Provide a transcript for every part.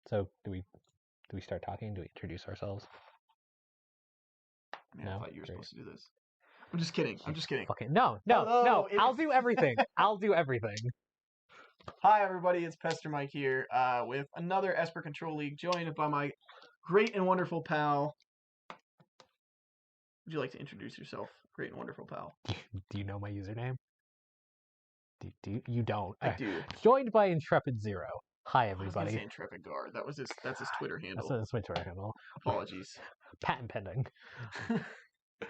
So do we start talking? Do we introduce ourselves? Man, No? I thought you were Great. supposed to do this. I'm just kidding. I'm just kidding. Okay, no. Hello, I'll do everything. I'll do everything. Hi, everybody. It's Pester Mike here with another Esper Control League, joined by my great and wonderful pal. Would you like to introduce yourself, great and wonderful pal? Do you know my username? You don't? I do. Joined by Intrepid Zero. Hi, I was gonna everybody. say Intrepid Guard. That's his Twitter handle. That's my Twitter handle. Apologies. Patent pending.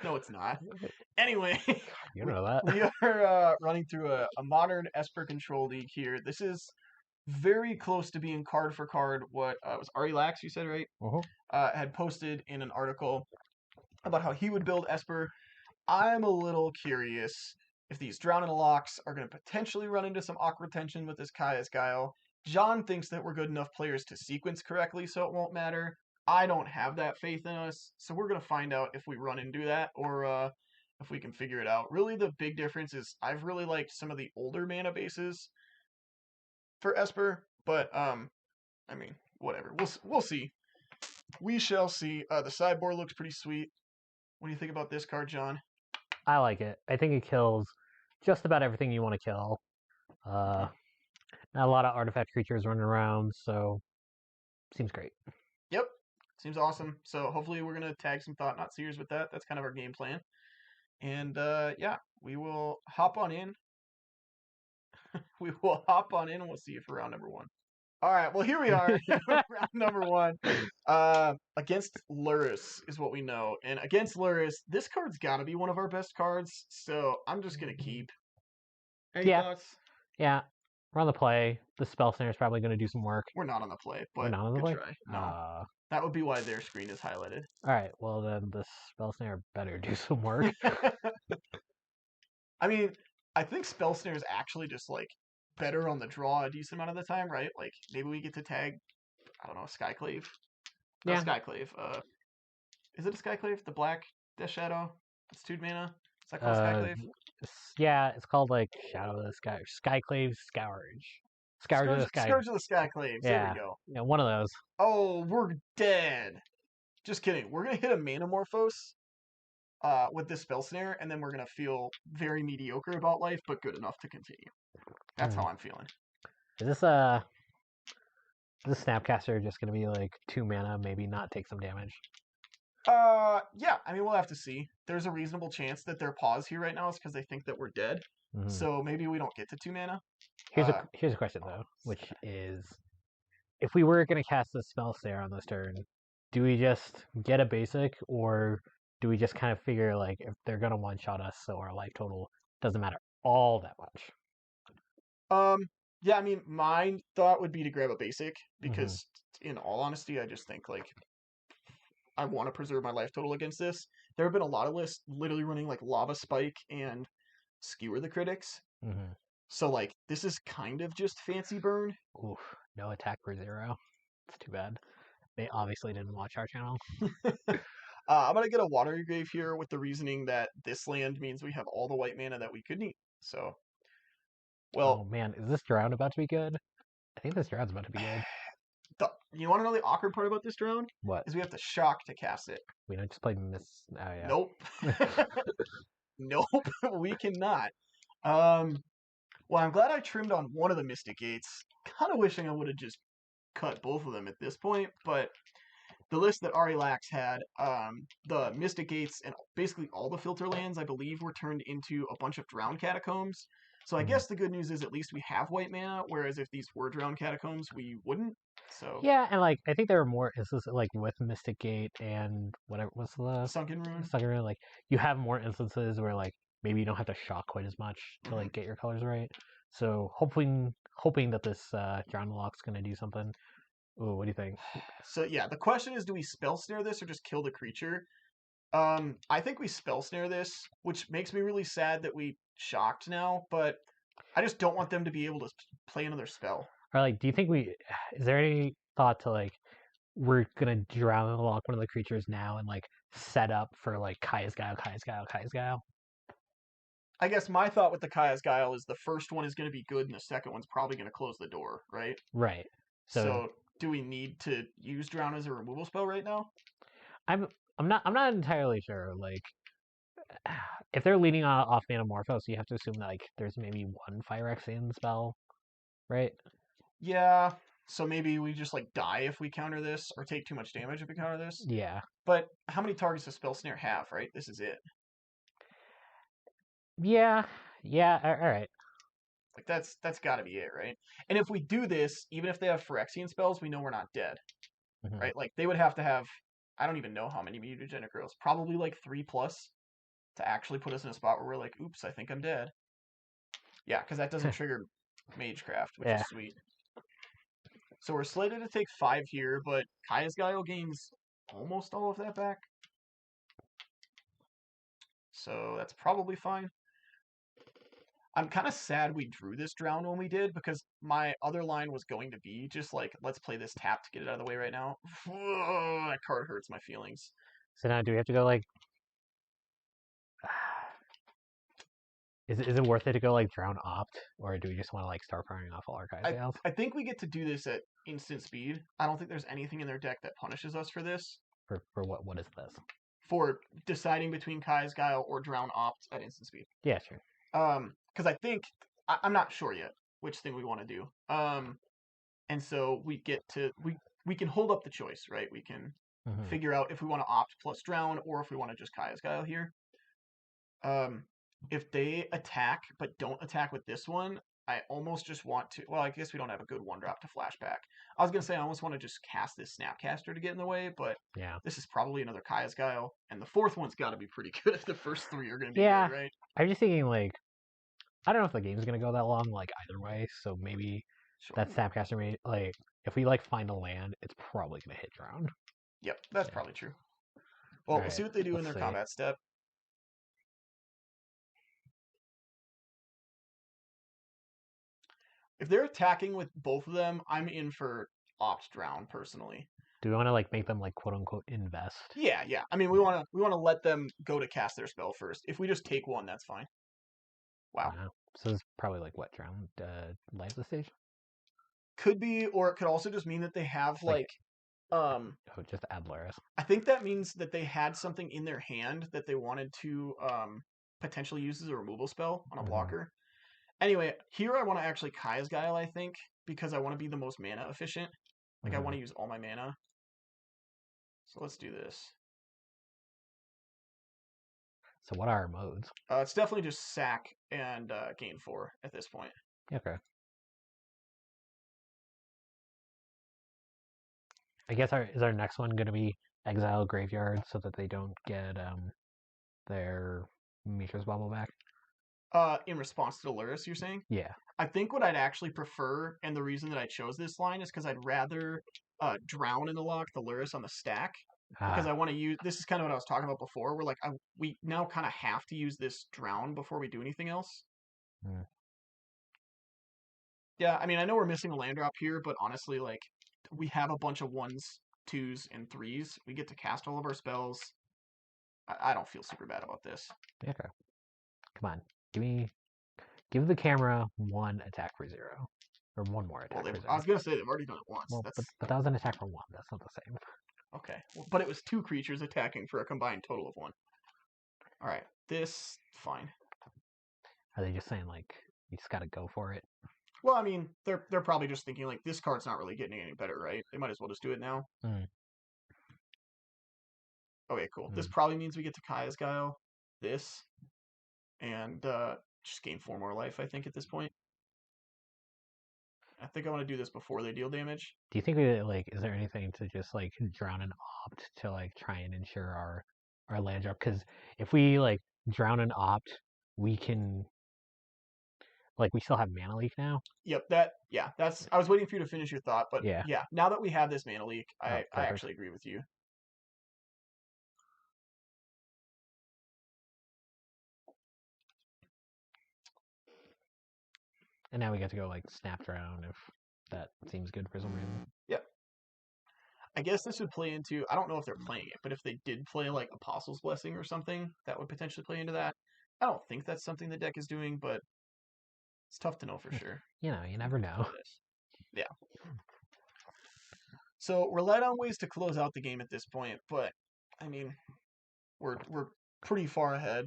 No, it's not. Anyway, You know that. we are running through a modern Esper Control League here. This is very close to being card for card what was Ari Lax, you said, right? Had posted in an article about how he would build Esper. I'm a little curious if these Drown in Locks are going to potentially run into some awkward tension with this Kaya's Guile. John thinks that we're good enough players to sequence correctly, so it won't matter. I don't have that faith in us, so we're going to find out if we run into that or if we can figure it out. Really, the big difference is I've really liked some of the older mana bases for Esper, but I mean, whatever. We'll see. We shall see. The sideboard looks pretty sweet. What do you think about this card, John? I like it. I think it kills just about everything you want to kill. Not a lot of artifact creatures running around, so seems great. Yep. Seems awesome. So hopefully we're going to tag some Thought Not Seers with that. That's kind of our game plan. And yeah, we will hop on in. We will hop on in and we'll see you for round number 1. All right, well, here we are, round number 1. Against Lurrus is what we know. And against Lurrus, this card's got to be one of our best cards, so I'm just going to keep. Any thoughts? Yeah, we're on the play. The Spell Snare is probably going to do some work. We're not on the play, but we're not on the good play? try. No. That would be why their screen is highlighted. All right, well, then the Spell Snare better do some work. I mean, I think Spell Snare is actually just, like, better on the draw a decent amount of the time, right? Like, maybe we get to tag, I don't know, Skyclave. Yeah. Skyclave. Is it a Skyclave? The black Death Shadow? It's 2 mana? Is that called Skyclave? Yeah, it's called, like, Shadow of the Sky. Skyclave Scourge. Scourge of the Sky. Scourge of the Skyclaves. Yeah. There we go. Yeah, one of those. Oh, we're dead. Just kidding. We're going to hit a Manamorphose with this Spell Snare, and then we're going to feel very mediocre about life, but good enough to continue. That's how I'm feeling. Is this Snapcaster just going to be like 2 mana, maybe not take some damage? Yeah, I mean, we'll have to see. There's a reasonable chance that their pause here right now is because they think that we're dead. Mm-hmm. So maybe we don't get to 2 mana. Here's a question, though, which is, if we were going to cast the Spell Snare on this turn, do we just get a basic, or do we just kind of figure, like, if they're going to one-shot us, so our life total doesn't matter all that much? Yeah, I mean, my thought would be to grab a basic, because in all honesty, I just think, like, I want to preserve my life total against this. There have been a lot of lists literally running, like, Lava Spike and Skewer the Critics. So, like, this is kind of just fancy burn. Oof, no attack for 0. It's too bad. They obviously didn't watch our channel. I'm going to get a Watery Grave here with the reasoning that this land means we have all the white mana that we could need. So, well... Oh, man, is this Drown about to be good? I think this Drown's about to be good. You want to know the awkward part about this Drown? What? Is we have to shock to cast it. We don't just play Miss... Oh, yeah. Nope. Nope, we cannot. Well, I'm glad I trimmed on one of the Mystic Gates. Kind of wishing I would have just cut both of them at this point, but the list that Ari Lax had, the Mystic Gates and basically all the filter lands, I believe, were turned into a bunch of Drowned Catacombs. So I guess the good news is at least we have white mana, whereas if these were Drowned Catacombs, we wouldn't. So yeah, and like I think there were more instances like with Mystic Gate and whatever was the Sunken Ruin. Sunken Ruin, like you have more instances where like maybe you don't have to shock quite as much to like get your colors right. So hoping that this Drown Lock's gonna do something. Ooh, what do you think? So yeah, the question is, do we Spell Snare this or just kill the creature? I think we Spell Snare this, which makes me really sad that we shocked now, but I just don't want them to be able to play another spell. Or like, do you think is there any thought to like, we're gonna Drown and Lock one of the creatures now and like set up for like Kaya's Guile? I guess my thought with the Kaya's Guile is the first one is going to be good and the second one's probably going to close the door, right? Right. So do we need to use Drown as a removal spell right now? I'm I'm not entirely sure. Like, if they're leading off Manamorphose, you have to assume that like there's maybe one Phyrexian spell, right? Yeah. So maybe we just like die if we counter this, or take too much damage if we counter this. Yeah. But how many targets does Spell Snare have? Right. This is it. Yeah. Yeah. All right. Like that's got to be it, right? And if we do this, even if they have Phyrexian spells, we know we're not dead, Mm-hmm. right? Like they would have to have, I don't even know how many mutagenic girls, probably like 3+ to actually put us in a spot where we're like, oops, I think I'm dead. Yeah, because that doesn't trigger Magecraft, which Yeah. is sweet. So we're slated to take 5 here, but Kaya's Guile gains almost all of that back. So that's probably fine. I'm kind of sad we drew this Drown when we did, because my other line was going to be just like, let's play this tap to get it out of the way right now. That card hurts my feelings. So now, do we have to go like? Is it worth it to go like Drown Opt, or do we just want to like start firing off all our Kai'Sails? I think we get to do this at instant speed. I don't think there's anything in their deck that punishes us for this. For what is this? For deciding between Kai's Guile or Drown Opt at instant speed. Yeah, sure. Because I think I'm not sure yet which thing we want to do. And so we get to we can hold up the choice, right? We can figure out if we want to opt plus Drown or if we want to just Kaya's Guile here. If they attack but don't attack with this one, I almost just want to. Well, I guess we don't have a good 1-drop to flashback. I was gonna say I almost want to just cast this Snapcaster to get in the way, but yeah, this is probably another Kaya's Guile, and the fourth one's got to be pretty good if the first 3 are gonna be yeah. good, right? I'm just thinking like, I don't know if the game's gonna go that long, like either way. So maybe that Snapcaster may like, if we like find a land, it's probably gonna hit Drown. Yep, that's probably true. Well, we'll see what they do in their combat step. If they're attacking with both of them, I'm in for opt Drown personally. Do we want to like make them like quote unquote invest? Yeah. I mean, we want to let them go to cast their spell first. If we just take one, that's fine. Wow. So it's probably like what, Drown life the stage? Could be, or it could also just mean that they have just add Luris. I think that means that they had something in their hand that they wanted to potentially use as a removal spell on a blocker. Anyway, here I want to actually Kaya's Guile, I think, because I want to be the most mana efficient. Like I want to use all my mana. So let's do this. So what are our modes? It's definitely just sack and gain 4 at this point. Okay. I guess is our next one going to be exile graveyard so that they don't get their Mishra's Bubble back? In response to Luris, you're saying? Yeah. I think what I'd actually prefer, and the reason that I chose this line is because I'd rather Drown in the lock the Luris on the stack. Because I want to use, this is kind of what I was talking about before, where like we now kind of have to use this Drown before we do anything else. Yeah, I mean, I know we're missing a land drop here, but honestly, like, we have a bunch of 1s, 2s, and 3s. We get to cast all of our spells. I don't feel super bad about this. Okay. Come on. Give the camera 1 attack for 0. Or 1 more attack for 0. I was going to say they've already done it once. Well, but that was an attack for 1. That's not the same. Okay. Well, but it was 2 creatures attacking for a combined total of 1. Alright. This, fine. Are they just saying, like, you just gotta go for it? Well, I mean, they're probably just thinking, like, this card's not really getting any better, right? They might as well just do it now. Okay, cool. This probably means we get to Kaya's Guile. This. And just gain 4 more life, I think, at this point. I think I want to do this before they deal damage. Do you think we, like, is there anything to just, like, Drown and opt to, like, try and ensure our land drop? Because if we, like, Drown and opt, we can, like, we still have mana leak now. Yep, that's, I was waiting for you to finish your thought, but yeah, now that we have this mana leak, I actually agree with you. And now we get to go, like, Snap Drown if that seems good for some reason. Yep. I guess this would play into, I don't know if they're playing it, but if they did play, like, Apostle's Blessing or something, that would potentially play into that. I don't think that's something the deck is doing, but it's tough to know for sure. You know, you never know. Yeah. So we're light on ways to close out the game at this point, but I mean, we're pretty far ahead.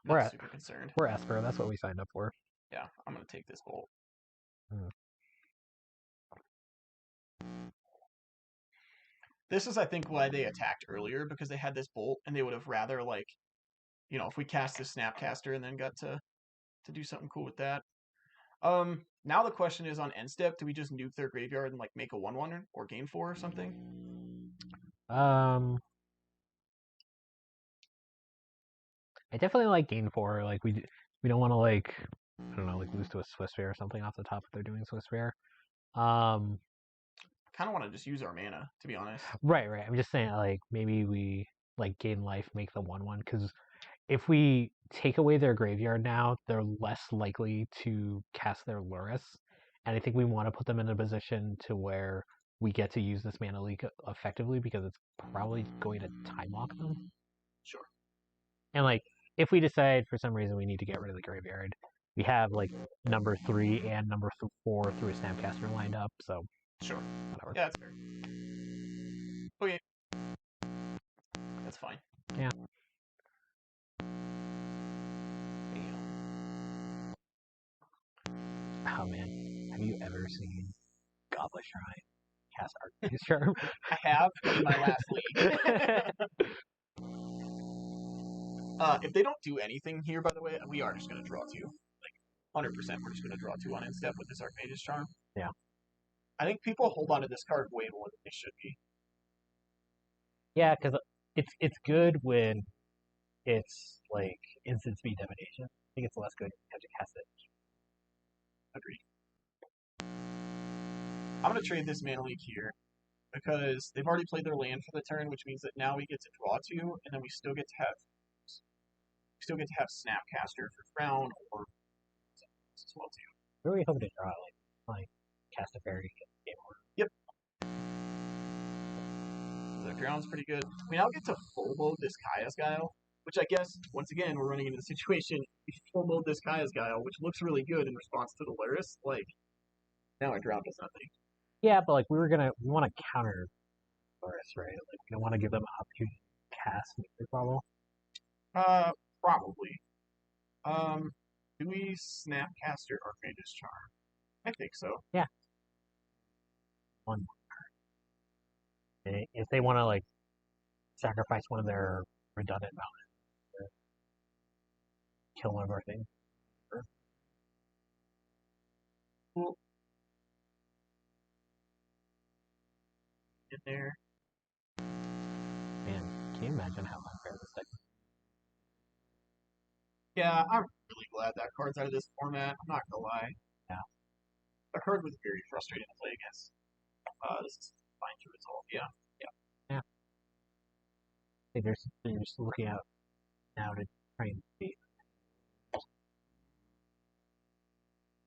Not super concerned. We're Esper. That's what we signed up for. Yeah, I'm gonna take this bolt. This is, I think, why they attacked earlier, because they had this bolt, and they would have rather, like, if we cast this Snapcaster and then got to do something cool with that. Now the question is on end step, do we just nuke their graveyard and, like, make a 1/1 or gain 4 or something? I definitely like gain 4. Like, we don't want to, like, I don't know, like, lose to a Swiss Fair or something off the top if they're doing Swiss Fair. Kind of want to just use our mana, to be honest. Right. I'm just saying, like, maybe we, like, gain life, make the 1/1, because if we take away their graveyard now, they're less likely to cast their Lurrus, and I think we want to put them in a position to where we get to use this mana leak effectively, because it's probably going to time lock them. Sure. And, like, if we decide for some reason we need to get rid of the graveyard, we have, like, number 3 and number 4 through a Snapcaster lined up, so... Sure. Whatever. Yeah, that's fair. Okay. That's fine. Yeah. Oh, man. Have you ever seen Goblet Shrine cast Archmage's Charm? I have, in my last league. If they don't do anything here, by the way, we are just going to draw 2. Like, 100% we're just going to draw 2 on end step with this Archmage's Charm. Yeah. I think people hold on to this card way more than they should be. Yeah, because it's good when it's, like, instant speed divination. I think it's less good when you have to cast it. Agreed. I'm going to trade this mana leak here, because they've already played their land for the turn, which means that now we get to draw 2, and then we still get to have Snapcaster for Crown or as well too. Where are we hoping to draw? Like cast a fairy, game over. Yep. The Crown's pretty good. We now get to full mode this Kaya's Guile, which I guess, once again, we're running into the situation, we full mode this Kaya's Guile, which looks really good in response to the Lurrus. Like, now our drop does nothing. Yeah, but, like, we want to counter Lurrus, right? Like, we don't want to give them an opportunity to cast Nuclear Bubble. Probably. Do we Snapcaster Archmage's Charm? I think so. Yeah. One more. If they want to, like, sacrifice one of their redundant mountains to kill one of our things. Sure. Cool. In there. Man, can you imagine how unfair this deck is? Yeah, I'm really glad that card's out of this format. I'm not gonna lie. Yeah. The card was very frustrating to play against. This is fine to resolve. Yeah. I think they're just looking out now to try and beat.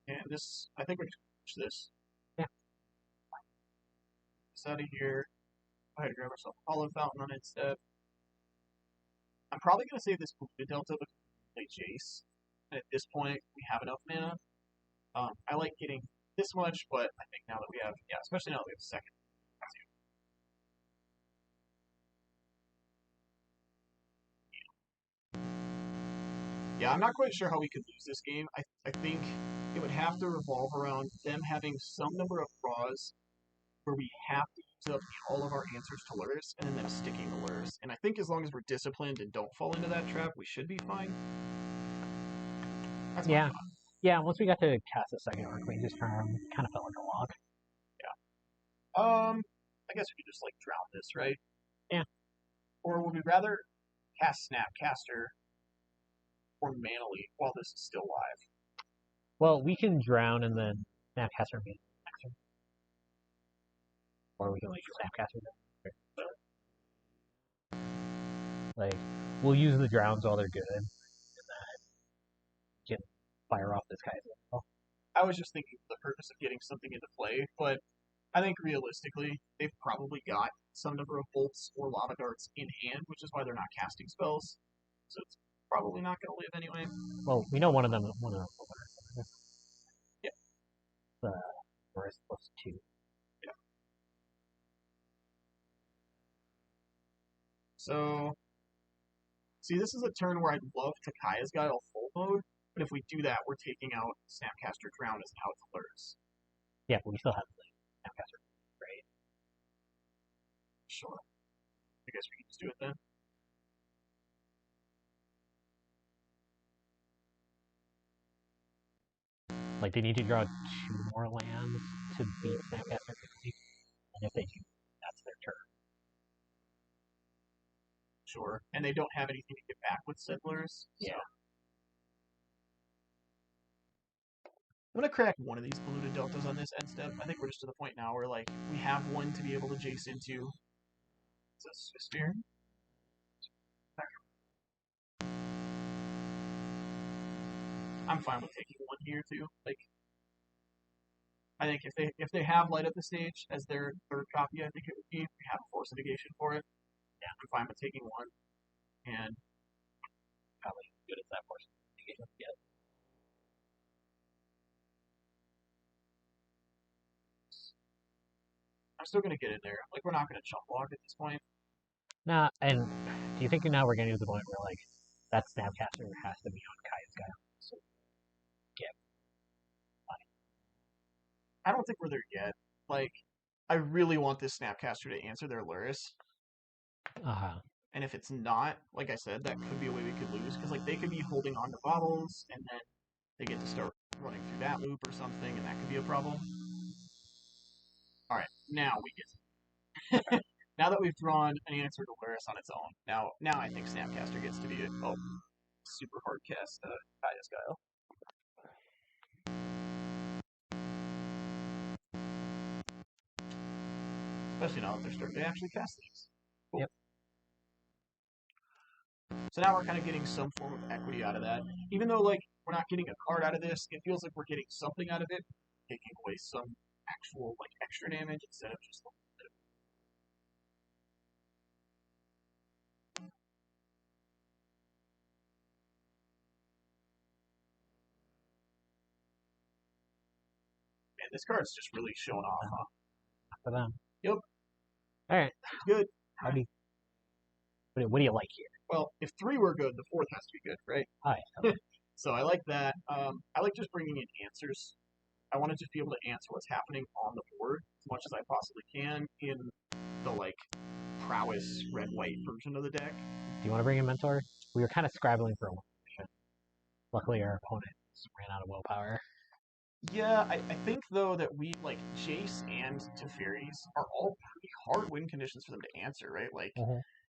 And this, I think we're just gonna push this. Yeah. This out of here. Go ahead and grab ourselves a Hollow Fountain on instead. I'm probably gonna save this Polluted Delta because we play Jace. And at this point, we have enough mana. I like getting this much, but I think now that we have, especially now that we have a second. Yeah, I'm not quite sure how we could lose this game. I think it would have to revolve around them having some number of draws where we have to use up all of our answers to Lurrus and then them sticking to Lurrus. And I think as long as we're disciplined and don't fall into that trap, we should be fine. That's Yeah. Yeah, once we got to cast a second Archmage's Charm, kind of felt like a lock. Yeah. I guess we could just, like, drown this, right? Yeah. Or would we rather cast Snapcaster or Mana Leak while this is still live? Well, we can drown and then Snapcaster next turn. Or we can, like, Snapcaster. Like, we'll use the drowns while they're good, and then we can fire off this guy as well. I was just thinking for the purpose of getting something into play, but I think realistically, they've probably got some number of bolts or lava darts in hand, which is why they're not casting spells. So it's probably not going to live anyway. Well, we know one of them will win. Yeah. Forest +2. Yeah. So, see, this is a turn where I'd love to Kaya's Guile full mode, but if we do that, we're taking out Snapcaster Drown as how it alerts. Yeah, but we still have the Snapcaster, right? Sure. I guess we can just do it then. Like, they need to draw 2 more lands to beat Snapcaster quickly, and if they do, that's their turn. Sure. And they don't have anything to get back with Settlers. So. Yeah. I'm gonna crack one of these polluted deltas on this end step. I think we're just to the point now where like we have one to be able to jace into. Is this a spear? I'm fine with taking one here too. Like, I think if they have light up the stage as their third copy, I think it would be. We have a force negation for it. Yeah, I'm fine with taking one. And probably good as that force negation get. I'm still gonna get in there. Like, we're not gonna chump block at this point. Nah, and do you think now we're getting to the point where like that Snapcaster has to be on Kaya's Guile? So yeah. I don't think we're there yet. Like, I really want this Snapcaster to answer their Luris. And if it's not, like I said, that could be a way we could lose. Because, like, they could be holding on to bobbles, and then they get to start running through that loop or something, and that could be a problem. Alright, now we get now that we've drawn an answer to Luris on its own, now I think Snapcaster gets to be a super hard cast Kaya's Guile. Especially now that they're starting to actually cast these. Cool. Yep. So now we're kind of getting some form of equity out of that. Even though, like, we're not getting a card out of this, it feels like we're getting something out of it, taking away some actual, like, extra damage instead of just a little bit. Man, this card's just really showing off, huh? For them. Yep. Alright. Good. What do you like here? Well, if 3 were good, the 4th has to be good, right? Oh, yeah. So I like that. I like just bringing in answers. I want to just be able to answer what's happening on the board as much as I possibly can in the, like, prowess red-white version of the deck. Do you want to bring in Mentor? We were kind of scrabbling for a one position. Luckily, our opponent ran out of willpower. Yeah, I think, though, that we, like, Jace and Teferi's are all pretty hard win conditions for them to answer, right? Like,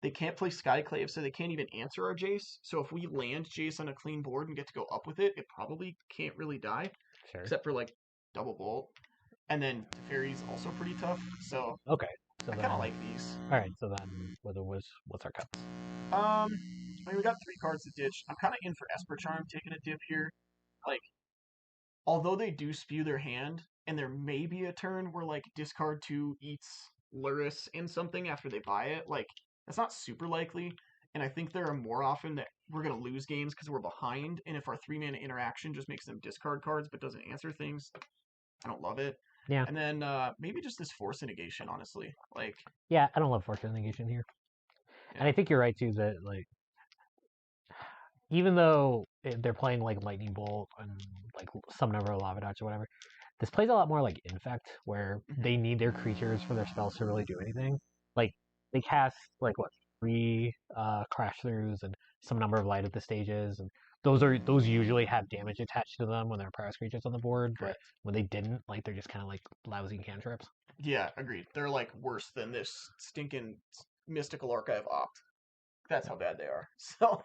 they can't play Skyclave, so they can't even answer our Jace. So if we land Jace on a clean board and get to go up with it, it probably can't really die. Sure. Except for, like, Double Bolt. And then Teferi's also pretty tough, so... Okay. So I kind of like these. Alright, so then what's our cuts? I mean, we got 3 cards to ditch. I'm kind of in for Esper Charm, taking a dip here. Like, although they do spew their hand, and there may be a turn where, like, discard 2 eats Luris in something after they buy it, like, that's not super likely. And I think there are more often that we're going to lose games because we're behind, and if our 3-mana interaction just makes them discard cards but doesn't answer things, I don't love it. Yeah. And then maybe just this Force Negation, honestly. Like, yeah, I don't love Force Negation here. Yeah. And I think you're right, too, that, like, even though they're playing, like, Lightning Bolt and, like, some number of Lava Dots or whatever, this plays a lot more like Infect, where they need their creatures for their spells to really do anything. Like, they cast, like, what, 3 Crash Throughs and some number of Light at the stages, and those usually have damage attached to them when there are Prowess creatures on the board, but when they didn't, like, they're just kind of like lousy cantrips. Yeah, agreed. They're, like, worse than this stinking Mystical Archive Opt. That's how bad they are. So,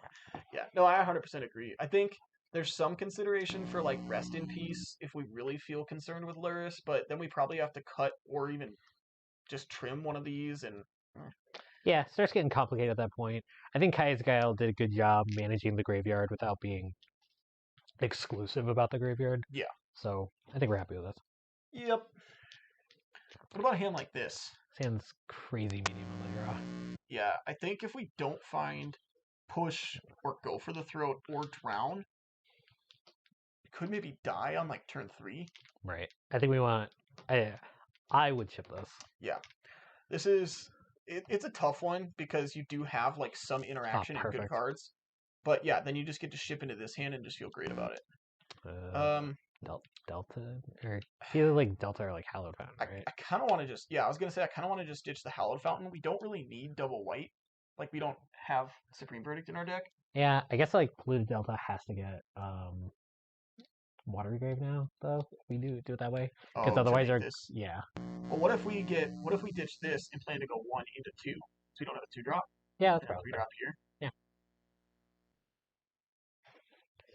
yeah. No, I 100% agree. I think there's some consideration for, like, Rest in Peace if we really feel concerned with Luris, but then we probably have to cut or even just trim one of these and... Yeah, it starts getting complicated at that point. I think Kaya's Guile did a good job managing the graveyard without being exclusive about the graveyard. Yeah. So, I think we're happy with this. Yep. What about a hand like this? This hand's crazy medium on the draw. Yeah, I think if we don't find push or go for the throat or drown, we could maybe die on, like, turn 3. Right. I think we want... I would chip this. Yeah. This is it's a tough one because you do have like some interaction and good perfect. cards. But yeah, then you just get to ship into this hand and just feel great about it. Delta or it's either like Delta or like Hallowed Fountain, right? I kind of want to just I was gonna say I kind of want to just ditch the Hallowed Fountain. We don't really need double white. Like we don't have Supreme Verdict in our deck. Yeah, I guess like Polluted Delta has to get Watery Grave now, though. If we do it that way, because otherwise, this. yeah. Well, what if we ditch this and plan to go 1 into 2, so we don't have a 2-drop? Yeah, that's and a probably 3-drop here. Yeah.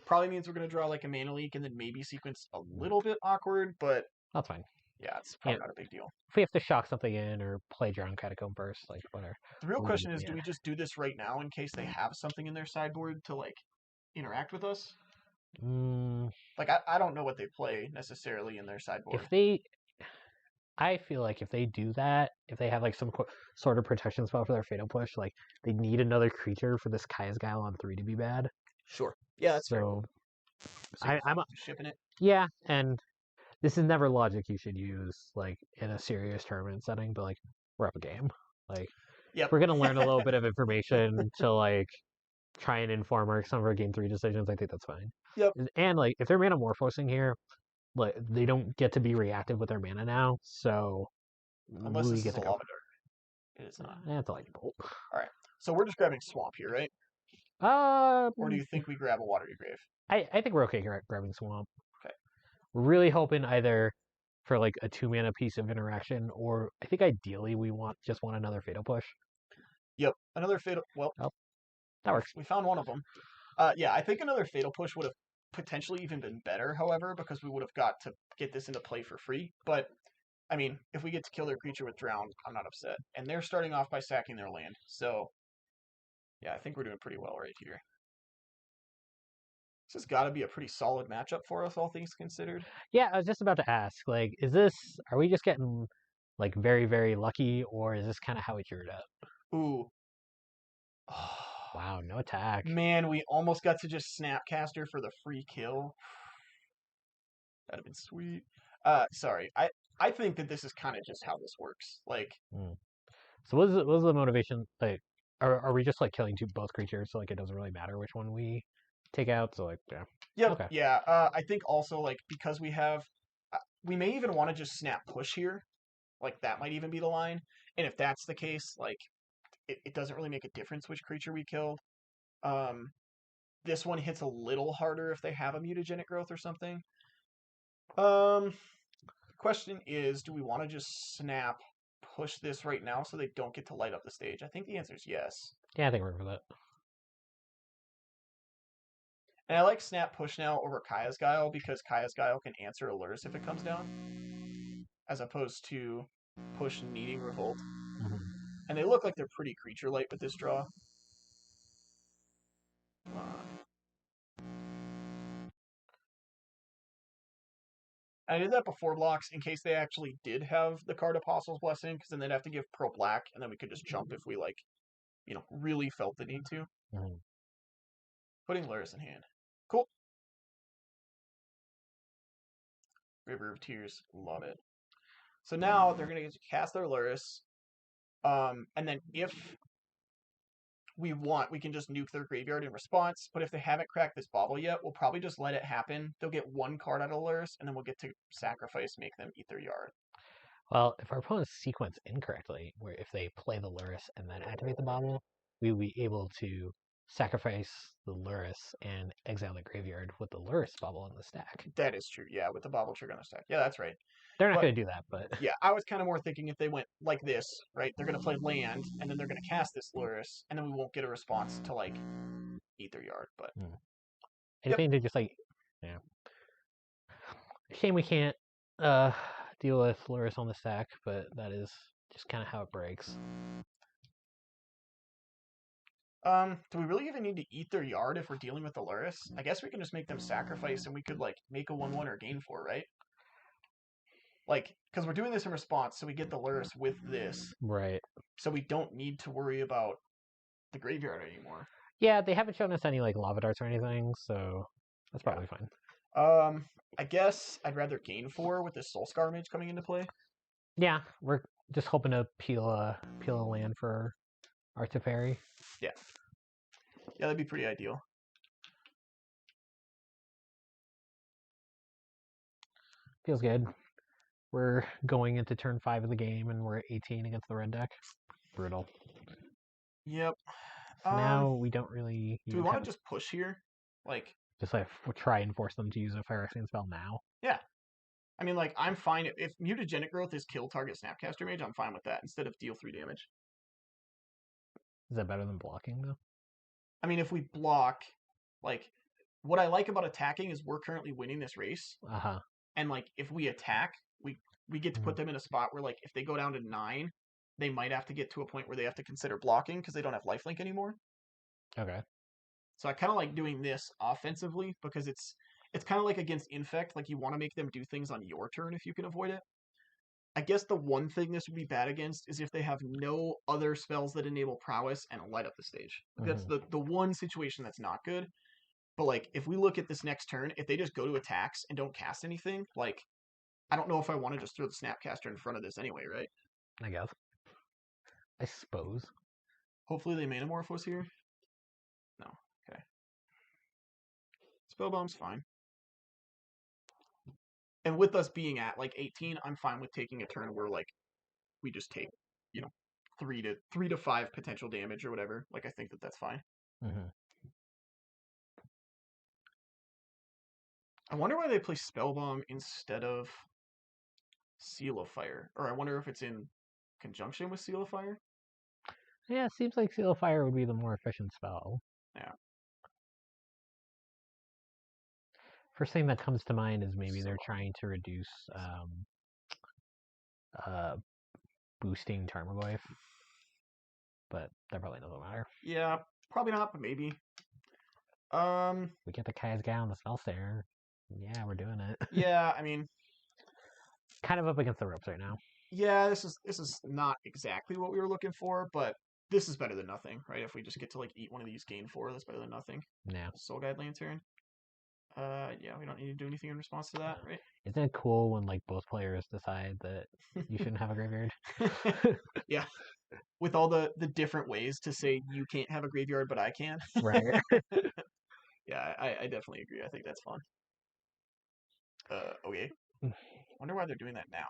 Probably means we're gonna draw like a mana leak and then maybe sequence a little bit awkward, but that's fine. Yeah, it's probably not a big deal. If we have to shock something in or play Drown Catacomb first, like whatever. The real question is, do we just do this right now in case they have something in their sideboard to like interact with us? Like I don't know what they play necessarily in their sideboard. I feel like if they do that, if they have like some sort of protection spell for their Fatal Push, like they need another creature for this Kaya's Guile on 3 to be bad. Sure. Yeah, that's so. I'm shipping it. Yeah, and this is never logic you should use like in a serious tournament setting, but like we're up a game. Like we're gonna learn a little bit of information to like try and inform some of our game 3 decisions. I think that's fine. Yep. And like if they're mana morphosing here, like they don't get to be reactive with their mana now, so unless we get to go. It is not. It's a lightning bolt. All right, so we're just grabbing swamp here, right? Or do you think we grab a Watery Grave? I think we're okay grabbing swamp. Okay. We're really hoping either for like a 2-mana piece of interaction, or I think ideally we just want another Fatal Push. Yep, another Fatal. Well, that works. We found one of them. Yeah, I think another Fatal Push would have potentially even been better, however, because we would have got to get this into play for free. But I mean, if we get to kill their creature with Drown, I'm not upset. And they're starting off by sacking their land, so yeah, I think we're doing pretty well right here. This has got to be a pretty solid matchup for us, all things considered. Yeah, I was just about to ask, like, are we just getting, like, very, very lucky, or is this kind of how we drew it up? Ooh. Wow, no attack. Man, we almost got to just Snapcaster for the free kill. That'd have been sweet. Sorry. I think that this is kind of just how this works. Like. So what's the motivation? Like, are we just, like, killing both creatures, so, like, it doesn't really matter which one we take out, so like Yep. Okay. Yeah. I think also like because we have, we may even want to just snap push here, like that might even be the line. And if that's the case, like it doesn't really make a difference which creature we killed. This one hits a little harder if they have a mutagenic growth or something. The question is, do we want to just snap push this right now so they don't get to light up the stage? I think the answer is yes. Yeah, I think we're for that. And I like Snap Push now over Kaya's Guile because Kaya's Guile can answer Allures if it comes down, as opposed to Push needing Revolt. And they look like they're pretty creature light with this draw. I did that before blocks in case they actually did have the card Apostle's Blessing, because then they'd have to give Pro Black, and then we could just jump if we like, really felt the need to. Putting Luris in hand. Cool. River of Tears, love it. So now they're going to cast their Luris, and then if we want, we can just nuke their graveyard in response, but if they haven't cracked this bauble yet, we'll probably just let it happen. They'll get one card out of Luris, and then we'll get to sacrifice, make them eat their yard. Well, if our opponents sequence incorrectly, where if they play the Luris and then activate the bauble, we will be able to sacrifice the Luris and exile the graveyard with the Luris bauble in the stack. That is true, yeah, with the bauble trigger on the stack. Yeah, that's right. They're not going to do that, but... Yeah, I was kind of more thinking if they went like this, right? They're going to play land, and then they're going to cast this Luris, and then we won't get a response to, like, eat their yard, but... Anything to just, like... Yeah. Shame we can't deal with Luris on the stack, but that is just kind of how it breaks. Do we really even need to eat their yard if we're dealing with the Luris? I guess we can just make them sacrifice and we could, like, make a 1/1 or gain 4, right? Like, because we're doing this in response, so we get the Luris with this. Right. So we don't need to worry about the graveyard anymore. Yeah, they haven't shown us any, like, lava darts or anything, so that's probably fine. I guess I'd rather gain 4 with this Soul Scar Mage coming into play. Yeah, we're Just hoping to peel a land for Art to parry. Yeah. Yeah, that'd be pretty ideal. Feels good. We're going into turn 5 of the game, and we're at 18 against the red deck. Brutal. Yep. So now we don't really. Do we want to just push here? Like, just like try and force them to use a Fire Extinct spell now? Yeah. I mean, like, I'm fine. If Mutagenic Growth is kill target Snapcaster Mage, I'm fine with that instead of deal 3 damage. Is that better than blocking, though? I mean, if we block, like, what I like about attacking is we're currently winning this race. Uh-huh. And, like, if we attack, we get to put them in a spot where, like, if they go down to 9, they might have to get to a point where they have to consider blocking because they don't have lifelink anymore. Okay. So I kind of like doing this offensively because it's kind of like against Infect. Like, you want to make them do things on your turn if you can avoid it. I guess the one thing this would be bad against is if they have no other spells that enable prowess and light up the stage. That's the one situation that's not good. But, like, if we look at this next turn, if they just go to attacks and don't cast anything, like, I don't know if I want to just throw the Snapcaster in front of this anyway, right? I guess. I suppose. Hopefully they Manamorphose here. No. Okay. Spellbomb's fine. And with us being at, like, 18, I'm fine with taking a turn where, like, we just take, 3 to 5 potential damage or whatever. Like, I think that's fine. I wonder why they play Spellbomb instead of Seal of Fire. Or I wonder if it's in conjunction with Seal of Fire. Yeah, it seems like Seal of Fire would be the more efficient spell. Yeah. First thing that comes to mind is maybe they're trying to reduce boosting Tarmogoyf. But that probably doesn't matter. Yeah, probably not, but maybe. We get the Kazga on the Spellstair. Yeah, we're doing it. Yeah, I mean, kind of up against the ropes right now. Yeah, this is not exactly what we were looking for, but this is better than nothing, right? If we just get to, like, eat one of these, gain 4, that's better than nothing. Yeah. Soul Guide Lantern. Yeah, we don't need to do anything in response to that, right? Isn't it cool when, like, both players decide that you shouldn't have a graveyard? Yeah. With all the different ways to say you can't have a graveyard, but I can. Right. Yeah, I definitely agree. I think that's fun. Okay. Wonder why they're doing that now.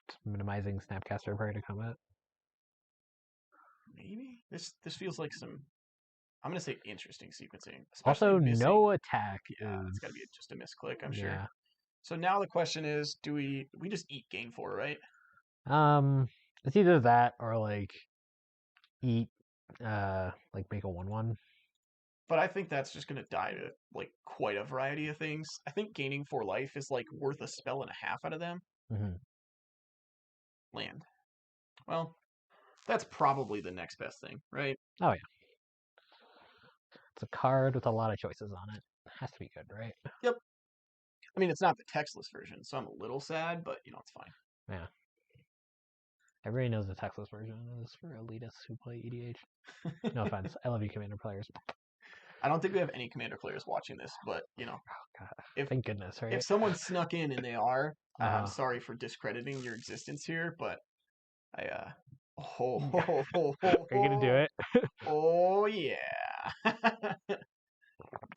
It's minimizing Snapcaster prior to combat. Maybe this feels like some. I'm gonna say interesting sequencing. Also, missing. No attack. Yeah, it's gotta be just a misclick, I'm sure. Yeah. So now the question is, do we just eat gain 4, right? It's either that or, like, eat like make a 1/1. But I think that's just gonna die to, like, quite a variety of things. I think gaining 4 life is, like, worth a spell and a half out of them. Land. Well, that's probably the next best thing, right? Oh yeah. It's a card with a lot of choices on it. Has to be good, right? Yep. I mean, it's not the textless version, so I'm a little sad, but, it's fine. Yeah. Everybody knows the textless version is for elitists who play EDH. No offense. I love you, Commander players. I don't think we have any Commander players watching this, but, Oh, God. Thank goodness, right? If someone snuck in and they are, I'm sorry for discrediting your existence here, but are you gonna do it? Oh yeah.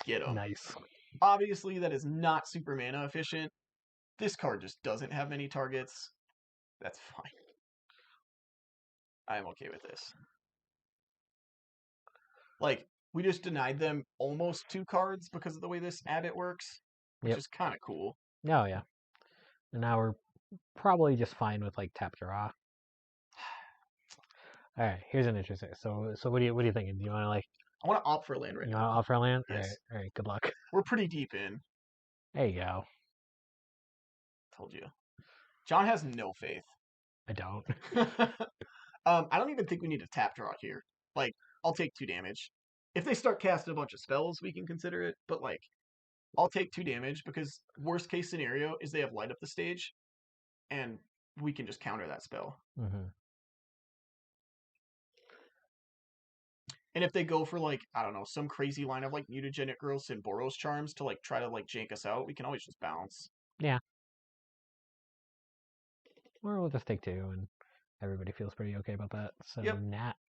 Get him. Nice. Obviously, that is not super mana efficient. This card just doesn't have many targets. That's fine. I'm okay with this. Like, we just denied them almost 2 cards because of the way this abbot works, which is kind of cool. Oh, yeah. And now we're probably just fine with, like, tap draw. All right, here's an interesting. So what are you thinking? Do you want to, like? I want to opt for a land right now. You want to opt for a land? Yes. All right. Good luck. We're pretty deep in. There you go. Told you. John has no faith. I don't. I don't even think we need to tap draw here. Like, I'll take 2 damage. If they start casting a bunch of spells, we can consider it. But, like, I'll take 2 damage because worst case scenario is they have light up the stage, and we can just counter that spell. And if they go for, like, I don't know, some crazy line of, like, Mutagenic Growths and Boros Charms to, like, try to, like, jank us out, we can always just bounce. Yeah. Or we'll just take 2, and everybody feels pretty okay about that. So Yep.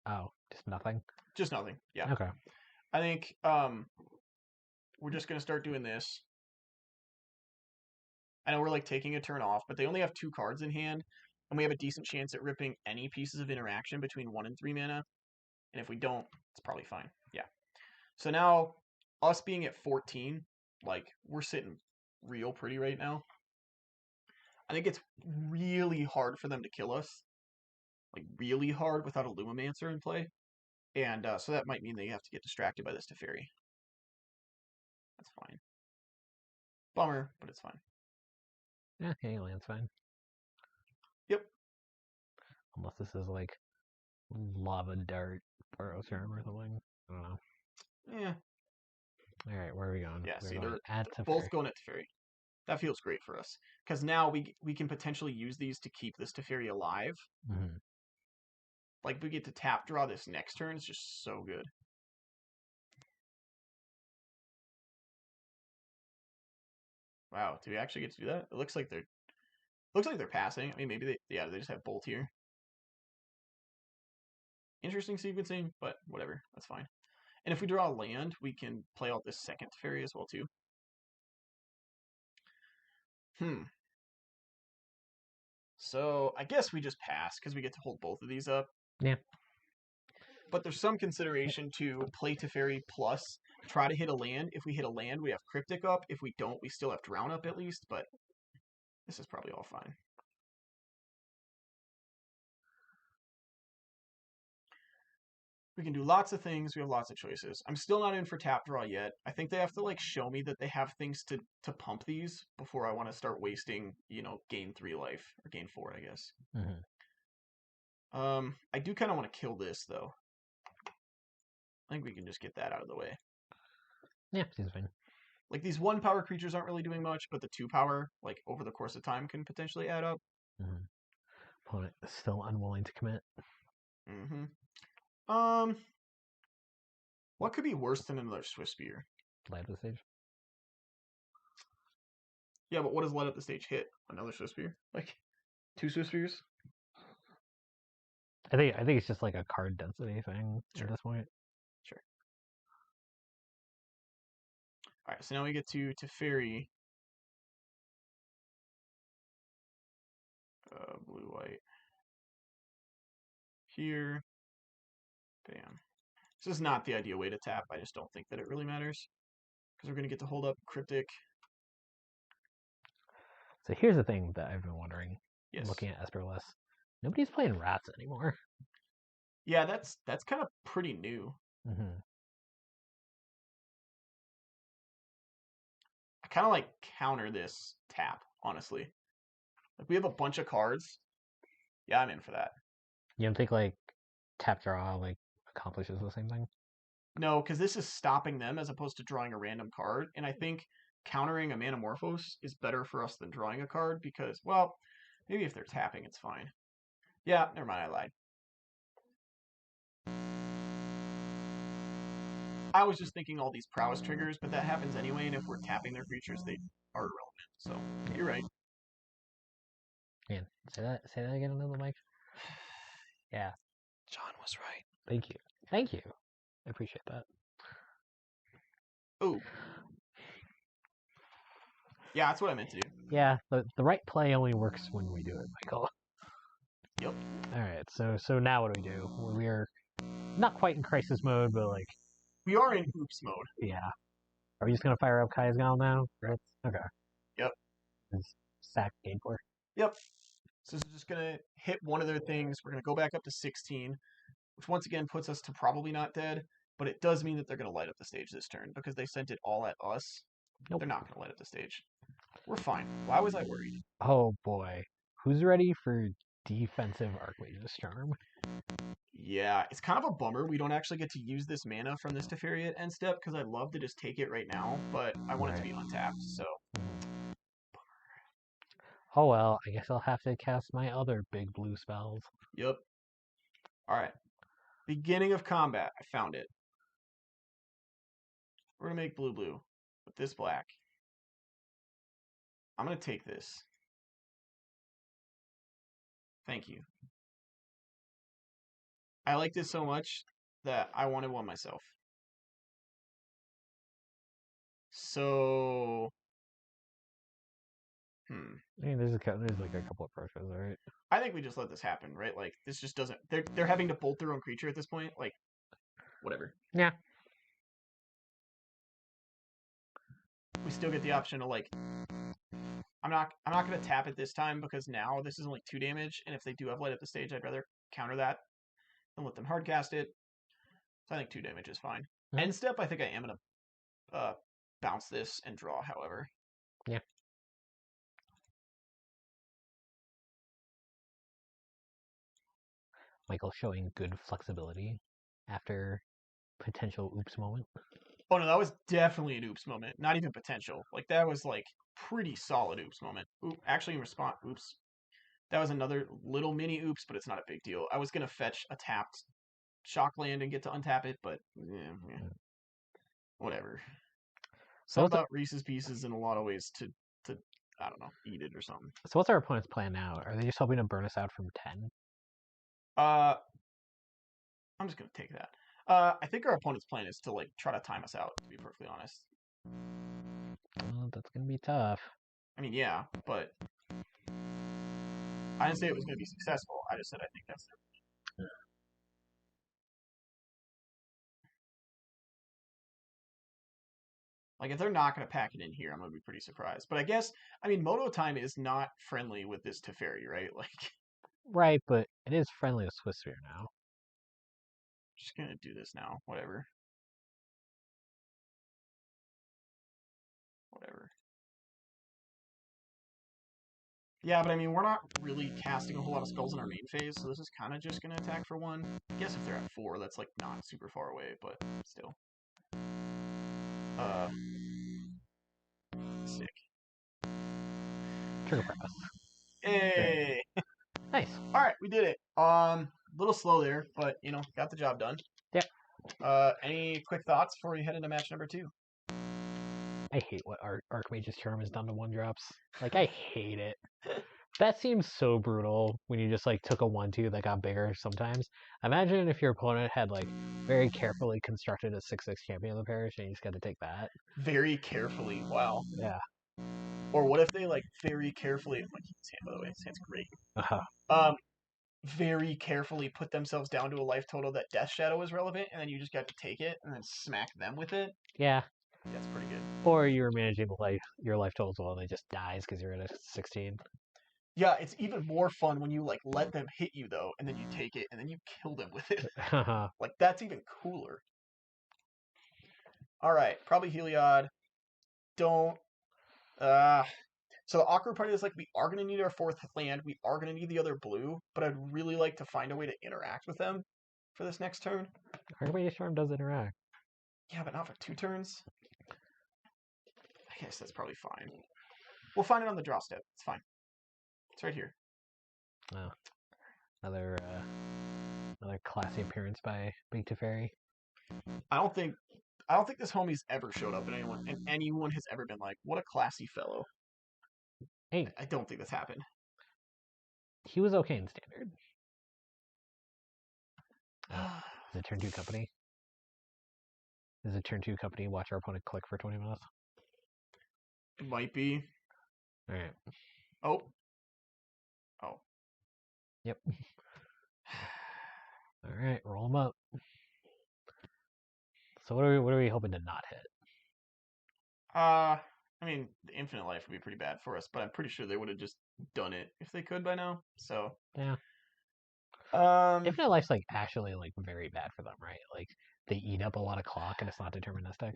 oh, just nothing? Just nothing. Yeah. Okay. I think we're just going to start doing this. I know we're like taking a turn off, but they only have 2 cards in hand, and we have a decent chance at ripping any pieces of interaction between 1 and 3 mana. And if we don't, it's probably fine. Yeah. So now, us being at 14, like, we're sitting real pretty right now. I think it's really hard for them to kill us. Like, really hard without a Lumimancer in play. And so that might mean they have to get distracted by this Teferi. That's fine. Bummer, but it's fine. Yeah, land's fine. Yep. Unless this is like Lava Dart Burrow Charm or something. I don't know. Yeah. Alright, where are we going? Yeah, We're see, going they're both going at Teferi. That feels great for us. Because now we can potentially use these to keep this Teferi alive. Mm-hmm. Like, we get to tap draw this next turn. It's just so good. Wow, do we actually get to do that? It looks like they're passing. I mean, maybe they just have Bolt here. Interesting sequencing, but whatever. That's fine. And if we draw a land, we can play out this second Teferi as well, too. So I guess we just pass because we get to hold both of these up. Yeah. But there's some consideration to play Teferi plus try to hit a land. If we hit a land, we have Cryptic up. If we don't, we still have Drown up at least, but this is probably all fine. We can do lots of things. We have lots of choices. I'm still not in for tap draw yet. I think they have to like show me that they have things to pump these before I want to start wasting, gain 3 life or gain 4, I guess. Mm-hmm. I do kind of want to kill this though. I think we can just get that out of the way. Yeah, seems fine. Like these 1 power creatures aren't really doing much, but the 2 power, like over the course of time, can potentially add up. Mm-hmm. Opponent is still unwilling to commit. Mm-hmm. What could be worse than another Swift Spear? Light up the stage. Yeah, but what does light up the stage hit? Another Swift Spear? Like 2 Swift Spears? I think it's just like a card density thing at this point. Sure. All right, so now we get to Teferi. Blue, white. Here. Bam. This is not the ideal way to tap. I just don't think that it really matters. Because we're going to get to hold up Cryptic. So here's the thing that I've been wondering. Yes. Looking at Esper lists. Nobody's playing rats anymore. Yeah, that's kind of pretty new. Mm-hmm. I kind of like counter this tap, honestly. Like we have a bunch of cards. Yeah, I'm in for that. You don't think like tap draw like accomplishes the same thing? No, because this is stopping them as opposed to drawing a random card. And I think countering a Manamorphose is better for us than drawing a card because, well, maybe if they're tapping, it's fine. Yeah, never mind, I lied. I was just thinking all these prowess triggers, but that happens anyway, and if we're tapping their creatures, they are irrelevant. So, you're right. Yeah, say that again into the mic. Yeah. John was right. Thank you. Thank you. I appreciate that. Ooh. Yeah, that's what I meant to do. Yeah, the right play only works when we do it, Michael. Yep. Alright, so now what do? We're not quite in crisis mode, but like... We are in oops mode. Yeah. Are we just gonna fire up Kai's Gal now? Right? Okay. Yep. Sack game for. Yep. So this is just gonna hit one of their things. We're gonna go back up to 16, which once again puts us to probably not dead, but it does mean that they're gonna light up the stage this turn because they sent it all at us. Nope. They're not gonna light up the stage. We're fine. Why was I worried? Oh boy. Who's ready for defensive Archmage's Charm? Yeah, it's kind of a bummer we don't actually get to use this mana from this Teferi at end step because I'd love to just take it right now, but I want it to be untapped, so. Oh well, I guess I'll have to cast my other big blue spells. Yep. Alright. Beginning of combat. I found it. We're going to make blue with this black. I'm going to take this. Thank you. I like this so much that I wanted one myself. So, I mean, there's like a couple of approaches, right? I think we just let this happen, right? Like this just doesn't. They're having to bolt their own creature at this point. Like, whatever. Yeah. We still get the option to like. I'm not gonna tap it this time because now this is only 2 damage, and if they do have light at the stage, I'd rather counter that than let them hardcast it. So I think 2 damage is fine. End step, I think I am gonna bounce this and draw. However. Yeah. Michael showing good flexibility after potential oops moment. Oh no, that was definitely an oops moment. Not even potential. Like that was like pretty solid oops moment. Actually, in response, oops. That was another little mini oops, but it's not a big deal. I was gonna fetch a tapped shock land and get to untap it, but whatever. Something about Reese's Pieces in a lot of ways to I don't know, eat it or something. So what's our opponent's plan now? Are they just hoping to burn us out from 10? I'm just gonna take that. I think our opponent's plan is to like try to time us out. To be perfectly honest. Well, that's gonna be tough. I mean, yeah, but I didn't say it was gonna be successful. I just said I think that's it. Like, if they're not going to pack it in here, I'm going to be pretty surprised. But I guess, I mean, Moto Time is not friendly with this Teferi, right? Like, right, but it is friendly with Swiss Sphere now. Just going to do this now. Whatever. Whatever. Yeah, but I mean, we're not really casting a whole lot of spells in our main phase, so this is kind of just going to attack for 1. I guess if they're at 4, that's, like, not super far away, but still. Sick. Trigger press. Hey! Nice. Alright, we did it. Little slow there, but, you know, got the job done. Yep. Any quick thoughts before you head into match number 2? I hate what Archmage's Charm has done to 1-drops. Like, I hate it. That seems so brutal when you just, like, took a 1-2 that got bigger sometimes. Imagine if your opponent had, like, very carefully constructed a 6-6 champion of the parish and you just got to take that. Very carefully. Wow. Yeah. Or what if they, like, very carefully... My kid's hand, by the way. His hand's great. Very carefully put themselves down to a life total that Death Shadow is relevant, and then you just got to take it and then smack them with it. Yeah. That's pretty good. Or you're managing your life totals well and it just dies because you're at a 16. Yeah, it's even more fun when you, like, let them hit you, though, and then you take it, and then you kill them with it. Like, that's even cooler. Alright, probably Heliod. Don't... So the awkward part is, like, we are going to need our 4th land. We are going to need the other blue, but I'd really like to find a way to interact with them for this next turn. Archmage's Charm does interact. Yeah, but not for 2 turns. I guess that's probably fine. We'll find it on the draw step. It's fine. It's right here. Oh. Another classy appearance by Big Teferi. I don't think this homie's ever showed up in anyone, and anyone has ever been like, what a classy fellow. Hey. I don't think that's happened. He was okay in Standard. Is it turn 2 company? Is it turn 2 company? Watch our opponent click for 20 minutes? It might be. Alright. Oh. Yep. Alright, roll them up. So what are we hoping to not hit? I mean, the infinite life would be pretty bad for us, but I'm pretty sure they would have just done it if they could by now. So yeah. Infinite life's like actually like very bad for them, right? Like they eat up a lot of clock and it's not deterministic.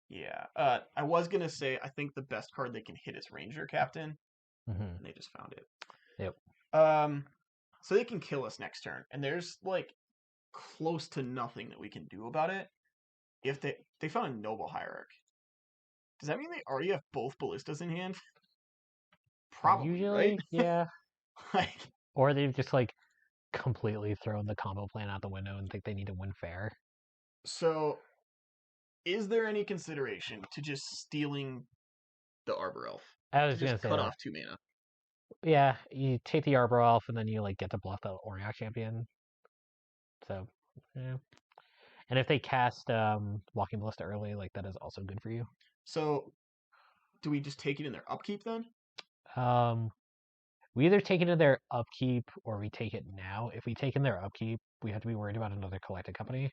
Yeah. I was gonna say I think the best card they can hit is Ranger Captain, and they just found it. Yep. So they can kill us next turn, and there's like close to nothing that we can do about it. If they found a Noble Hierarch, does that mean they already have both ballistas in hand? Probably, usually, right? Yeah. Like, or they've just like completely thrown the combo plan out the window and think they need to win fair. So, is there any consideration to just stealing the Arbor Elf? I was to just gonna say cut that. off 2 mana. Yeah, you take the Arbor off, and then you like get to block the Auriok Champion. So, yeah. And if they cast Walking Ballista early, like that is also good for you. So, do we just take it in their upkeep then? We either take it in their upkeep or we take it now. If we take in their upkeep, we have to be worried about another collected company.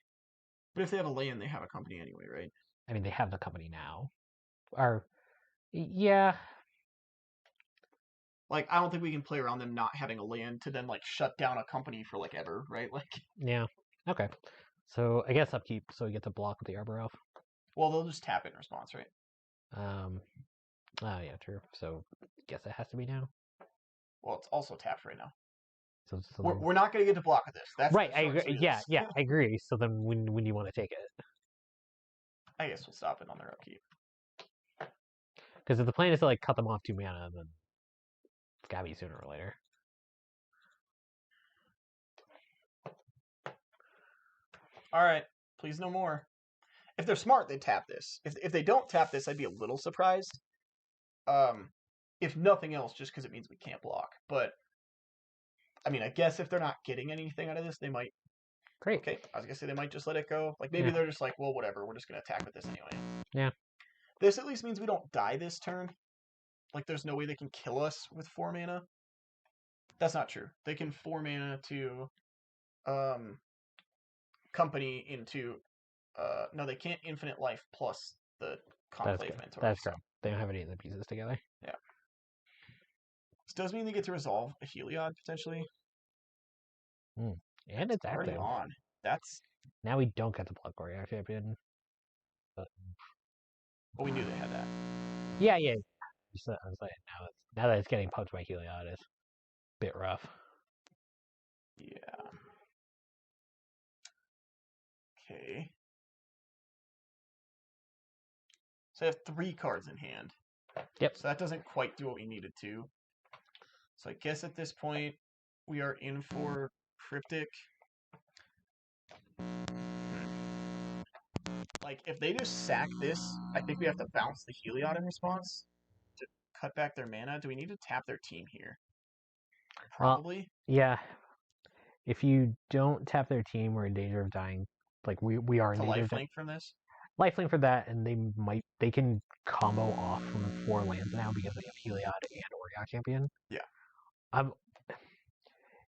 But if they have a land, they have a company anyway, right? I mean, they have the company now. Or, yeah. Like, I don't think we can play around them not having a land to then like shut down a company for like ever, right? Like, Yeah. Okay. So I guess upkeep, so we get to block with the Arbor Elf. well, they'll just tap it in response, right? Oh yeah, true. So I guess it has to be now. Well, it's also tapped right now. So We're not going to get to block with this. That's right. the I short agree. and Yeah, sweet yeah, of this. I agree. So then when do you want to take it? I guess we'll stop it on their upkeep. Because if the plan is to like cut them off 2 mana, then it's gotta be sooner or later. All right, please no more. If they're smart, they tap this. If they don't tap this, I'd be a little surprised. If nothing else, just because it means we can't block. But I mean, I guess if they're not getting anything out of this, they might. Great. Okay, I was gonna say they might just let it go. Like maybe they're just like, well, whatever. We're just gonna attack with this anyway. Yeah. This at least means we don't die this turn. Like there's no way they can kill us with 4 mana. That's not true. They can 4 mana to company into no, they can't infinite life plus the Conclave Mentor. That's correct. They don't have any of the pieces together. Yeah. This does mean they get to resolve a Heliod potentially. And it's already active. on. That's now we don't get the block Auriok Champion. Well, we knew they had that. Yeah. I was like, now that it's getting punched by Heliod, it's a bit rough. Yeah. Okay. So I have 3 cards in hand. Yep. So that doesn't quite do what we needed to. So I guess at this point we are in for Cryptic. Like if they just sack this, I think we have to bounce the Heliod in response to cut back their mana. Do we need to tap their team here? Probably. Yeah. If you don't tap their team, we're in danger of dying. Like we are in danger of dying. Lifelink from this. Lifelink for that, and they can combo off from 4 lands now because they have Heliod and Auriok Champion. Yeah.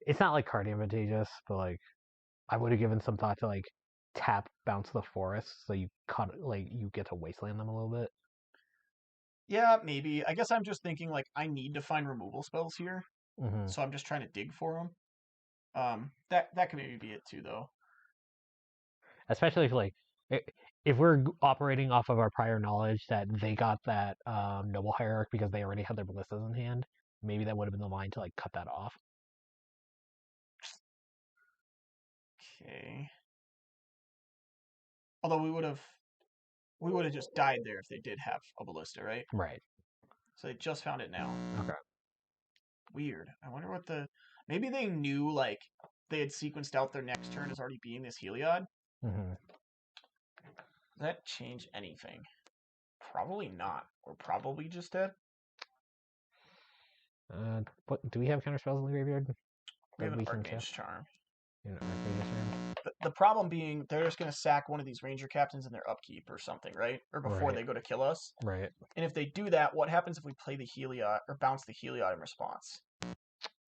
It's not like card advantageous, but like I would have given some thought to like tap bounce the forest so you you get to wasteland them a little bit. Yeah, maybe. I guess I'm just thinking like I need to find removal spells here, so I'm just trying to dig for them. That can maybe be it too, though. Especially if we're operating off of our prior knowledge that they got that noble hierarch because they already had their ballistas in hand, maybe that would have been the line to like cut that off. Okay. Although we would have just died there if they did have a ballista, right? Right. So they just found it now. Okay. Weird. I wonder what maybe they knew like they had sequenced out their next turn as already being this Heliod. Does that change anything? Probably not. We're probably just dead. What do we have counter spells in the graveyard? We have an Archmage Charm. The problem being they're just going to sack one of these Ranger Captains in their upkeep or something, right? Or before they go to kill us. Right. And if they do that, what happens if we play the Heliod or bounce the Heliod in response?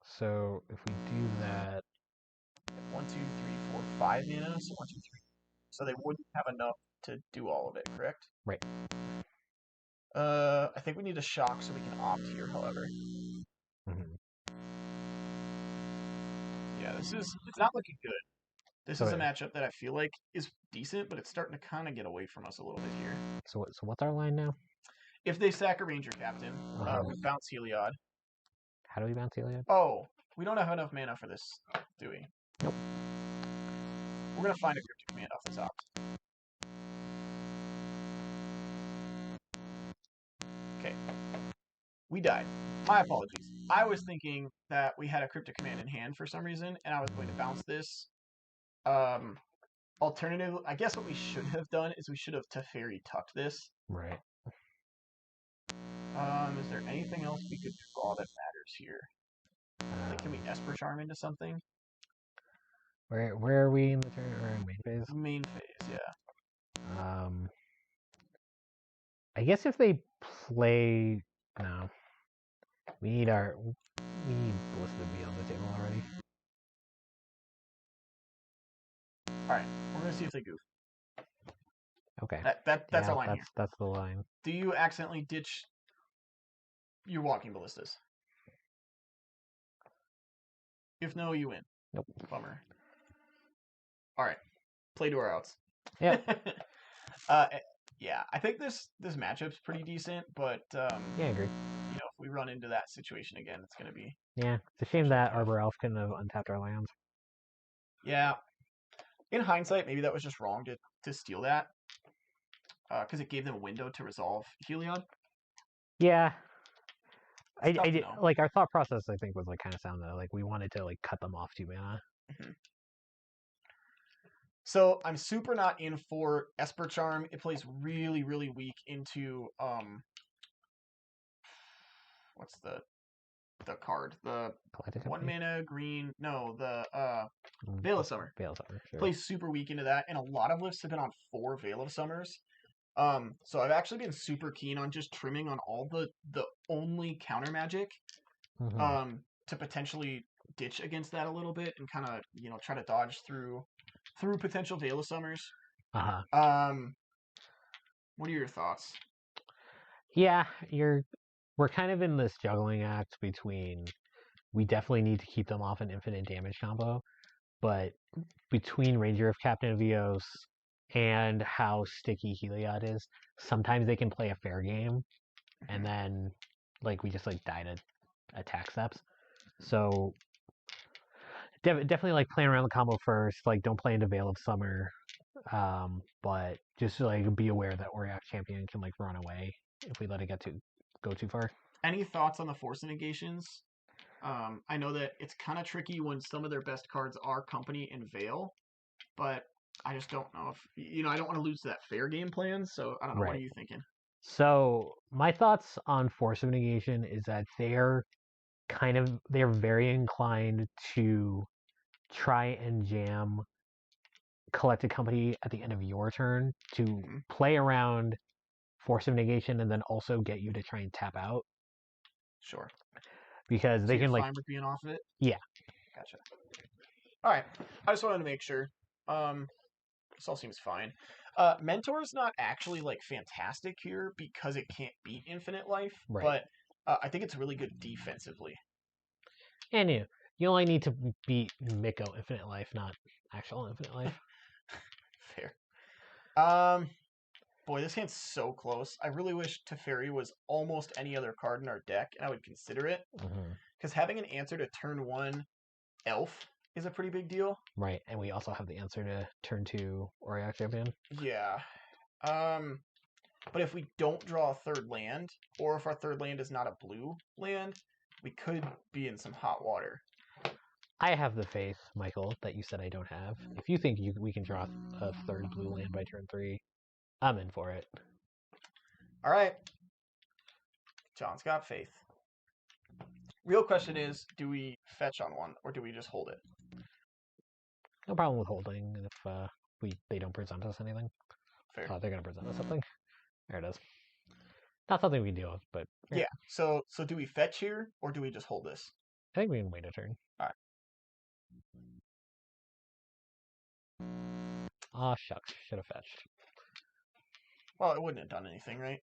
So if we do that, 1, 2, 3, 4, 5 mana. So 1, 2, 3. So they wouldn't have enough to do all of it, correct? Right. I think we need a shock so we can opt here, however. Yeah, it's not looking good. This is a matchup that I feel like is decent, but it's starting to kind of get away from us a little bit here. So what's our line now? If they sack a Ranger Captain, we bounce Heliod. How do we bounce Heliod? Oh, we don't have enough mana for this, do we? Nope. We're going to find a Cryptic Command off the top. Okay. We died. My apologies. I was thinking that we had a Cryptic Command in hand for some reason, and I was going to bounce this. Alternative, I guess what we should have done is we should have Teferi tucked this. Right. Is there anything else we could draw that matters here? Like, can we Esper Charm into something? Where are we in the turn or in main phase? Main phase, yeah. I guess if they play, no, we need Ballista to be on the table already. All right, we're gonna see if they goof. Okay. That's our line here. That's the line. Do you accidentally ditch your walking ballistas? If no, you win. Nope. Bummer. All right, play to our outs. Yeah. Yeah, I think this matchup's pretty decent, but yeah, I agree. You know, if we run into that situation again, it's gonna be. Yeah, it's a shame that Arbor Elf couldn't have untapped our lands. Yeah, in hindsight, maybe that was just wrong to steal that, because it gave them a window to resolve Heliod. Yeah, I did, like our thought process. I think was like kind of sound though. Like we wanted to like cut them off 2 mana. Mm-hmm. So I'm super not in for Esper Charm. It plays really, really weak into what's the card? The 1 mana green. No, the Veil of Summer. Veil of Summer. Sure. Plays super weak into that, and a lot of lists have been on 4 Veil of Summers. So I've actually been super keen on just trimming on all the only counter magic, to potentially ditch against that a little bit and kind of try to dodge through potential Veil of Summers. What are your thoughts? Yeah, we're kind of in this juggling act between we definitely need to keep them off an infinite damage combo, but between Ranger of Captain of Eos and how sticky Heliod is, sometimes they can play a fair game, and then like we just like die to attack steps. So definitely like playing around the combo first. Like don't play into Veil of Summer, but just like be aware that Auriok Champion can like run away if we let it go too far. Any thoughts on the force negations? I know that it's kind of tricky when some of their best cards are Company and Veil, but I just don't know if I don't want to lose to that fair game plan. So I don't know. Right. What are you thinking? So my thoughts on Force of Negation is that they're very inclined to try and jam Collected Company at the end of your turn to play around Force of Negation and then also get you to try and tap out. Sure. Because so they can like fine with being off of it. Yeah. Gotcha. All right. I just wanted to make sure. This all seems fine. Mentor's not actually like fantastic here because it can't beat Infinite Life, right. But I think it's really good defensively. And you only need to beat Miko Infinite Life, not actual Infinite Life. Fair. Boy, this hand's so close. I really wish Teferi was almost any other card in our deck, and I would consider it. Because having an answer to turn 1 Elf is a pretty big deal. Right, and we also have the answer to turn 2 Auriok Champion. Yeah. But if we don't draw a third land, or if our third land is not a blue land, we could be in some hot water. I have the faith, Michael, that you said I don't have. If you think we can draw a third blue land by turn 3, I'm in for it. All right. John's got faith. Real question is, do we fetch on one, or do we just hold it? No problem with holding if they don't present us anything. Fair. They're going to present us something. There it is. Not something we can deal with, but... Yeah, so do we fetch here, or do we just hold this? I think we can wait a turn. All right. Aw, shucks. Should have fetched. Well, it wouldn't have done anything, right?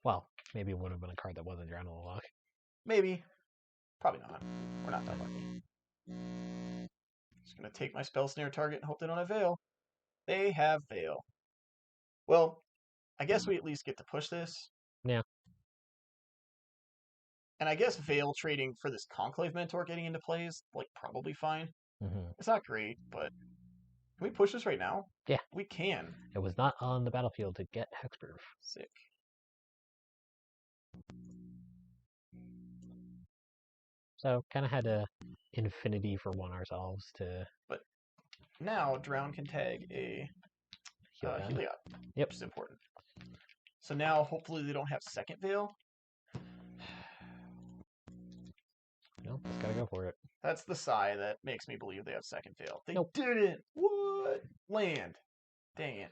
Well, maybe it would have been a card that wasn't drawn on the lock. Maybe. Probably not. We're not that lucky. Just going to take my spell snare target and hope they don't have Veil. They have Veil. Well, I guess we at least get to push this. Yeah. And I guess Veil trading for this Conclave Mentor getting into play is, like, probably fine. It's not great, but... Can we push this right now? Yeah. We can. It was not on the battlefield to get Hexproof. Sick. So, kind of had a infinity for one ourselves to... But now, Drown can tag a Heliod. Yep. Which is important. So now, hopefully they don't have second Veil. Well, just gotta go for it. That's the sigh that makes me believe they have second fail. They Nope. didn't. What? Land. Dang it.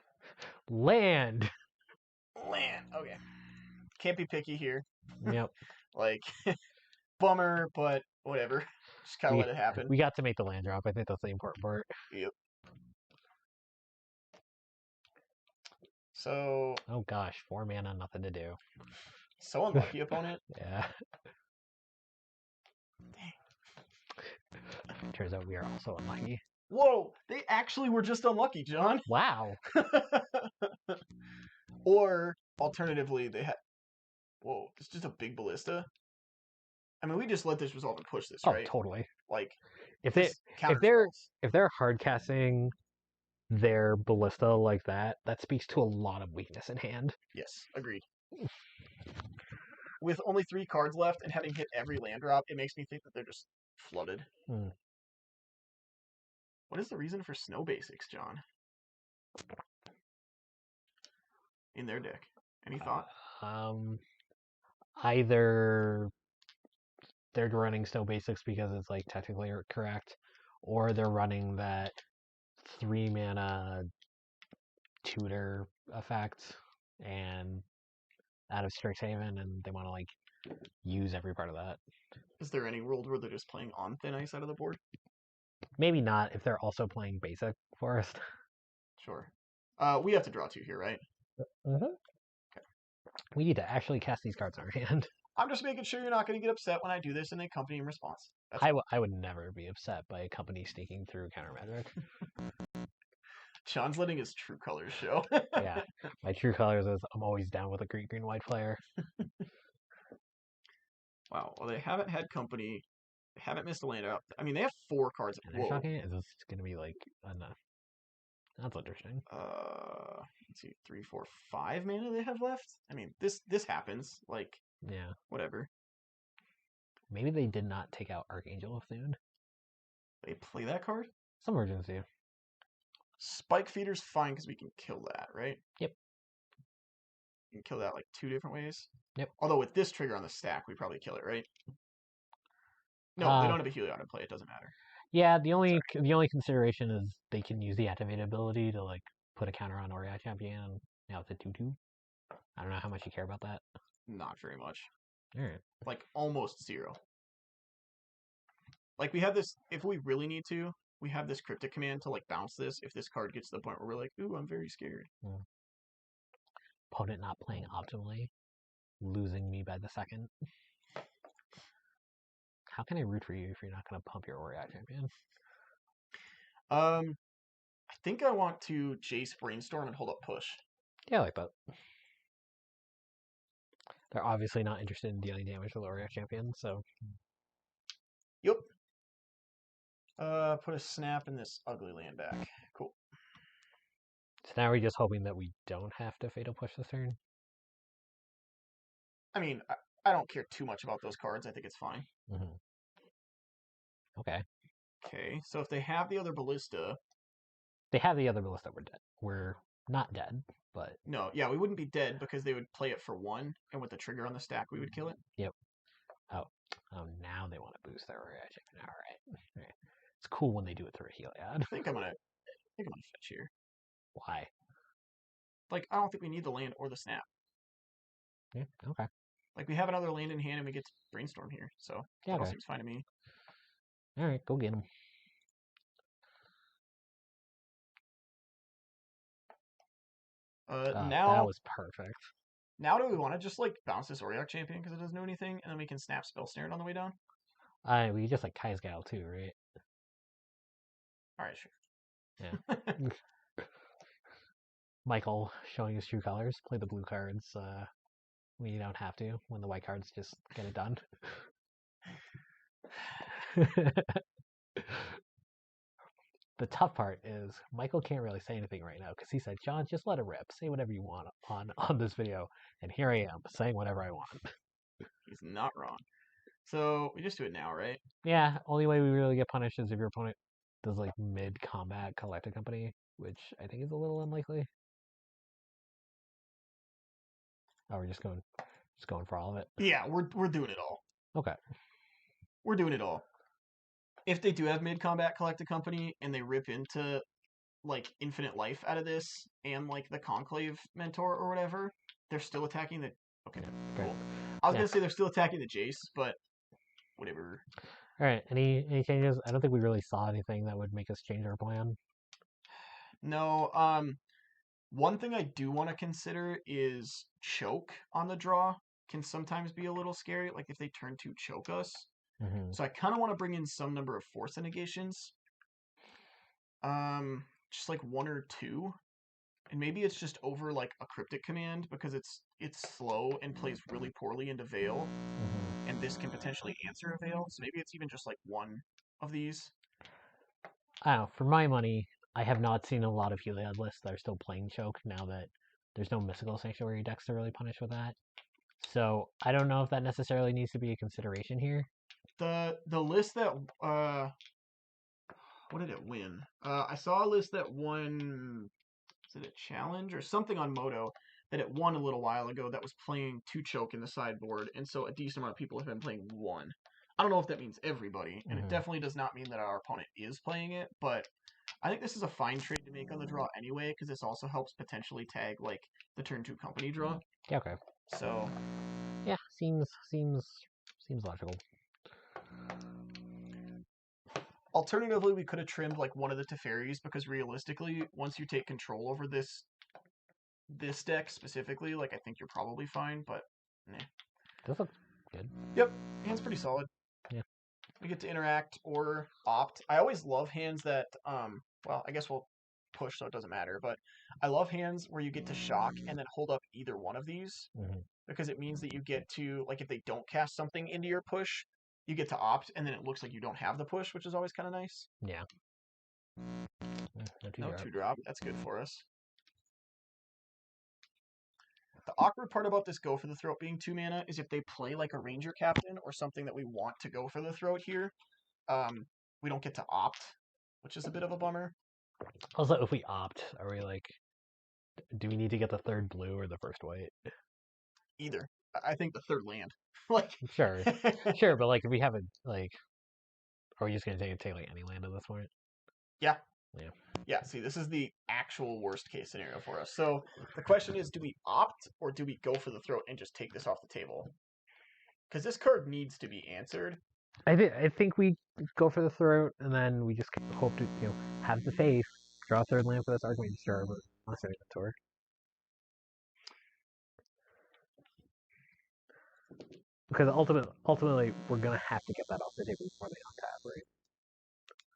Land. Land. Okay. Can't be picky here. Yep. Like, bummer, but whatever. Just gotta let it happen. We got to make the land drop. I think that's the important part. Yep. So. Oh gosh, 4 mana, nothing to do. So unlucky, opponent. Yeah. Turns out we are also unlucky. Whoa! They actually were just unlucky, John. Wow. Or alternatively, they had. Whoa! It's just a big ballista. I mean, we just let this resolve and push this, right? Oh, totally. Like, if they're hard casting their ballista like that, that speaks to a lot of weakness in hand. Yes, agreed. With only 3 cards left and having hit every land drop, it makes me think that they're just flooded. What is the reason for snow basics, John? In their deck. Any thought? Either they're running snow basics because it's like technically correct, or they're running that 3 mana tutor effect and out of Strixhaven, and they want to like use every part of that. Is there any world where they're just playing on thin ice out of the board? Maybe not if they're also playing basic forest. Sure. We have to draw 2 here, right? Mm-hmm. Okay. We need to actually cast these cards in our hand. I'm just making sure you're not going to get upset when I do this in a company in response. I would never be upset by a company sneaking through counter magic. Sean's letting his true colors show. Yeah, my true colors is I'm always down with a green white player. Wow. Well, they haven't had company. They haven't missed a land out. I mean, they have 4 cards. And they're shocking. Is this going to be like enough? That's interesting. Let's see, 3, 4, 5 mana they have left. I mean, this happens. Like, yeah, whatever. Maybe they did not take out Archangel of Thune. They play that card? Some urgency. Spike Feeder's fine because we can kill that, right? Yep. You can kill that like 2 different ways. Yep. Although with this trigger on the stack, we probably kill it, right? No, they don't have a Heliod in play. It doesn't matter. Yeah, the only consideration is they can use the activate ability to like put a counter on Orion Champion. Now it's a 2/2. I don't know how much you care about that. Not very much. All right. Like almost 0. Like we have this. If we really need to, we have this cryptic command to like bounce this. If this card gets to the point where we're like, ooh, I'm very scared. Opponent not playing optimally, losing me by the second. How can I root for you if you're not going to pump your Orion Champion? I think I want to Jace Brainstorm and hold up push. Yeah, I like that. They're obviously not interested in dealing damage with Orion Champion, so. Yep. Put a snap in this ugly land back. Cool. So now we're just hoping that we don't have to fatal push this turn? I mean, I don't care too much about those cards. I think it's fine. Mm-hmm. Okay. Okay, so if they have the other ballista... They have the other ballista, we're dead. We're not dead, but... No, yeah, we wouldn't be dead because they would play it for 1, and with the trigger on the stack, we would kill it. Yep. Oh, now they want to boost their Orion Champion. All right. It's cool when they do it through a Heliod. I think I'm gonna fetch here. Why? Like, I don't think we need the land or the snap. Yeah, okay. Like, we have another land in hand and we get to Brainstorm here, so that all seems fine to me. All right, go get him. Now that was perfect. Now do we want to just like bounce this Auriok Champion because it doesn't do anything, and then we can snap Spell Snared on the way down? We could just like Kai's Gal too, right? All right, sure. Yeah. Michael showing his true colors. Play the blue cards. We don't have to. When the white cards just get it done. The tough part is Michael can't really say anything right now because he said, "John, just let it rip. Say whatever you want on this video." And here I am saying whatever I want. He's not wrong. So we just do it now, right? Yeah. Only way we really get punished is if your opponent does like mid-combat Collected Company, which I think is a little unlikely. Oh, we're just going for all of it. Yeah, we're doing it all. Okay. we're doing it all. If they do have mid-combat collect a company and they rip into like infinite life out of this and like the conclave mentor or whatever, they're still attacking the. Okay, cool. I was gonna say they're still attacking the Jace, but whatever. All right. Any changes? I don't think we really saw anything that would make us change our plan. No. One thing I do want to consider is choke on the draw can sometimes be a little scary. Like if they turn to choke us. Mm-hmm. So I kind of want to bring in some number of force negations. Just like 1 or 2. And maybe it's just over like a cryptic command because it's slow and plays really poorly into Veil, and this can potentially answer a Veil. So maybe it's even just like 1 of these. I don't know. For my money, I have not seen a lot of Heliod lists that are still playing choke now that there's no mystical sanctuary decks to really punish with that. So I don't know if that necessarily needs to be a consideration here. The list that what did it win? I saw a list that won. Is it a challenge or something on Moto that it won a little while ago that was playing 2 choke in the sideboard, and so a decent amount of people have been playing 1. I don't know if that means everybody, and it definitely does not mean that our opponent is playing it, but I think this is a fine trade to make on the draw anyway, because this also helps potentially tag like the turn 2 company draw. Yeah, okay. So yeah, seems logical. Alternatively, we could have trimmed like one of the Teferis because realistically, once you take control over this deck specifically, like I think you're probably fine, but nah. This looks good. Yep, hand's pretty solid. Yeah. We get to interact or opt. I always love hands that well, I guess we'll push so it doesn't matter, but I love hands where you get to shock and then hold up either one of these because it means that you get to like if they don't cast something into your push, you get to opt, and then it looks like you don't have the push, which is always kind of nice. Yeah. No 2-drop. That's good for us. The awkward part about this go for the throat being 2 mana is if they play like a ranger captain or something that we want to go for the throat here, we don't get to opt, which is a bit of a bummer. Also, if we opt, are we like, do we need to get the 3rd blue or the 1st white? Either. I think the 3rd land. Like sure, sure, but like if we have a like, are we just gonna take like any land at this point? Yeah. Yeah. Yeah. See, this is the actual worst case scenario for us. So the question is, do we opt or do we go for the throat and just take this off the table? Because this card needs to be answered. I think we go for the throat, and then we just hope to have the faith, draw a 3rd land for this Archmage Charm on the inventory. Because ultimately, we're gonna have to get that off the table before they untap, right?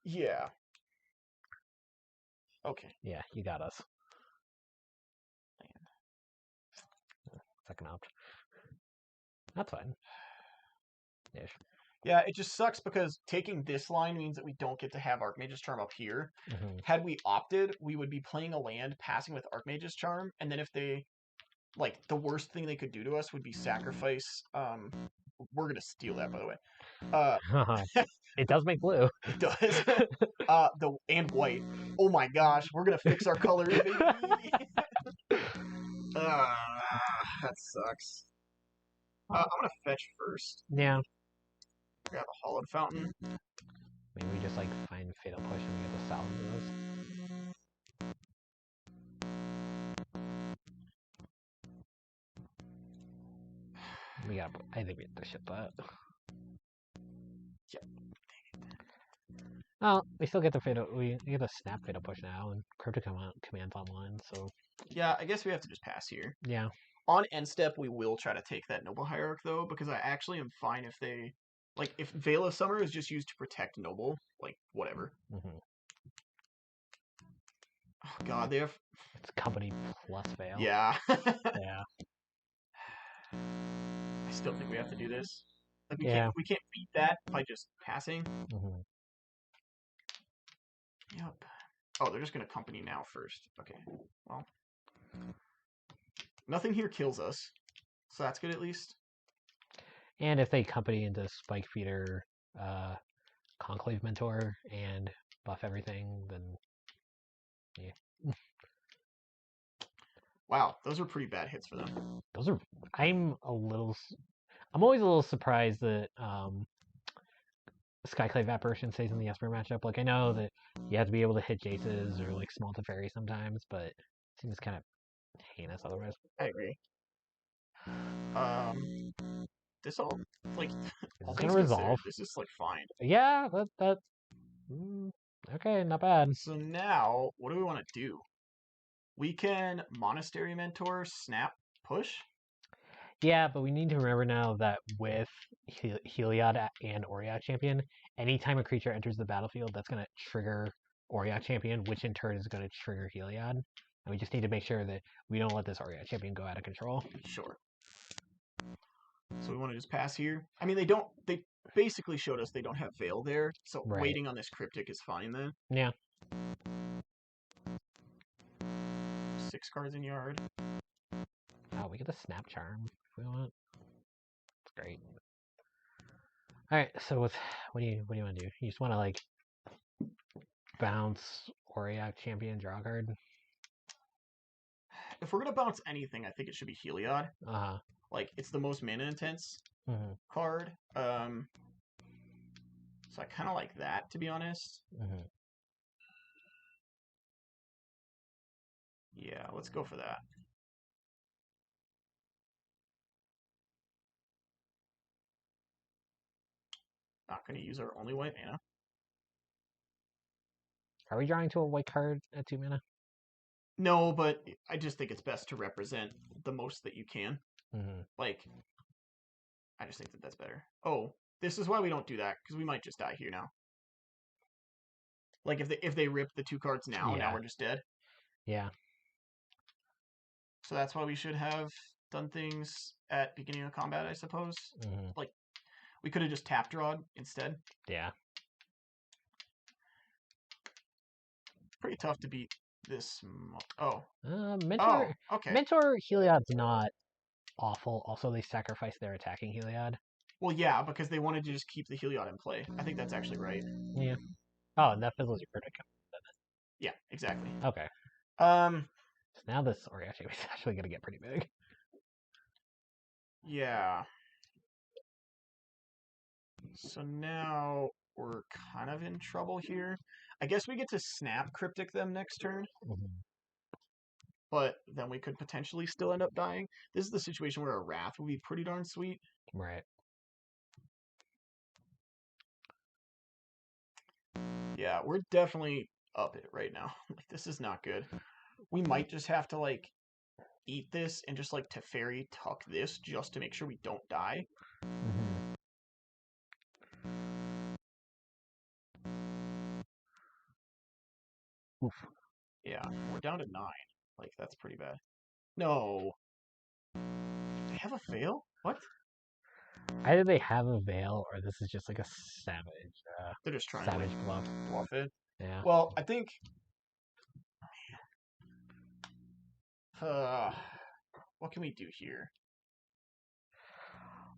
Yeah. Okay. Yeah, you got us. Second opt. That's fine. Ish. Yeah, it just sucks because taking this line means that we don't get to have Archmage's Charm up here. Had we opted, we would be playing a land, passing with Archmage's Charm, and then if they, like, the worst thing they could do to us would be sacrifice. We're gonna steal that, by the way. It does make blue. It does. And white. Oh my gosh, we're gonna fix our colors, baby. That sucks. I'm gonna fetch first. Yeah. Grab a Hollowed Fountain. Maybe we just like find Fatal Push and we get the salad of those. I think we have to ship that. Yep. Well, we still get the fatal. We get a snap Fatal Push now, and Cryptic Command's online. So yeah, I guess we have to just pass here. Yeah. On end step, we will try to take that Noble Hierarch though, because I actually am fine if they, like, if Veil of Summer is just used to protect Noble, like whatever. Oh God, they have. It's company plus Veil. Yeah. Yeah. I still think we have to do this. Like we can't beat that by just passing. Yep. Oh, they're just gonna company now first. Okay. Well, nothing here kills us, so that's good at least. And if they company into Spike Feeder, Conclave Mentor, and buff everything, then yeah. Wow, those are pretty bad hits for them. I'm always a little surprised that Skyclave Apparition stays in the Esper matchup. Like, I know that you have to be able to hit Jaces or, like, Small Teferi sometimes, but it seems kind of heinous otherwise. I agree. This all, like, all It's things gonna considered, resolve. this is, like, fine. Yeah, okay, not bad. So now, what do we want to do? We can Monastery Mentor, Snap, Push. Yeah, but we need to remember now that with Heliod and Auriok Champion, anytime a creature enters the battlefield, that's going to trigger Auriok Champion, which in turn is going to trigger Heliod. And we just need to make sure that we don't let this Auriok Champion go out of control. Sure. So we want to just pass here. I mean, they basically showed us they don't have Veil there, so Right. waiting on this Cryptic is fine then. Yeah. 6 cards in yard. Oh, we get the Snap Charm if we want. It's great. All right, so what do you want to do? You just want to like bounce Auriok Champion, draw a card. If we're gonna bounce anything, I think it should be Heliod. Uh-huh. Like, it's the most mana intense card. So I kind of like that, to be honest. Yeah, let's go for that. Not gonna use our only white mana. Are we drawing to a white card at 2 mana? No, but I just think it's best to represent the most that you can. Like, I just think that that's better. Oh, this is why we don't do that, because we might just die here now. Like, if they rip the 2 cards now, now we're just dead. Yeah. So that's why we should have done things at beginning of combat, I suppose. Like, we could have just tap drawed instead. Yeah. Pretty tough to beat this. Oh. Mentor. Oh, okay. Mentor Heliod's not awful. Also, they sacrifice their attacking Heliod. Well, yeah, because they wanted to just keep the Heliod in play. I think that's actually right. Yeah. Oh, and that fizzles your predicament. Yeah, exactly. Okay. So now this Auriok is actually going to get pretty big. Yeah. So now we're kind of in trouble here. I guess we get to snap Cryptic them next turn. But then we could potentially still end up dying. This is the situation where a Wrath would be pretty darn sweet. Right. Yeah, we're definitely up it right now. Like, this is not good. We might just have to, like, eat this and just, like, Teferi tuck this just to make sure we don't die. Oof. Yeah, we're down to 9. Like, that's pretty bad. No. They have a fail? What? Either they have a veil or this is just like a savage. They're just trying savage to bluff it. Yeah. Well, I think. What can we do here?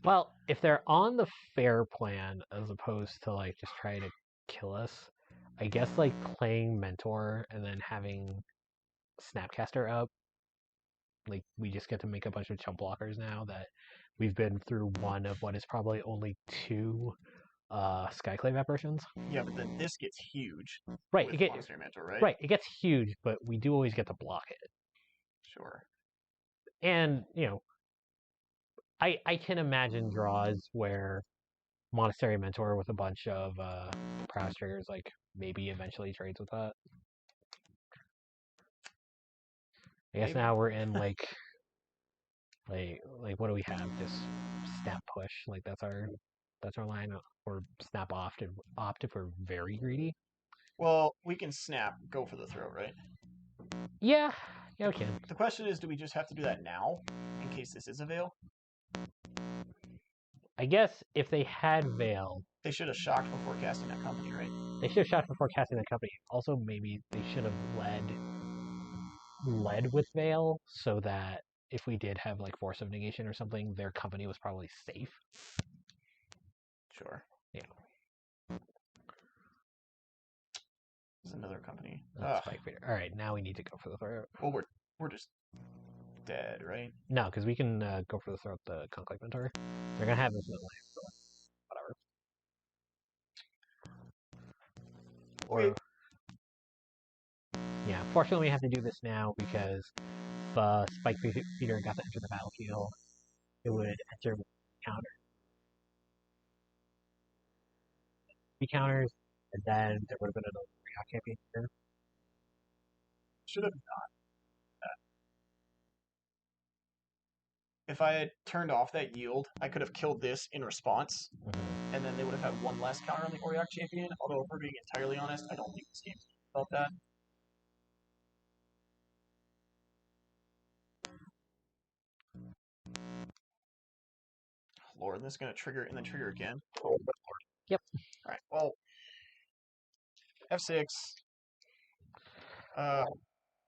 Well, if they're on the fair plan as opposed to like just trying to kill us, I guess like playing Mentor and then having Snapcaster up, like we just get to make a bunch of chump blockers now that we've been through one of what is probably only 2 Skyclave apparitions. Yeah, but then this gets huge. Right, Mentor, right? Right, it gets huge, but we do always get to block it. Sure. And, you know, I can imagine draws where Monastery Mentor with a bunch of Prowess triggers, like, maybe eventually trades with that. I guess now we're in, like, what do we have? Just snap push. Like, that's our line. Or snap opt if we're very greedy. Well, we can snap, go for the throw, right? Yeah, we can. The question is, do we just have to do that now, in case this is a veil? I guess if they had Veil... They should have shocked before casting that company, right? They should have shocked before casting that company. Also, maybe they should have led with Veil, so that if we did have, like, Force of Negation or something, their company was probably safe. Sure. Yeah. It's another company. Spike Feeder. All right, now we need to go for the throat. Well, we're just dead, right? No, because we can go for the throat the Conclave Mentor. They're gonna have this in the lane, so whatever. Or yeah, fortunately we have to do this now because if Spike Feeder got to enter the battlefield, it would enter with counter counters, and then there would have been another Real champion here. Should have not. If I had turned off that yield, I could have killed this in response, and then they would have had one less counter on the Auriok champion. Although, if we're being entirely honest, I don't think this game's about that. Lord, this is going to trigger and then trigger again. Oh, Lord. Yep. All right. Well, F6. Man,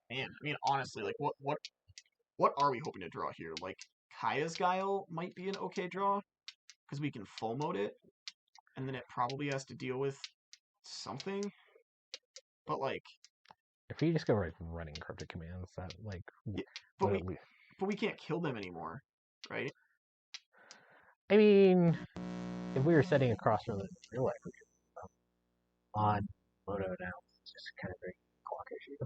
I mean, honestly, like, what are we hoping to draw here? Like, Kaya's Guile might be an okay draw because we can full mode it, and then it probably has to deal with something. But like, if we just go running cryptic commands, that like, yeah, but we can't kill them anymore, right? I mean, if we were setting across from the real life, we could on Moto now. It's just kind of a clock issue.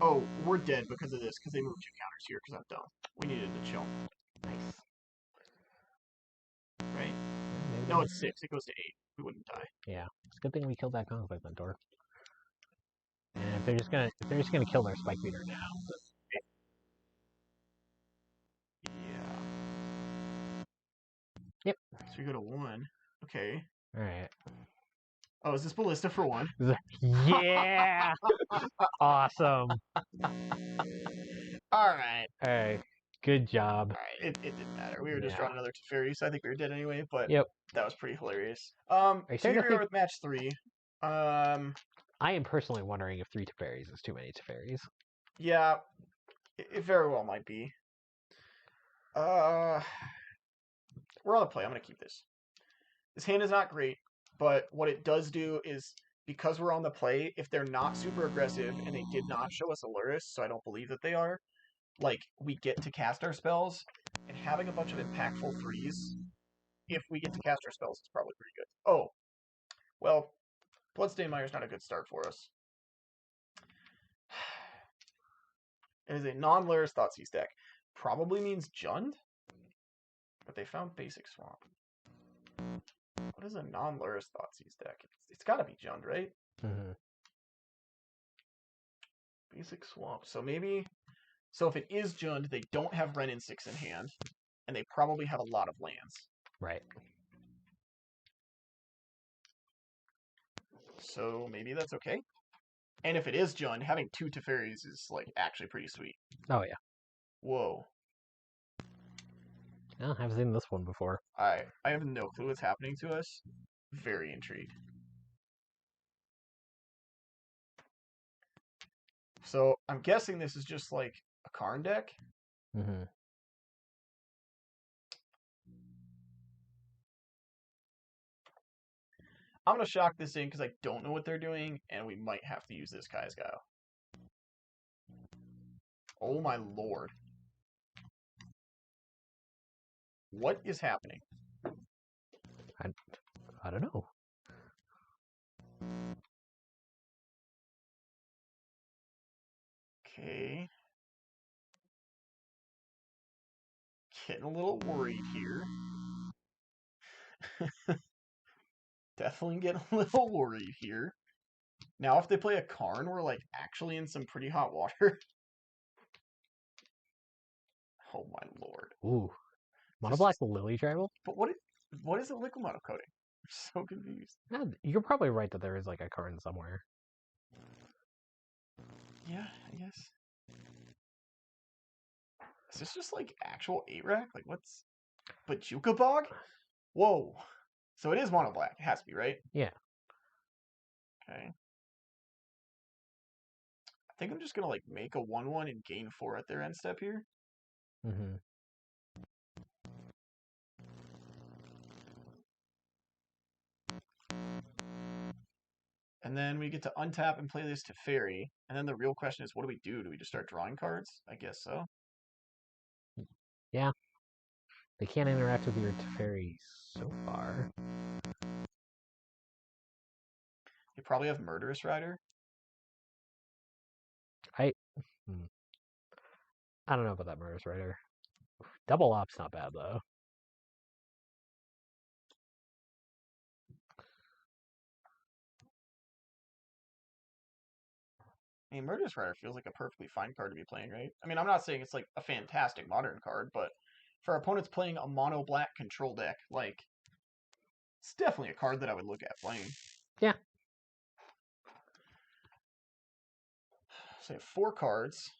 Oh, we're dead because of this, because they moved 2 counters here, because I'm dumb. We needed to chill. Nice. Right? No, it's 6. It goes to 8. We wouldn't die. Yeah. It's a good thing we killed that conflict mentor. And if they're just gonna kill their Spike Beater now. Yeah. Yep. So we go to 1. Okay. Alright. Oh, is this Ballista for 1? Yeah! Awesome. Alright. Alright. Good job. Alright, it didn't matter. We were just drawing another Teferi, so I think we were dead anyway, but that was pretty hilarious. So here we are with match 3. I am personally wondering if 3 Teferis is too many Teferis. Yeah, it very well might be. We're on the play. I'm going to keep this. This hand is not great, but what it does do is, because we're on the play, if they're not super aggressive, and they did not show us a Luris, so I don't believe that they are, like, we get to cast our spells, and having a bunch of impactful 3s, if we get to cast our spells, is probably pretty good. Oh, well, Bloodstained Mire's not a good start for us. It is a non-Luris Thoughtseize deck. Probably means Jund, but they found Basic Swamp. What is a non-Luris Thoughtseize deck? It's got to be Jund, right? Mm-hmm. Basic Swamp. So maybe... So if it is Jund, they don't have Wrenn and 6 in hand, and they probably have a lot of lands. Right. So maybe that's okay. And if it is Jund, having 2 Teferis is, like, actually pretty sweet. Oh, yeah. Whoa. Oh, I've seen this one before. I have no clue what's happening to us. Very intrigued. So I'm guessing this is just like a Karn deck. Mm-hmm. I'm going to shock this in because I don't know what they're doing, and we might have to use this Kai's Guile. Oh my lord. What is happening? I don't know. Okay. Getting a little worried here. Definitely getting a little worried here. Now, if they play a Karn, we're like actually in some pretty hot water. Oh my lord. Ooh. Mono Black Lily Tribal? But what is a liquid mono coating? I'm so confused. Yeah, you're probably right that there is like a Karn somewhere. Yeah, I guess. Is this just like actual 8-rack? Like what's Bajuka Bog? Whoa. So it is mono black. It has to be, right? Yeah. Okay. I think I'm just gonna like make a 1/1 and gain 4 at their end step here. Mm-hmm. And then we get to untap and play this to Fairy. And then the real question is, what do we do? Do we just start drawing cards? I guess so. Yeah. They can't interact with your Teferi so far. You probably have Murderous Rider. I don't know about that Murderous Rider. Double Op's not bad, though. I mean, Murderous Rider feels like a perfectly fine card to be playing, right? I mean, I'm not saying it's like a fantastic modern card, but for opponents playing a mono black control deck, like, it's definitely a card that I would look at playing. Yeah. So 4 cards.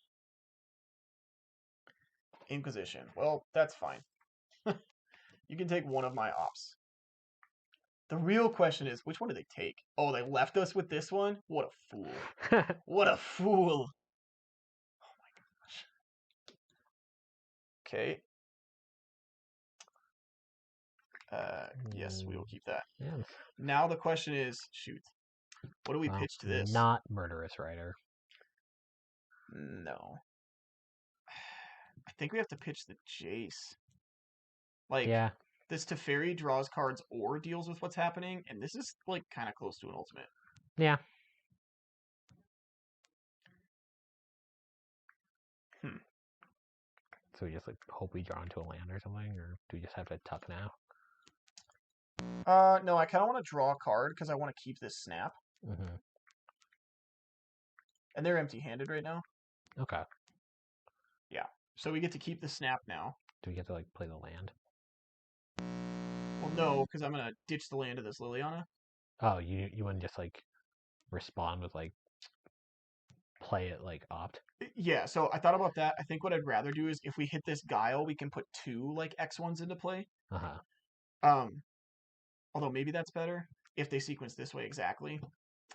Inquisition. Well, that's fine. You can take one of my ops. The real question is, which one did they take? Oh, they left us with this one? What a fool. What a fool. Oh my gosh. Okay. Yes, we will keep that. Yeah. Now the question is, shoot, what do we pitch to this? Not Murderous Rider. No. I think we have to pitch the Jace. Like, yeah. This Teferi draws cards or deals with what's happening, and this is, like, kind of close to an ultimate. Yeah. So we just, like, hope we draw into a land or something, or do we just have to tuck now? No, I kind of want to draw a card because I want to keep this snap. Mm-hmm. And they're empty-handed right now. Okay. Yeah. So we get to keep the snap now. Do we get to, like, play the land? Well, no, because I'm going to ditch the land of this Liliana. Oh, you wouldn't just, like, respond with, like, play it, like, opt? Yeah, so I thought about that. I think what I'd rather do is if we hit this Guile, we can put 2, like, X1s into play. Uh-huh. Although maybe that's better if they sequence this way exactly.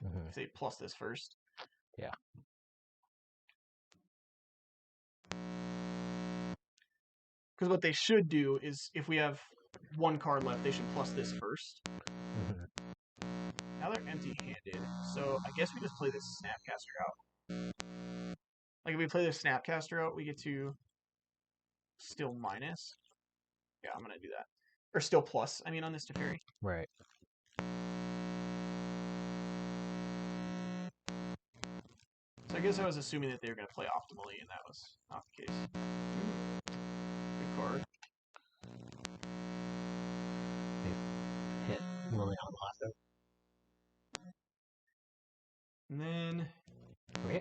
Mm-hmm. If they plus this first. Yeah. Because what they should do is if we have 1 card left, they should plus this first. Mm-hmm. Now they're empty-handed, so I guess we just play this Snapcaster out. Like, if we play this Snapcaster out, we get to still minus. Yeah, I'm going to do that. Or still plus, I mean, on this Teferi. Right. So I guess I was assuming that they were going to play optimally, and that was not the case. Good card. Hit Lily on the left. And then...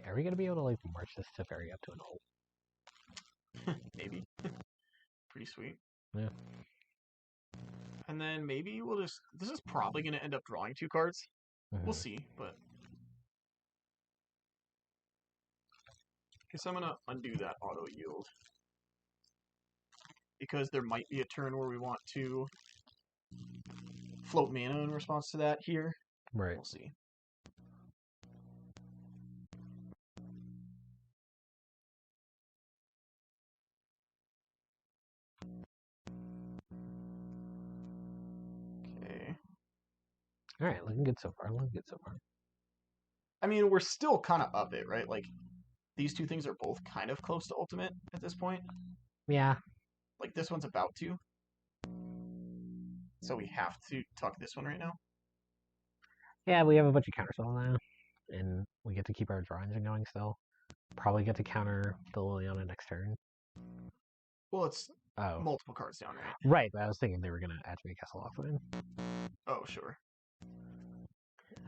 Are we going to be able to, like, march this Teferi up to an ult? Maybe. Pretty sweet. Yeah. And then maybe we'll just... This is probably going to end up drawing 2 cards. Mm-hmm. We'll see, but... Guess I'm going to undo that auto yield. Because there might be a turn where we want to float mana in response to that here. Right. We'll see. Okay. All right, looking good so far. I mean, we're still kind of up it, right? Like, these 2 things are both kind of close to ultimate at this point. Yeah. Like, this one's about to. So we have to tuck this one right now. Yeah, we have a bunch of counterspell now, and we get to keep our drawings going still. Probably get to counter the Liliana next turn. Well, it's multiple cards down, right? Right, but I was thinking they were going to activate Castle Offline. Oh, sure.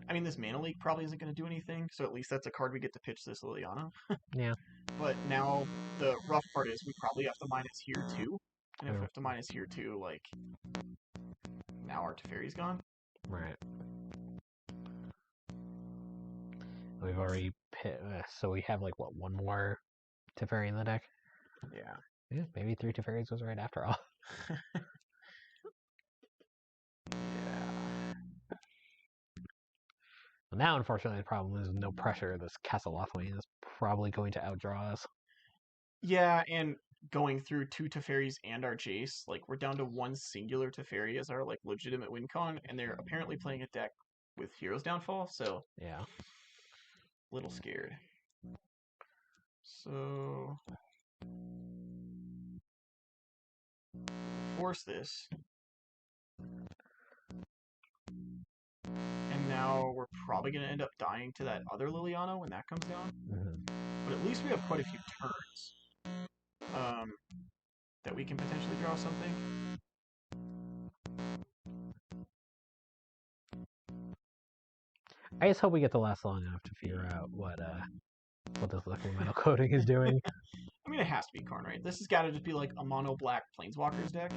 I mean, this Mana Leak probably isn't going to do anything, so at least that's a card we get to pitch this Liliana. Yeah. But now the rough part is we probably have to minus here too. And if we have to minus here too, like, now our Teferi's gone. Right. We've already so we have, like, what, 1 more Teferi in the deck? Yeah. Yeah, maybe 3 Teferis was right after all. Yeah. Well, now, unfortunately, the problem is no pressure. This Castle Offline is probably going to outdraw us. Yeah, and going through 2 Teferis and our Jace, like, we're down to 1 singular Teferi as our, like, legitimate win con, and they're apparently playing a deck with Hero's Downfall, so... Yeah. Little scared. So... force this. And now we're probably going to end up dying to that other Liliana when that comes down. But at least we have quite a few turns that we can potentially draw something. I just hope we get to last long enough to figure out what this liquid metal coating is doing. I mean, it has to be Karn, right? This has got to just be like a mono black Planeswalkers deck.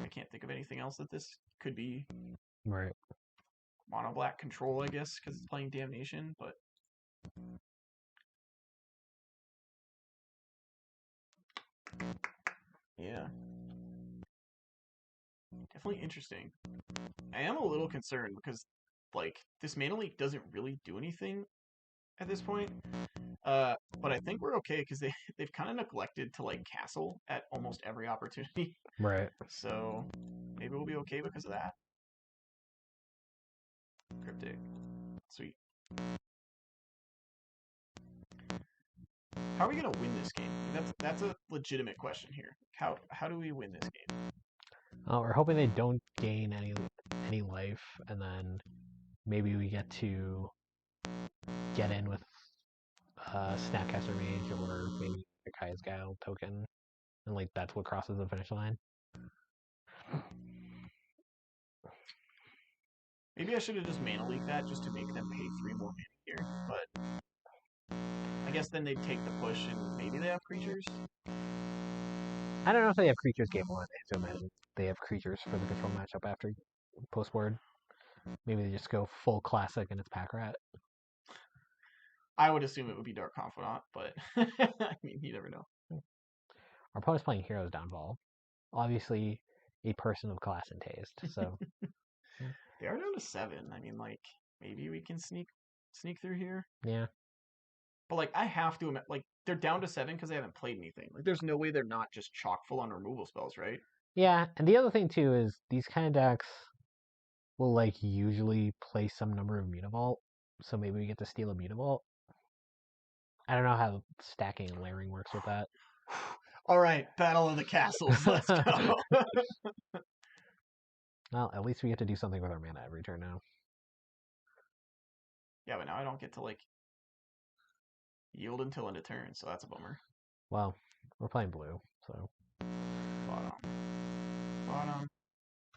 I can't think of anything else that this could be. Right. Mono black control, I guess, because it's playing Damnation, but yeah. Definitely interesting. I am a little concerned because, like, this Mana Leak doesn't really do anything at this point. But I think we're okay because they've kind of neglected to, like, castle at almost every opportunity. Right. So maybe we'll be okay because of that. Cryptic. Sweet. How are we gonna win this game? That's a legitimate question here. How do we win this game? We're hoping they don't gain any life, and then maybe we get to get in with Snapcaster Mage or maybe a Kaya's Guile token, and like that's what crosses the finish line. Maybe I should have just Mana Leaked that just to make them pay 3 more mana here, but I guess then they'd take the push and maybe they have creatures? I don't know if they have creatures game 1, so imagine they have creatures for the control matchup after post-board. Maybe they just go full classic and it's Pack Rat. I would assume it would be Dark Confidant, but I mean, you never know. Our opponent's playing Heroes Downfall. Obviously, a person of class and taste, so... They are down to 7. I mean, like, maybe we can sneak through here. Yeah. But, like, I have to admit, like, they're down to 7 because they haven't played anything. Like, there's no way they're not just chock full on removal spells, right? Yeah, and the other thing, too, is these kind of decks will, like, usually play some number of Mutavault, so maybe we get to steal a Mutavault. I don't know how stacking and layering works with that. All right, Battle of the Castles. Let's go. Well, at least we get to do something with our mana every turn now. Yeah, but now I don't get to, like, yield until end of turn, so that's a bummer. Well, we're playing blue, so... Bottom.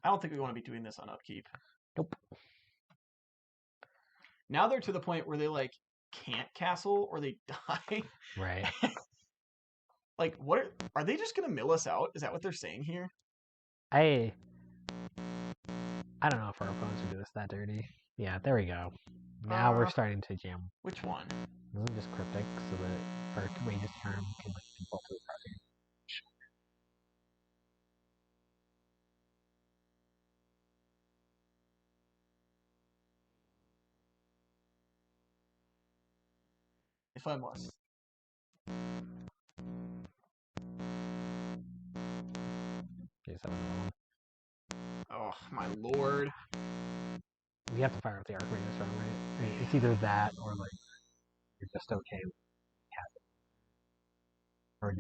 I don't think we want to be doing this on upkeep. Nope. Now they're to the point where they, like, can't castle or they die. Right. Like, what are they just gonna mill us out? Is that what they're saying here? I don't know if our opponents would do us that dirty. Yeah, there we go. Now we're starting to jam. Which one? This is just Cryptic, so that our range's turn can default to the project. If I must. Oh, my lord. We have to fire up the Archmage this round, right? It's either that or, like, you're just okay with it. Or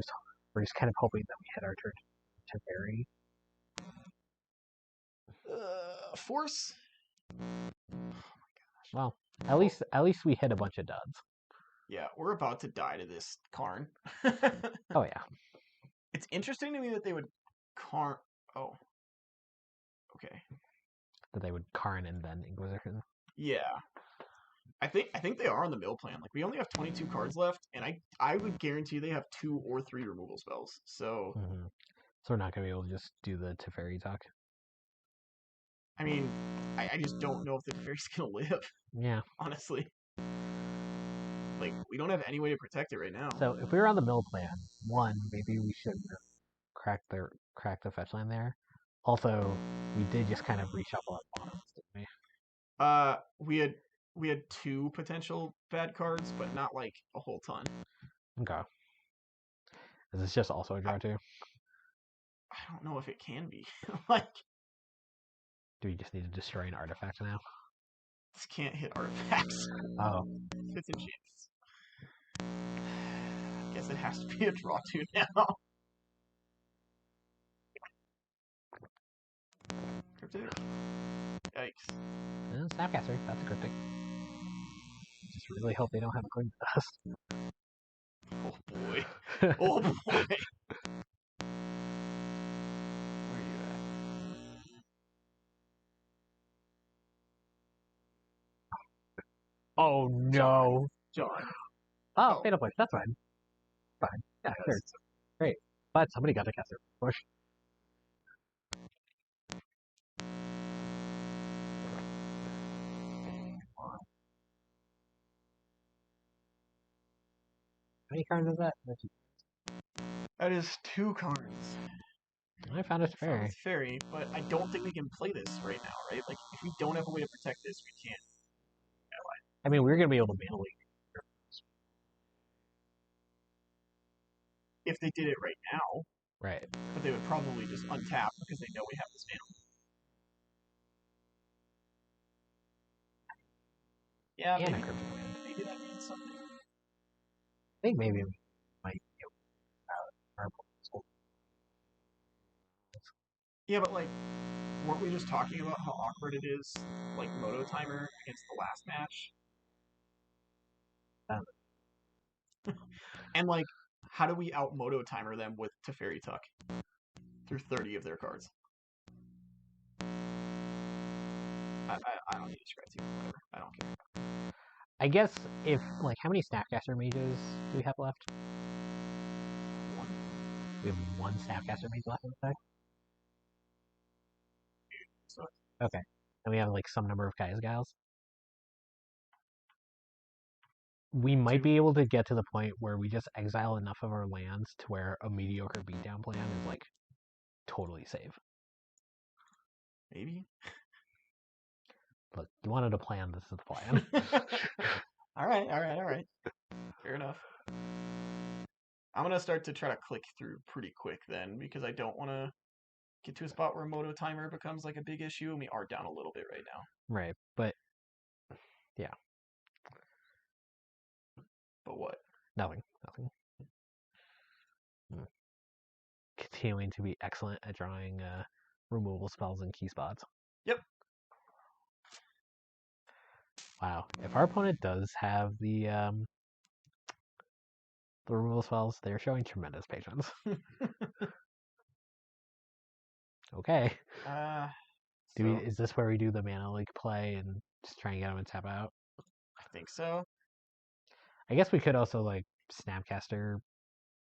we're just kind of hoping that we hit our turn to vary. Force? Well, at least we hit a bunch of duds. Yeah, we're about to die to this Karn. Oh, yeah. It's interesting to me that they would Karn... Oh. Okay. That they would Karn and then Inquisition. Yeah. I think they are on the mill plan. Like, we only have 22 cards left, and I would guarantee they have 2 or 3 removal spells. So... So we're not going to be able to just do the Teferi talk? I mean, I just don't know if the Teferi's going to live. Yeah. Honestly. Like, we don't have any way to protect it right now. So if we were on the mill plan, one, maybe we should crack the fetch line there. Also, we did just kind of reshuffle our bottoms, didn't we? We had 2 potential bad cards, but not like a whole ton. Okay. Is this just also a draw too? I don't know if it can be. Like, do we just need to destroy an artifact now? This can't hit artifacts. Oh. Fits and chance. guess it has to be a draw 2 now. Cryptic? Yikes. Snapcaster, that's a cryptic. Just really hope they don't have a coin dust. Oh boy. Oh boy. Where are you at? Oh no. John. Oh, fatal push, that's fine. Fine. Yeah, sure. Great. But somebody got to cast their push. How many cards is that? That is 2 cards. I found it's fairy. It's fairy, but I don't think we can play this right now, right? Like, if we don't have a way to protect this, we can't. I mean, we're going to be able to mana leak. If they did it right now. Right. But they would probably just untap because they know we have this mana. Yeah, maybe that means something. I think maybe we might be able to Yeah, but like, weren't we just talking about how awkward it is, like Moto Timer against the last match? And like, how do we out Moto Timer them with Teferi Tuck through 30 of their cards? I don't need to scratch you. Whatever. I don't care. I guess if, like, how many Snapcaster mages do we have left? 1. We have 1 Snapcaster mage left in the deck? So, okay. And we have, like, some number of Kai's. We might be able to get to the point where we just exile enough of our lands to where a mediocre beatdown plan is, like, totally safe. Maybe. Look, you wanted a plan, this is the plan. Alright. Fair enough. I'm going to start to try to click through pretty quick then, because I don't want to get to a spot where Moto Timer becomes like a big issue, and we are down a little bit right now. Right, but yeah. But what? Nothing. Continuing to be excellent at drawing removal spells in key spots. Yep. Wow. If our opponent does have the removal spells, they're showing tremendous patience. Okay. Is this where we do the mana leak play and just try and get them and tap out? I think so. I guess we could also, like, Snapcaster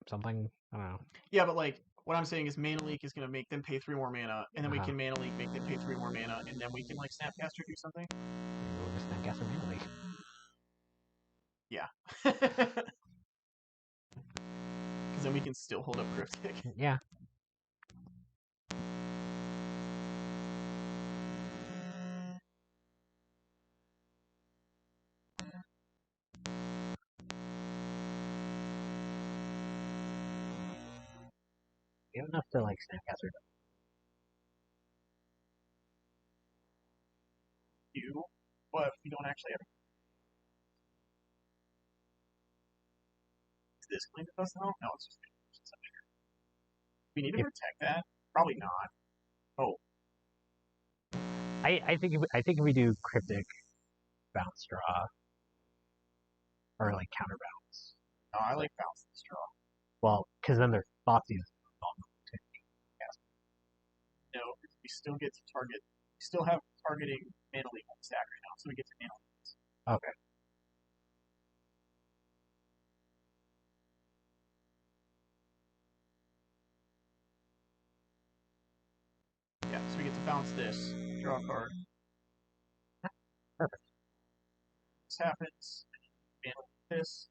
something. I don't know. Yeah, but like, what I'm saying is mana leak is going to make them pay 3 more mana, and then we can mana leak, make them pay 3 more mana, and then we can like Snapcaster do something. We'll just Snapcaster mana leak. Yeah. Because then we can still hold up Cryptic. Yeah. We have enough to, like, Snapcaster. But we don't actually have. Is this clean to us now? No, it's just. We need to protect that. Probably not. Oh. I think if we do Cryptic, bounce draw, or like counter bounce. No, I like bounce this draw. Well, because then there's Thoughtseize. No, we still get to target. We still have targeting mana leak on the stack right now, so we get to mana leak. Okay. Yeah, so we get to bounce this, draw a card. Perfect. This happens. Mana leak this.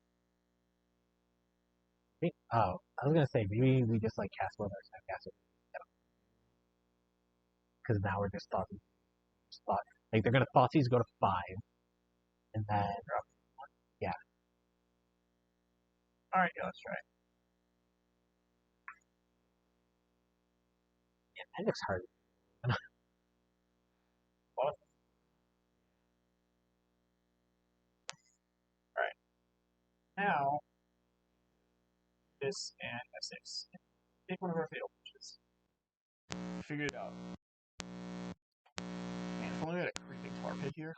Oh, I was gonna say maybe we just like cast with our Snapcaster. Because now we're just thought like they're gonna Thoughtseize go to 5, and then yeah. All right, yeah, let's try it. Yeah, that looks hard. All right. Now this and F6. Take one of our fatal pushes. Figured it out. Man, if only we had a creeping tar pit here.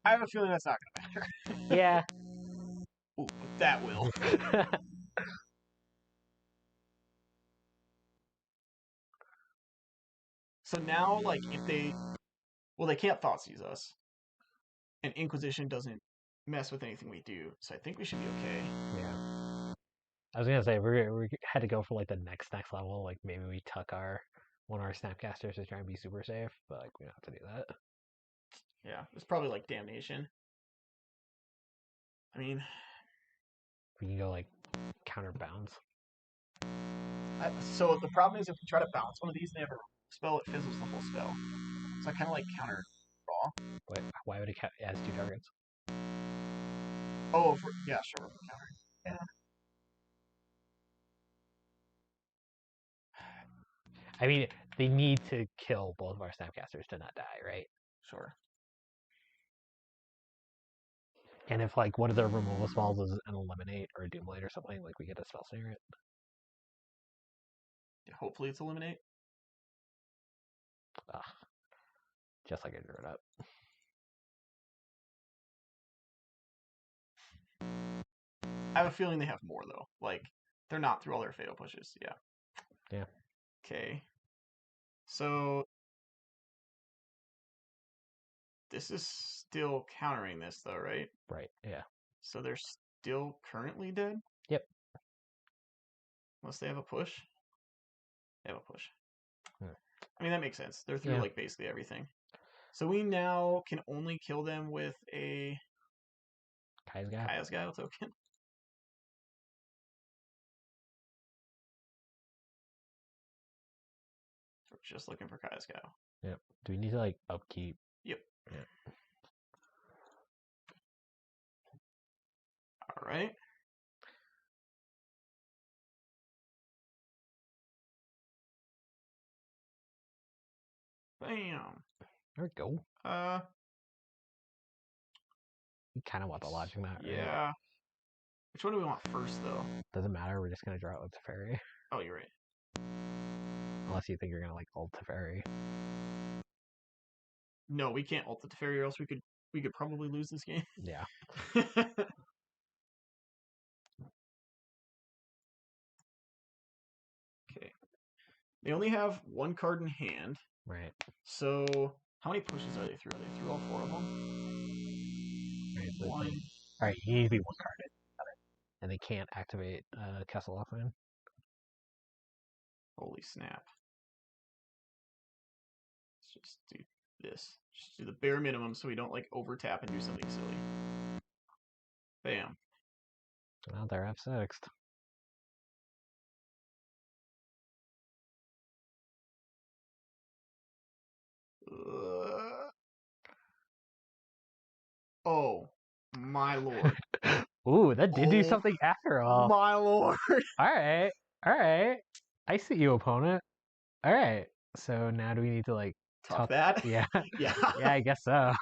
I have a feeling that's not going to matter. Yeah. Ooh, that will. So now, like, if they... Well, they can't Thoughtseize us. And Inquisition doesn't mess with anything we do, so I think we should be okay. Yeah. I was gonna say we had to go for like the next level. Like maybe we tuck one of our Snapcasters to try and be super safe, but like we don't have to do that. Yeah, it's probably like Damnation. I mean, we can go like counterbounce. So the problem is if we try to bounce one of these and they have a spell, it fizzles the whole spell. So I kind of like counter draw. Wait, why would it has 2 targets? Oh, yeah, sure, counter. Yeah. I mean, they need to kill both of our Snapcasters to not die, right? Sure. And if like one of their removal spells is an eliminate or a doomblade or something, like we get a spell slinger it. Yeah, hopefully it's eliminate. Just like I drew it up. I have a feeling they have more though. Like they're not through all their fatal pushes. Yeah. Yeah. Okay. So this is still countering this though, right? Right. Yeah. So they're still currently dead? Yep. Unless they have a push. They have a push. Hmm. I mean, that makes sense. They're through like basically everything. So we now can only kill them with a Kaya's Guile token. We're just looking for Kaya's Guile. Yep. Do we need to like upkeep? Yep. Yeah. All right. Bam. There we go. You kind of want the logic that, yeah. Right? Which one do we want first, though? Doesn't matter. We're just gonna draw it with Teferi. Oh, you're right. Unless you think you're gonna like ult Teferi. No, we can't ult the Teferi, or else we could probably lose this game. Yeah. Okay. They only have one card in hand. Right. So how many pushes are they through? Are they through all 4 of them? Right, so one. All right, you need to be one carded. And they can't activate Castle Offline. Holy snap. Let's just do this. Just do the bare minimum so we don't like over tap and do something silly. Bam. Well, they're F6. Oh, my lord. Ooh, that did do something after all. My lord. Alright. Alright. I see you, opponent. Alright. So now do we need to like talk that? Yeah. Yeah. Yeah, I guess so.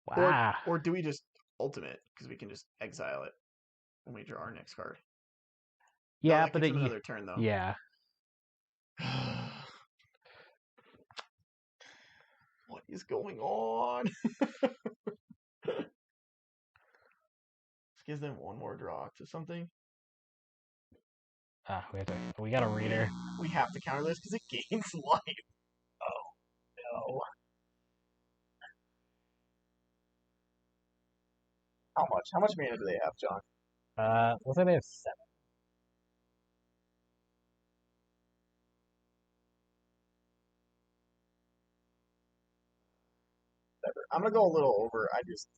Wow. Or do we just ultimate? Because we can just exile it when we draw our next card. Yeah, no, but gives them another turn though. Yeah. What is going on? This gives them one more draw to something. We got a reader. We have to counter this because it gains life. Oh no. How much? How much mana do they have, John? Looks like they have 7. I'm gonna go a little over. I just.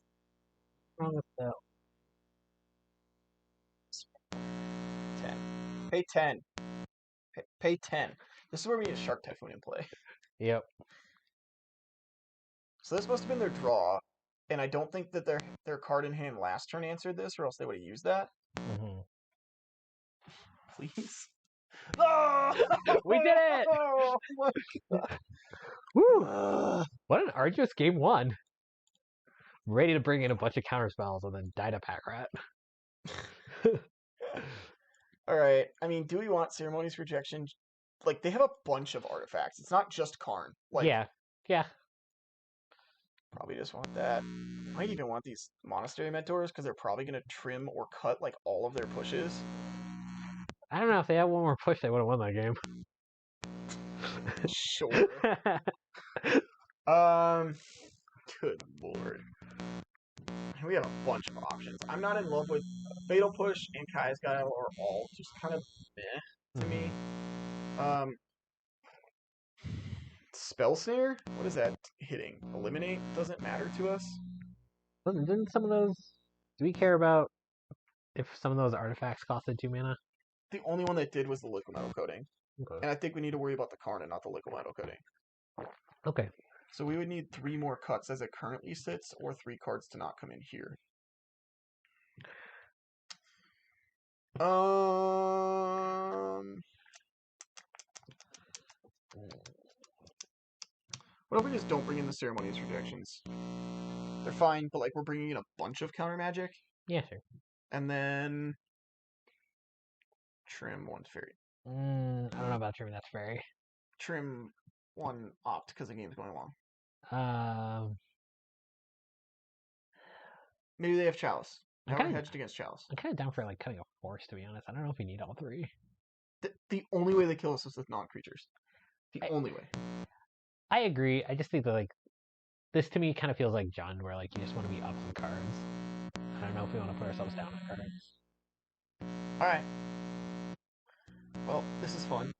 No. 10. Pay 10. Pay 10. This is where we need a Shark Typhoon in play. Yep. So this must have been their draw, and I don't think that their card in hand last turn answered this, or else they would have used that. Mm-hmm. Please. Oh! We did it! Oh my god. Woo! What an arduous game one. Ready to bring in a bunch of counter spells and then die to Pack Rat. All right. I mean, do we want Ceremonious Rejection? Like, they have a bunch of artifacts. It's not just Karn. Like, yeah. Probably just want that. Might even want these Monastery Mentors because they're probably going to trim or cut like all of their pushes. I don't know if they had one more push, they would have won that game. Sure. Good lord. We have a bunch of options. I'm not in love with Fatal Push and Kai's Guile are all just kind of meh to me. Spell Snare? What is that hitting? Eliminate doesn't matter to us? Didn't some of those... Do we care about if some of those artifacts costed 2 mana? The only one that did was the Liquid Metal Coating. Okay. And I think we need to worry about the Karn and not the Liquid Metal Coating. Okay. So we would need 3 more cuts as it currently sits, or 3 cards to not come in here. What if we just don't bring in the Ceremonious Rejections? They're fine, but like we're bringing in a bunch of counter magic. Yeah, sure. And then trim 1 fairy. I don't know about trimming that fairy. Trim 1 opt because the game's going long. Maybe they have Chalice. Now we're hedged against Chalice. I'm kind of down for like cutting a force, to be honest. I don't know if you need all 3. The only way they kill us is with non-creatures. Only way. I agree. I just think that like this to me kind of feels like John, where like you just want to be up on cards. I don't know if we want to put ourselves down on cards. All right. Well, this is fun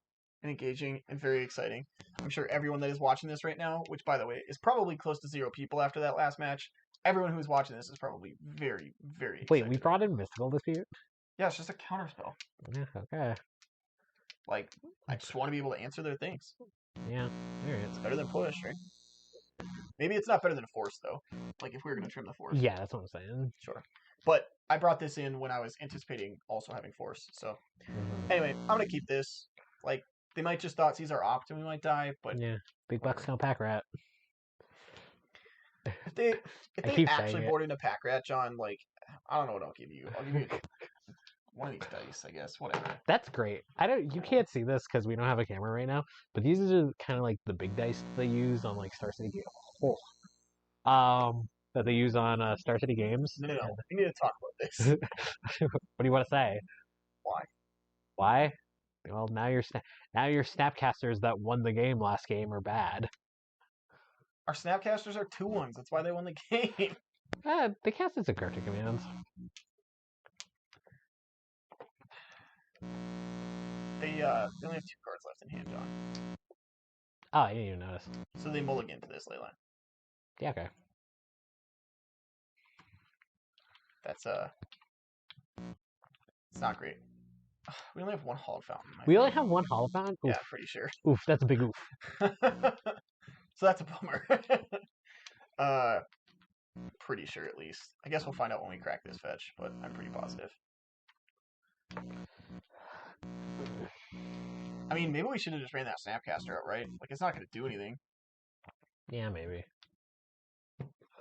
and engaging and very exciting. I'm sure everyone that is watching this right now, which by the way is probably close to 0 people after that last match, everyone who's watching this is probably very, very excited. Wait, we brought in Mystical Dispute? Yeah, it's just a counterspell. Yeah, okay. Like, I just want to be able to answer their things. Yeah, alright. It's better than push, right? Maybe it's not better than force, though. Like, if we were going to trim the force. Yeah, that's what I'm saying. Sure. But I brought this in when I was anticipating also having force, so... Anyway, I'm going to keep this. Like, they might just thought Caesar opt and we might die, but... Yeah, big bucks count Pack Rat. If they actually board into Pack Rat, John, like, I don't know what I'll give you. I'll give you one of these dice, I guess. Whatever. That's great. You can't see this because we don't have a camera right now, but these are kind of like the big dice they use on like Star City Games. That they use on Star City Games. No. We need to talk about this. What do you want to say? Why? Well, now your Snapcasters that won the game last game are bad. Our Snapcasters are 2-1s. That's why they won the game. They casted some cryptic commands. They only have 2 cards left in hand, John. Oh, I didn't even notice. So they mulligan to this Leyline. Yeah, okay. That's it's not great. We only have 1 Hollow Fountain. Only have 1 Hollow Fountain? Oof. Yeah, pretty sure. Oof, that's a big oof. So that's a bummer. Pretty sure at least. I guess we'll find out when we crack this fetch, but I'm pretty positive. I mean, maybe we should have just ran that Snapcaster out, right? Like, it's not going to do anything. Yeah, maybe.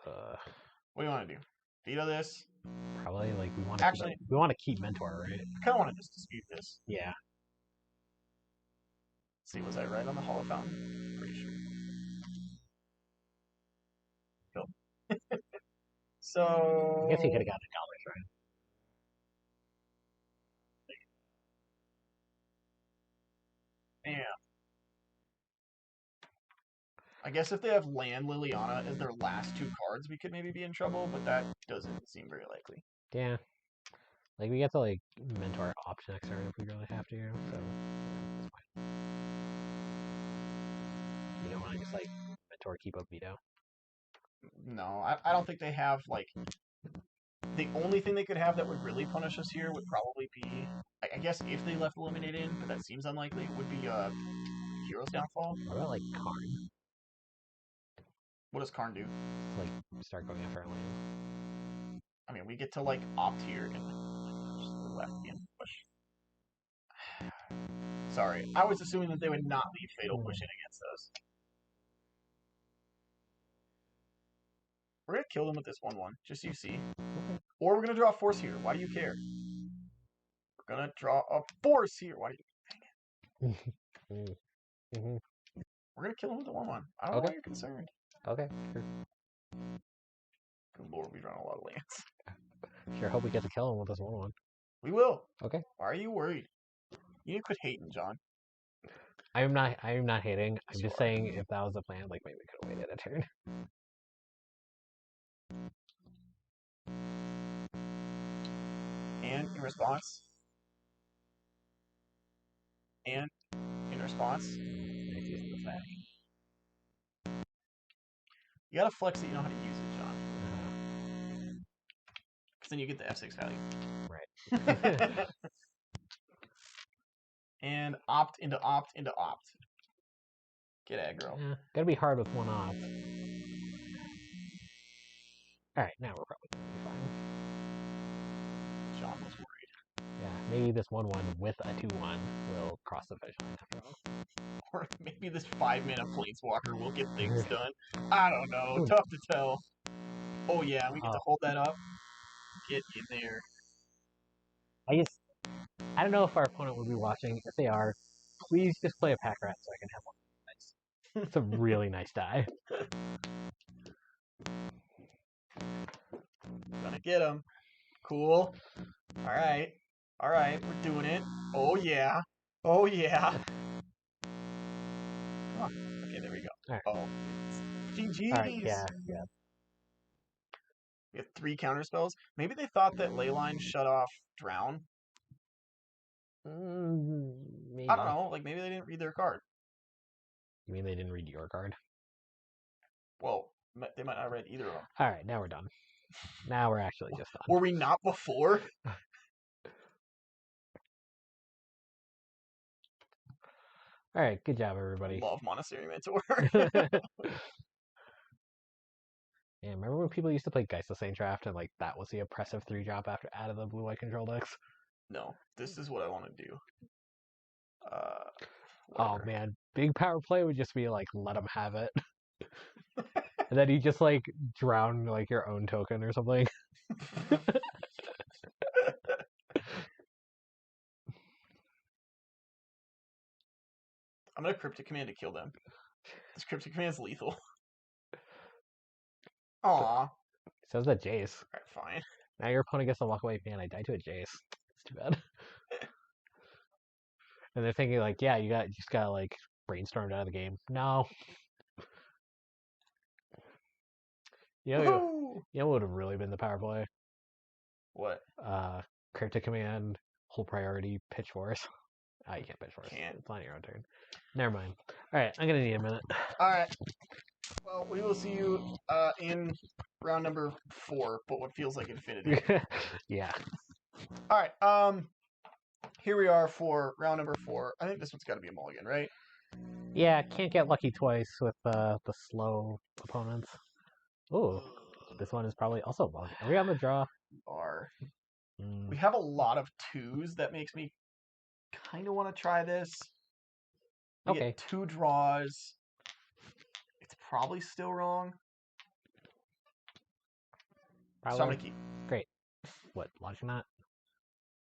What do you want to do? Veto this? Probably, like, we want to keep Mentor, right? I kind of want to just dispute this. Yeah. Let's see, was I right on the Hollow Fountain? Pretty sure. Cool. So... I guess he could have gotten $1, right? Yeah. I guess if they have Land Liliana as their last 2 cards, we could maybe be in trouble, but that doesn't seem very likely. Yeah. Like, we get to, like, Mentor option next turn if we really have to, so... That's fine. You don't want to just, like, Mentor keep up veto? No, I don't think they have, like... The only thing they could have that would really punish us here would probably be... I guess if they left Eliminate in, but that seems unlikely, would be, Hero's Downfall. What about, like, Karn? What does Karn do? Like, start going after our land. I mean, we get to, like, opt here and just left in push. Sorry, I was assuming that they would not leave Fatal Push in against us. We're gonna kill them with this 1/1, just so you see. Or we're gonna draw a force here. Why do you care? We're gonna draw a force here. Why do you? Dang it. We're gonna kill him with the 1/1. I don't know why you're concerned. Okay. Sure. Good lord, we drawn a lot of lands. Sure hope we get to kill him with this 1/1. We will. Okay. Why are you worried? You need to quit hating, John. I'm not hating. I'm just saying if that was the plan, like maybe we could have waited a turn. And in response. And in response. You gotta flex that you know how to use it, John. Because then you get the F6 value. Right. And opt into opt into opt. Get aggro. Yeah, gotta be hard with one off. Alright, now we're probably gonna be fine. John was worried. Yeah, maybe this 1/1 with a 2/1 will cross the finish line after all. Or maybe this 5-mana Planeswalker will get things done. I don't know. Tough to tell. Oh yeah, we get to hold that up. Get in there. I don't know if our opponent will be watching. If they are, please just play a pack rat so I can have one. Nice. It's a really nice die. Gonna get him. Cool. Alright. Alright, we're doing it. Oh yeah. Oh yeah. Come on. Okay, there we go. Right. Oh. GG's. Alright, yeah. We have 3 counter spells. Maybe they thought that Leyline shut off Drown. Maybe. I don't know. Like, maybe they didn't read their card. You mean they didn't read your card? Well, they might not have read either of them. Alright, now we're done. Now we're actually just done. Were we not before? Alright, good job, everybody. Love Monastery Mentor. Yeah, remember when people used to play Geist of Saint Draft and like that was the oppressive 3-drop after out of the blue-white control decks? No, this is what I want to do. Oh man, big power play would just be like let them have it, and then you just like drown like your own token or something. I'm gonna Cryptic Command to kill them. This Cryptic Command's lethal. Aw. Says that Jace. Alright, fine. Now your opponent gets to walk away. Man, I died to a Jace. It's too bad. And they're thinking like, yeah, you just got like brainstormed out of the game. No. You know what would have really been the power play? What? Cryptic Command, whole priority, pitch force. You can't pitch force. Can't. It's not your own turn. Never mind. Alright, I'm gonna need a minute. Alright. Well, we will see you in round number 4, but what feels like infinity. Yeah. Alright, here we are for round number 4. I think this one's gotta be a mulligan, right? Yeah, can't get lucky twice with the slow opponents. Ooh, this one is probably also a mulligan. Are we on the draw? We have a lot of 2s. That makes me kind of want to try this. We get 2 draws. It's probably still wrong. Probably. So I'm going to keep. Great. What, launching that?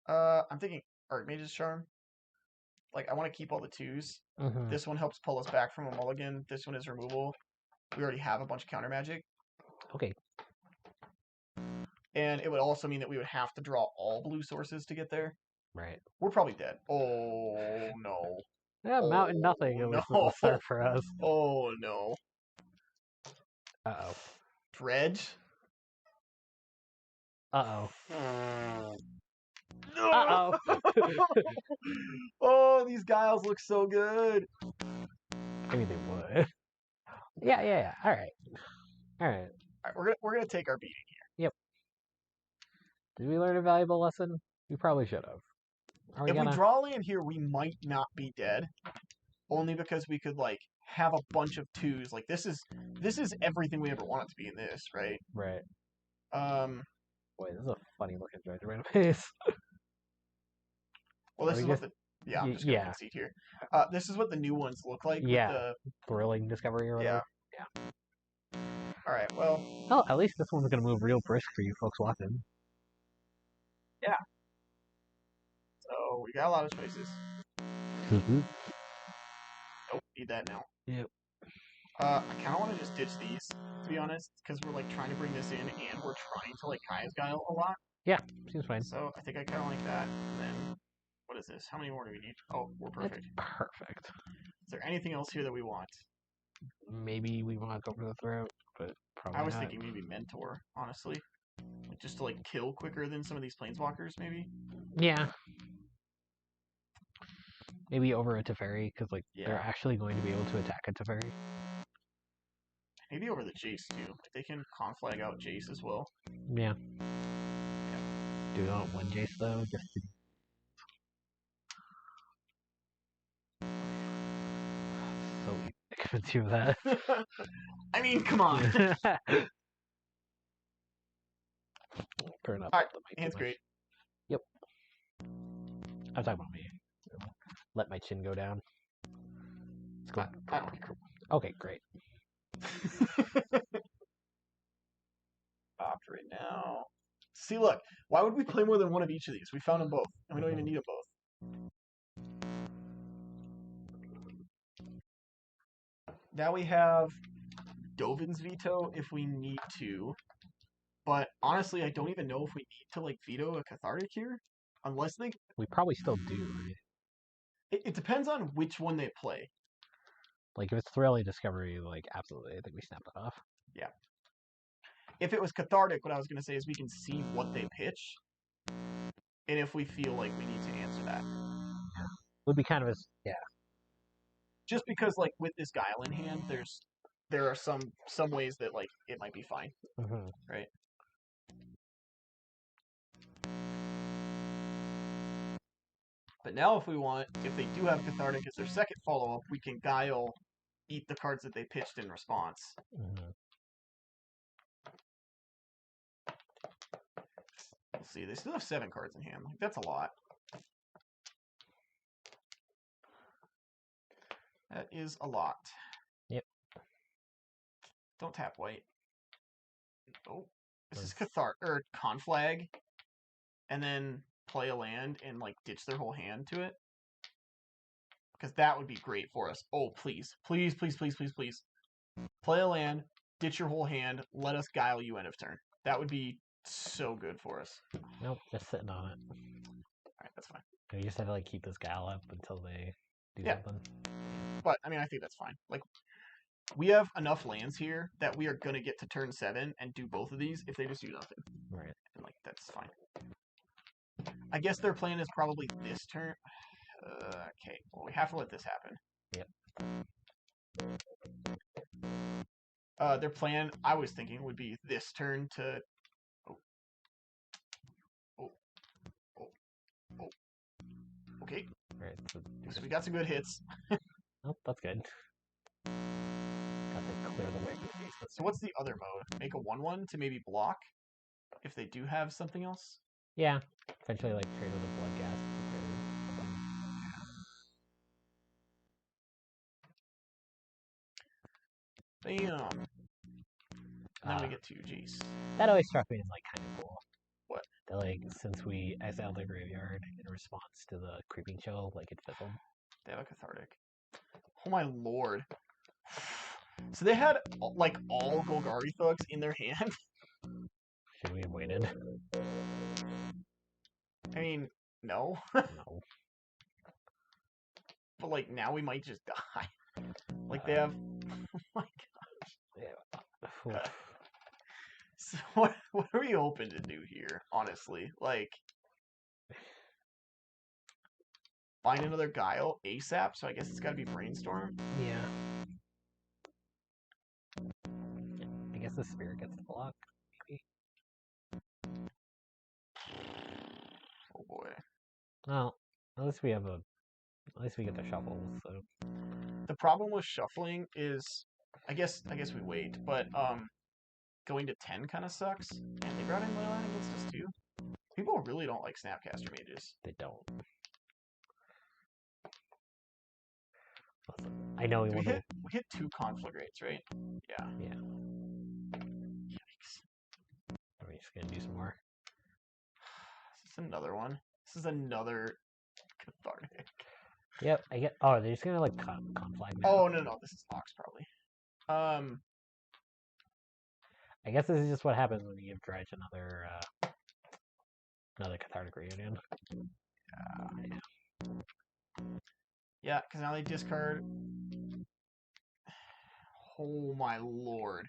I'm thinking Archmage's Charm. Like, I want to keep all the 2s. Mm-hmm. This one helps pull us back from a mulligan. This one is removal. We already have a bunch of counter magic. Okay. And it would also mean that we would have to draw all blue sources to get there. Right. We're probably dead. Oh, no. Yeah, Mountain nothing. It was the start for us. Oh, no. Uh-oh. Dredge? Uh-oh. No! Uh-oh. Oh, these guiles look so good. I mean, they would. Yeah. All right. All right, we're gonna take our beating here. Yep. Did we learn a valuable lesson? We probably should have. If we draw land here, we might not be dead. Only because we could like have a bunch of 2s. Like this is everything we ever wanted to be in this, right? Right. Boy, this is a funny looking judgment face. Well, this is what the I'm just gonna concede here. This is what the new ones look like. Yeah. With the Thrilling discovery or whatever. Yeah. All Alright, well... Well, at least this one's gonna move real brisk for you folks watching. Yeah. So, we got a lot of choices. Nope, need that now. Yep. I kind of want to just ditch these, to be honest, because we're, like, trying to bring this in, and we're trying to, like, Kaya's Guile a lot. Yeah, seems fine. So, I think I kind of like that. And then, what is this? How many more do we need? Oh, we're perfect. That's perfect. Is there anything else here that we want? Maybe we want to go for the throat, but probably I was not. thinking maybe Mentor, honestly. Like, just to, like, kill quicker than some of these Planeswalkers, maybe? Yeah. Maybe over a Teferi, because, like, they're actually going to be able to attack a Teferi. Maybe over the Jace, too. Like, they can conflag out Jace as well. Yeah. Do not one Jace, though, just to... So easy to convince you of that. I mean, come on. Turn up. Alright, hand's great. Yep. I'm talking about me. Let my chin go down. Let's go. Okay, great. Opt right now. See, look. Why would we play more than one of each of these? We found them both, and we don't even need them both. Now we have Dovin's Veto if we need to. But honestly, I don't even know if we need to, like, veto a Cathartic here. Unless they... We probably still do, right? It depends on which one they play. Like, if it's Thrilly Discovery, like, absolutely, I think we snap that off. Yeah. If it was Cathartic, what I was going to say is we can see what they pitch. And if we feel like we need to answer that. Yeah. Would be kind of yeah. Just because, like, with this Guile in hand, there are some ways that, like, it might be fine. Right? But now if we want, if they do have Cathartic as their second follow-up, we can Guile, eat the cards that they pitched in response. Let's see, they still have 7 cards in hand. Like, that's a lot. That is a lot. Yep. Don't tap white. Oh, this is Conflag, and then play a land and, like, ditch their whole hand to it. Because that would be great for us. Oh, please. Please, please, please, please, please. Play a land, ditch your whole hand, let us Guile you end of turn. That would be so good for us. Nope, just sitting on it. Alright, that's fine. We just have to, like, keep this Guile up until they do something. But, I mean, I think that's fine. Like, we have enough lands here that we are going to get to turn 7 and do both of these if they just do nothing. Right. And, like, that's fine. I guess their plan is probably this turn. Okay, well, we have to let this happen. Yep. Their plan, I was thinking, would be this turn to... Oh. Okay. Right, so we got some good hits. Oh, that's good. Got to clear the way. So what's the other mode? Make a 1/1 to maybe block if they do have something else? Yeah. Essentially, like, trade with a blood gas. Bam. And then we get 2 Gs. That always struck me as, like, kind of cool. What? That, like, since we exiled the graveyard in response to the creeping chill, like, it fizzled. They have a Cathartic. Oh my lord. So they had, like, all Golgari Thugs in their hand? Should we have waited? I mean, no. No. But, like, now we might just die. Like, they have... Oh my gosh. Yeah. So what are we hoping to do here, honestly? Like, find another Guile ASAP, so I guess it's gotta be Brainstorm? Yeah. I guess the Spirit gets the block, maybe. Oh boy. Well, at least we have a... At least we get the shuffles, so... The problem with shuffling is... I guess we wait, but, going to 10 kind of sucks. And they brought in Leyline against us, too. People really don't like Snapcaster Mages. They don't. I know we hit 2 Conflagrates, right? Yeah. Yeah. gonna do some more. This is another one. This is another cathartic. Yep, I get. Oh, they're just gonna like conflag now. Oh no, this is Ox probably. I guess this is just what happens when you give Dredge another cathartic reunion. Yeah, because now they discard. Oh my lord.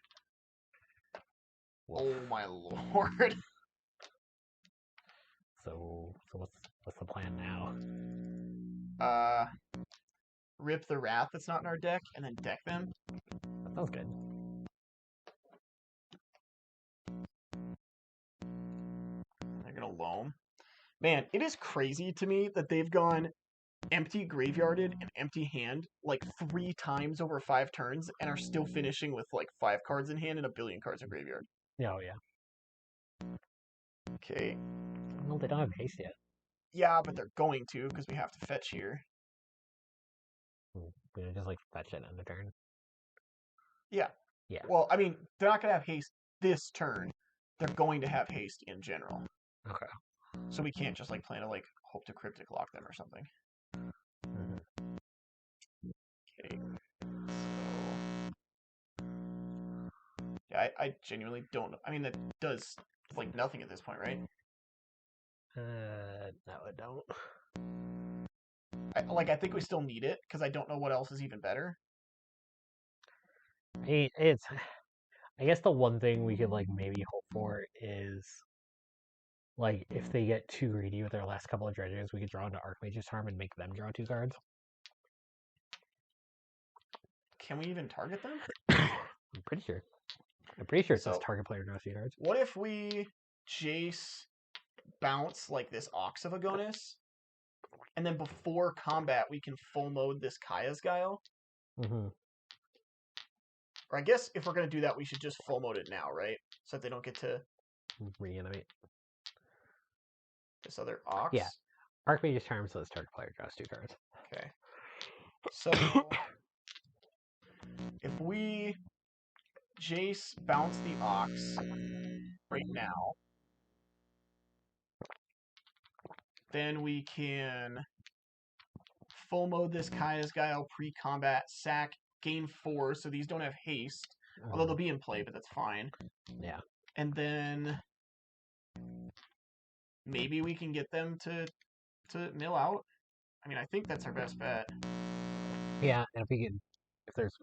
Woof. Oh my lord. So what's the plan now? Rip the Wrath that's not in our deck, and then deck them. That sounds good. They're gonna loam. Man, it is crazy to me that they've gone empty graveyarded and empty hand like 3 times over 5 turns and are still finishing with like 5 cards in hand and a billion cards in graveyard. Oh yeah. Okay. No, they don't have haste yet. Yeah, but they're going to because we have to fetch here. We just like fetch it end of turn. Yeah. Yeah. Well, I mean, they're not gonna have haste this turn. They're going to have haste in general. Okay. So we can't just like plan to like hope to cryptic lock them or something. Mm-hmm. Okay. So yeah, I genuinely don't know. I mean, that does like nothing at this point, right? No, I don't. I think we still need it because I don't know what else is even better. It's. I guess the one thing we could like maybe hope for is like if they get too greedy with their last couple of dredges, we could draw into Archmage's Charm and make them draw 2 cards. Can we even target them? I'm pretty sure. It says So, target player draws 2 cards. what if we Jace bounce like this Ox of Agonis, and then before combat we can full mode this Kaya's Guile? Mm-hmm. Or I guess if we're gonna do that, we should just full mode it now, right? So that they don't get to Reanimate. this other Ox. Yeah. Archmage's Charm says target player draws 2 cards. Okay. So if we Jace bounce the Ox right now, then we can full mode this Kaya's Guile pre-combat, sack, gain 4, so these don't have haste. Although they'll be in play, but that's fine. Yeah. And then maybe we can get them to mill out. I mean, I think that's our best bet. Yeah, and if there's,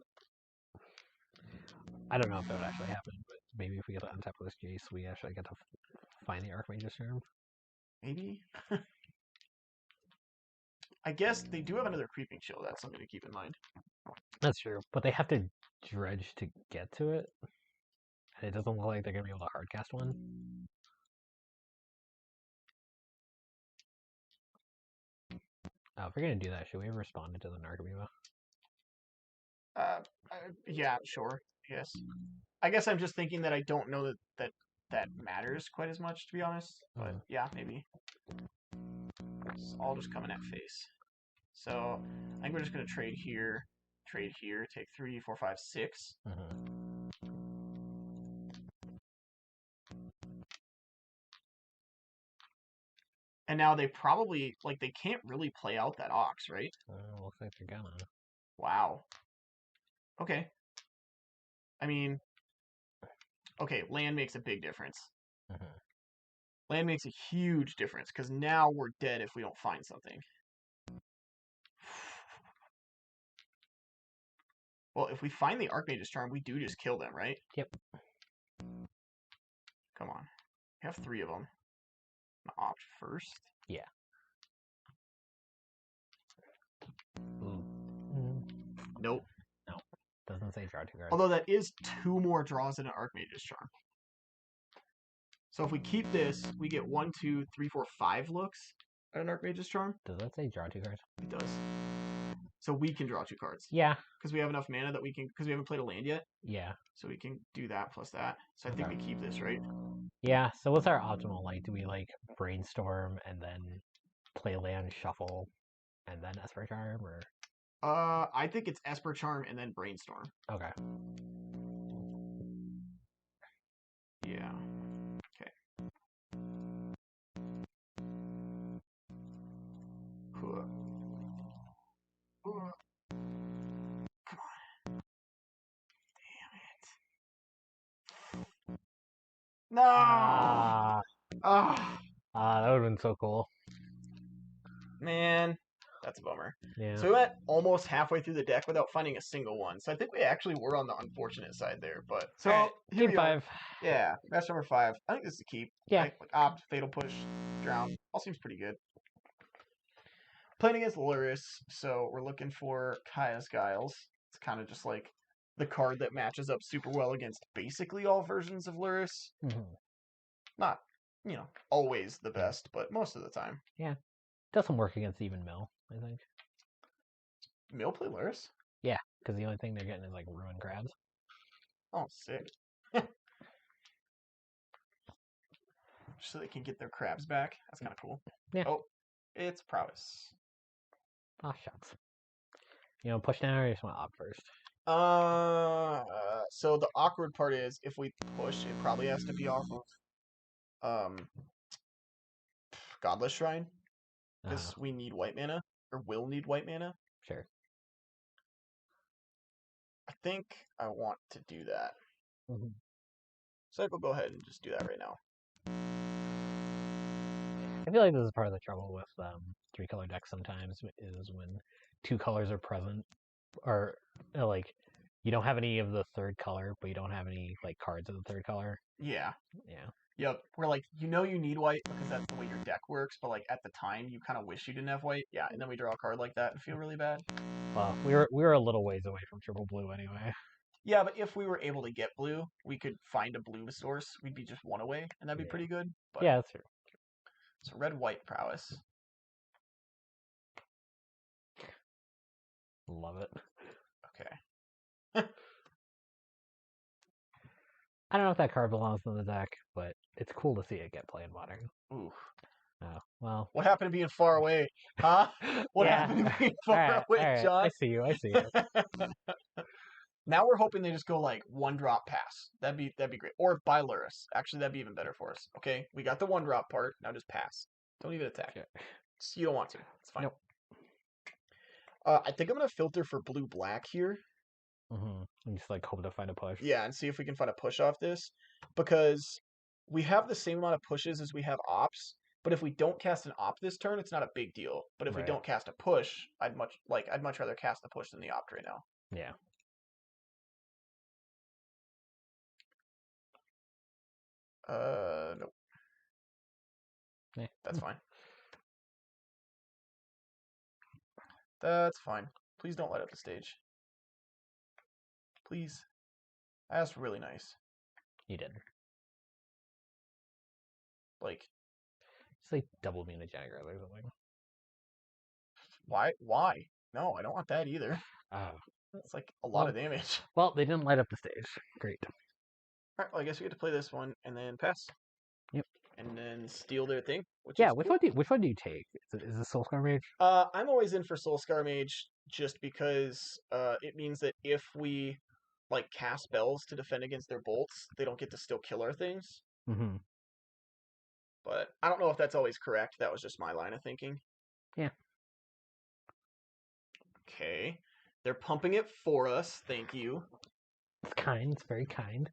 I don't know if that would actually happen, but maybe if we get to untap this Jace, we actually get to find the Archmage's Charm. Maybe. I guess they do have another Creeping Chill. That's something to keep in mind. That's true, but they have to dredge to get to it. And it doesn't look like they're going to be able to hardcast one. Oh, if we're going to do that, should we have responded to the Narcomoeba? Yeah, sure. Yes. I guess I'm just thinking that I don't know that matters quite as much, to be honest. But yeah, maybe. It's all just coming at face. So I think we're just gonna trade here, take 3, 4, 5, 6. And now they probably they can't really play out that Ox, right? Looks like they're gonna. Wow. Okay. I mean, okay, land makes a big difference. Land makes a huge difference because now we're dead if we don't find something. Well, if we find the Archmage's Charm, we do just kill them, right? Yep. Come on. We have 3 of them. Opt first? Yeah. Nope. No. Doesn't say draw 2 cards. Although that is 2 more draws than an Archmage's Charm. So if we keep this, we get 1, 2, 3, 4, 5 looks at an Archmage's Charm. Does that say draw 2 cards? It does. So we can draw 2 cards. Yeah. Because we have enough mana that we can, because we haven't played a land yet. Yeah. So we can do that plus that. So I think we keep this, right? Yeah, so what's our optimal? Like, do we, brainstorm and then play land, shuffle, and then Esper Charm, or? I think it's Esper Charm and then brainstorm. Okay. Yeah. Okay. No! Ah, Ah, that would have been so cool. man. That's a bummer. Yeah. So we went almost halfway through the deck without finding a single one. So I think we actually were on the unfortunate side there. But so Alright, here game we are. 5. Yeah, match number 5. I think this is a keep. Yeah. Like opt, fatal push, drown. All seems pretty good. Playing against Luris, so we're looking for Kaya's Guiles. It's kind of just like the card that matches up super well against basically all versions of Luris. Mm-hmm. Not, always the best, but most of the time. Yeah. Does some work against even Mill, I think. Mill play Luris? Yeah, because the only thing they're getting is like ruin crabs. Oh, sick. So they can get their crabs back. That's kind of cool. Yeah. Oh, it's prowess. Oh, shucks. You know, push down or you just want to opt first? So the awkward part is if we push, it probably has to be off of Godless Shrine. Because we need white mana, or will need white mana. Sure. I think I want to do that. Mm-hmm. So I will go ahead and just do that right now. I feel like this is part of the trouble with 3-color decks sometimes, is when 2 colors are present, or like you don't have any of the third color, but you don't have any like cards of the third color. Yeah. Yeah. Yep. Where like you need white because that's the way your deck works, but like at the time you kind of wish you didn't have white. Yeah, and then we draw a card like that and feel really bad. Well, we were a little ways away from triple blue anyway. Yeah, but if we were able to get blue, we could find a blue source. We'd be just one away, and that'd be pretty good. But, yeah, that's true. So red-white prowess. Love it. Okay. I don't know if that card belongs in the deck, but it's cool to see it get play in Modern. Ooh. Oh, well. What happened to being far away? Huh? What happened to being far away, John? I see you. Now we're hoping they just go like 1-drop pass. That'd be great. Or buy Luris. Actually, that'd be even better for us. Okay, we got the 1-drop part. Now just pass. Don't even attack. Sure. You don't want to. It's fine. Nope. I think I'm gonna filter for blue-black here. Mm-hmm. And just like hope to find a push. Yeah, and see if we can find a push off this, because we have the same amount of pushes as we have ops. But if we don't cast an op this turn, it's not a big deal. But if we don't cast a push, I'd much rather cast the push than the opt right now. Yeah. Nope. Yeah. That's fine. That's fine. Please don't light up the stage. Please. That's really nice. You did. Like, it's like double being a Jagger or something. why? Why? No, I don't want that either. Oh. It's like a lot of damage. Well, they didn't light up the stage. Great. Alright, well, I guess we get to play this one and then pass. Yep. And then steal their thing. Which one do you take? Is it Soulscar Mage? I'm always in for Soulscar Mage just because it means that if we like cast spells to defend against their bolts, they don't get to still kill our things. Mm-hmm. But I don't know if that's always correct. That was just my line of thinking. Yeah. Okay. They're pumping it for us. Thank you. It's kind. It's very kind.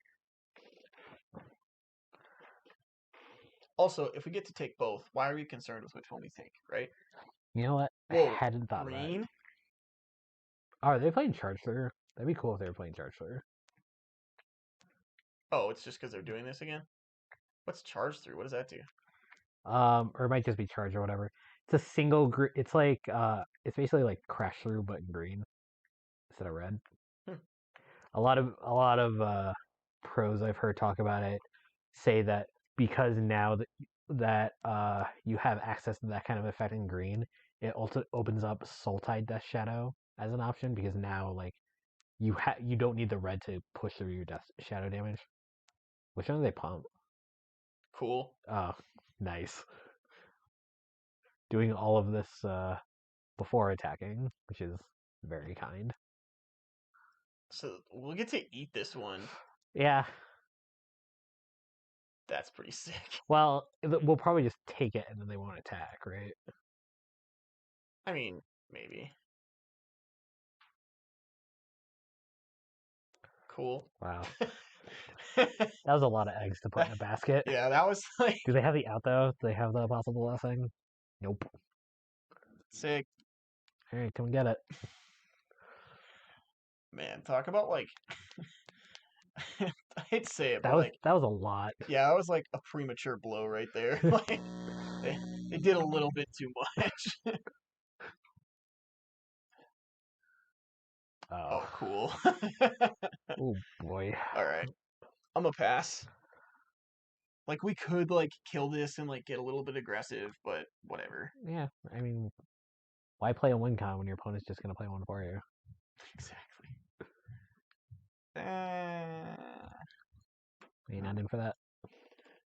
Also, if we get to take both, why are we concerned with which one we take, right? You know what? Whoa, I hadn't thought green? of that. Oh, are they playing Charge Through? That'd be cool if they were playing Charge Through. Oh, it's just because they're doing this again? What's Charge Through? What does that do? Or it might just be Charge or whatever. It's a single. It's like it's basically like Crash Through but in green instead of red. A lot of pros I've heard talk about it say that because now that you have access to that kind of effect in green, it also opens up Soultide Death Shadow as an option because now like you don't need the red to push through your Death Shadow damage. Which one do they pump? Cool. Oh, nice. Doing all of this before attacking, which is very kind. So we'll get to eat this one. Yeah. That's pretty sick. Well, we'll probably just take it and then they won't attack, right? I mean, maybe. Cool. Wow. That was a lot of eggs to put in a basket. Yeah, that was like... Do they have the out, though? Do they have the possible blessing? Nope. Sick. Alright, come get it. Man, talk about, like... I hate to say it, but, that was a lot. Yeah, that was, like, a premature blow right there. Like, they did a little bit too much. Oh, cool. Oh, boy. Alright. I'm gonna pass. Like, we could, like, kill this and, like, get a little bit aggressive, but whatever. Yeah, I mean, why play a win con when your opponent's just going to play one for you? Exactly. Are you not in for that?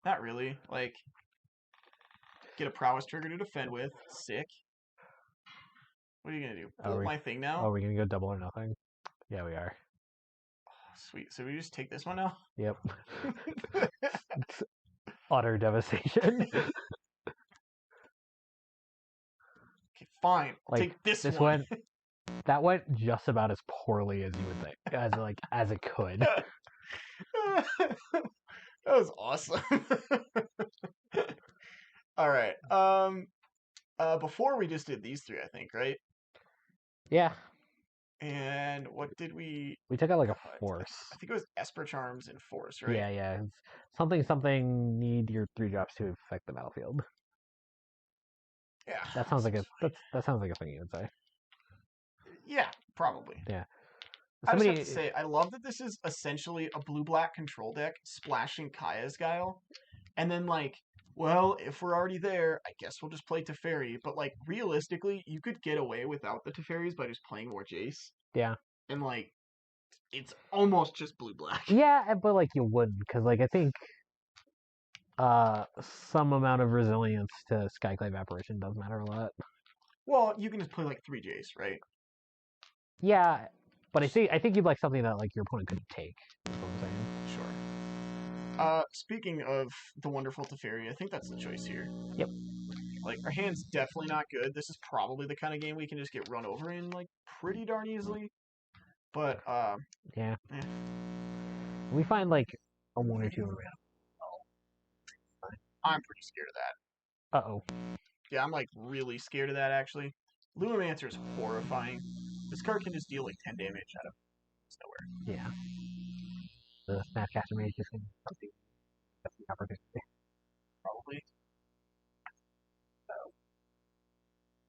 Not really. Like, get a prowess trigger to defend with. Sick. What are you gonna do? Bolt my thing now? Oh, we're going to go double or nothing? Yeah, we are. Oh, sweet. So we just take this one now? Yep. Utter devastation. Okay, fine. I'll take this one. That went just about as poorly as you would think, as it could. That was awesome. All right. Before we just did these three, I think, right? Yeah. And what did we? We took out like a force. I think it was Esper Charms and Force, right? Yeah. Something need your 3-drops to affect the battlefield. Yeah. That sounds like a thing you would say. Yeah, probably. Yeah. I just have to say, I love that this is essentially a blue-black control deck splashing Kaya's Guile. And then, like, well, if we're already there, I guess we'll just play Teferi. But, like, realistically, you could get away without the Teferis by just playing more Jace. Yeah. And, like, it's almost just blue-black. Yeah, but, like, you wouldn't. Because, like, I think some amount of resilience to Skyclave Apparition does matter a lot. Well, you can just play, like, 3 Jace, right? Yeah, but I think you'd like something that, like, your opponent could take. That's what I'm saying. Sure. Speaking of the wonderful Teferi, I think that's the choice here. Yep. Like, our hand's definitely not good. This is probably the kind of game we can just get run over in, like, pretty darn easily. But, yeah. We find, like, a 1 or 2 around. I'm pretty scared of that. Uh-oh. Yeah, I'm, like, really scared of that, actually. Lumimancer is horrifying. This card can just deal, like, 10 damage out of nowhere. Yeah. The Snapcaster Mage just can something. That's the opportunity. Probably.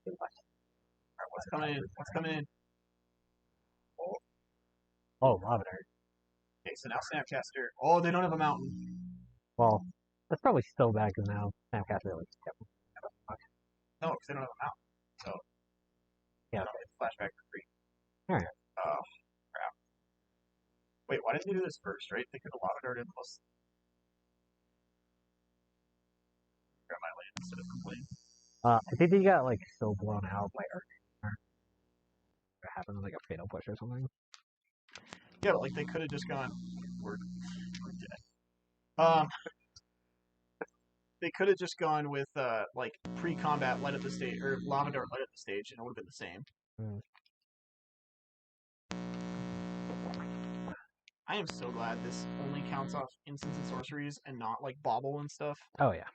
Alright, what's coming in? What's coming in? Oh, Lavender. Okay, so now Snapcaster. Oh, they don't have a mountain. Well, that's probably still bad because now Snapcaster like kept. No, because they don't have a mountain. So yeah, it's flashback for free. Alright. Oh, crap. Wait, why didn't they do this first, right? They could have Lavender plus grab my land instead of complaining. I think they got like so blown out by Earth. It happened like a fatal push or something. Yeah, but like they could have just gone. We're dead. They could have just gone with like pre-combat light up the stage or Lava Dart light up the stage, and it would have been the same. I am so glad this only counts off instants and sorceries and not like Bobble and stuff. Oh yeah.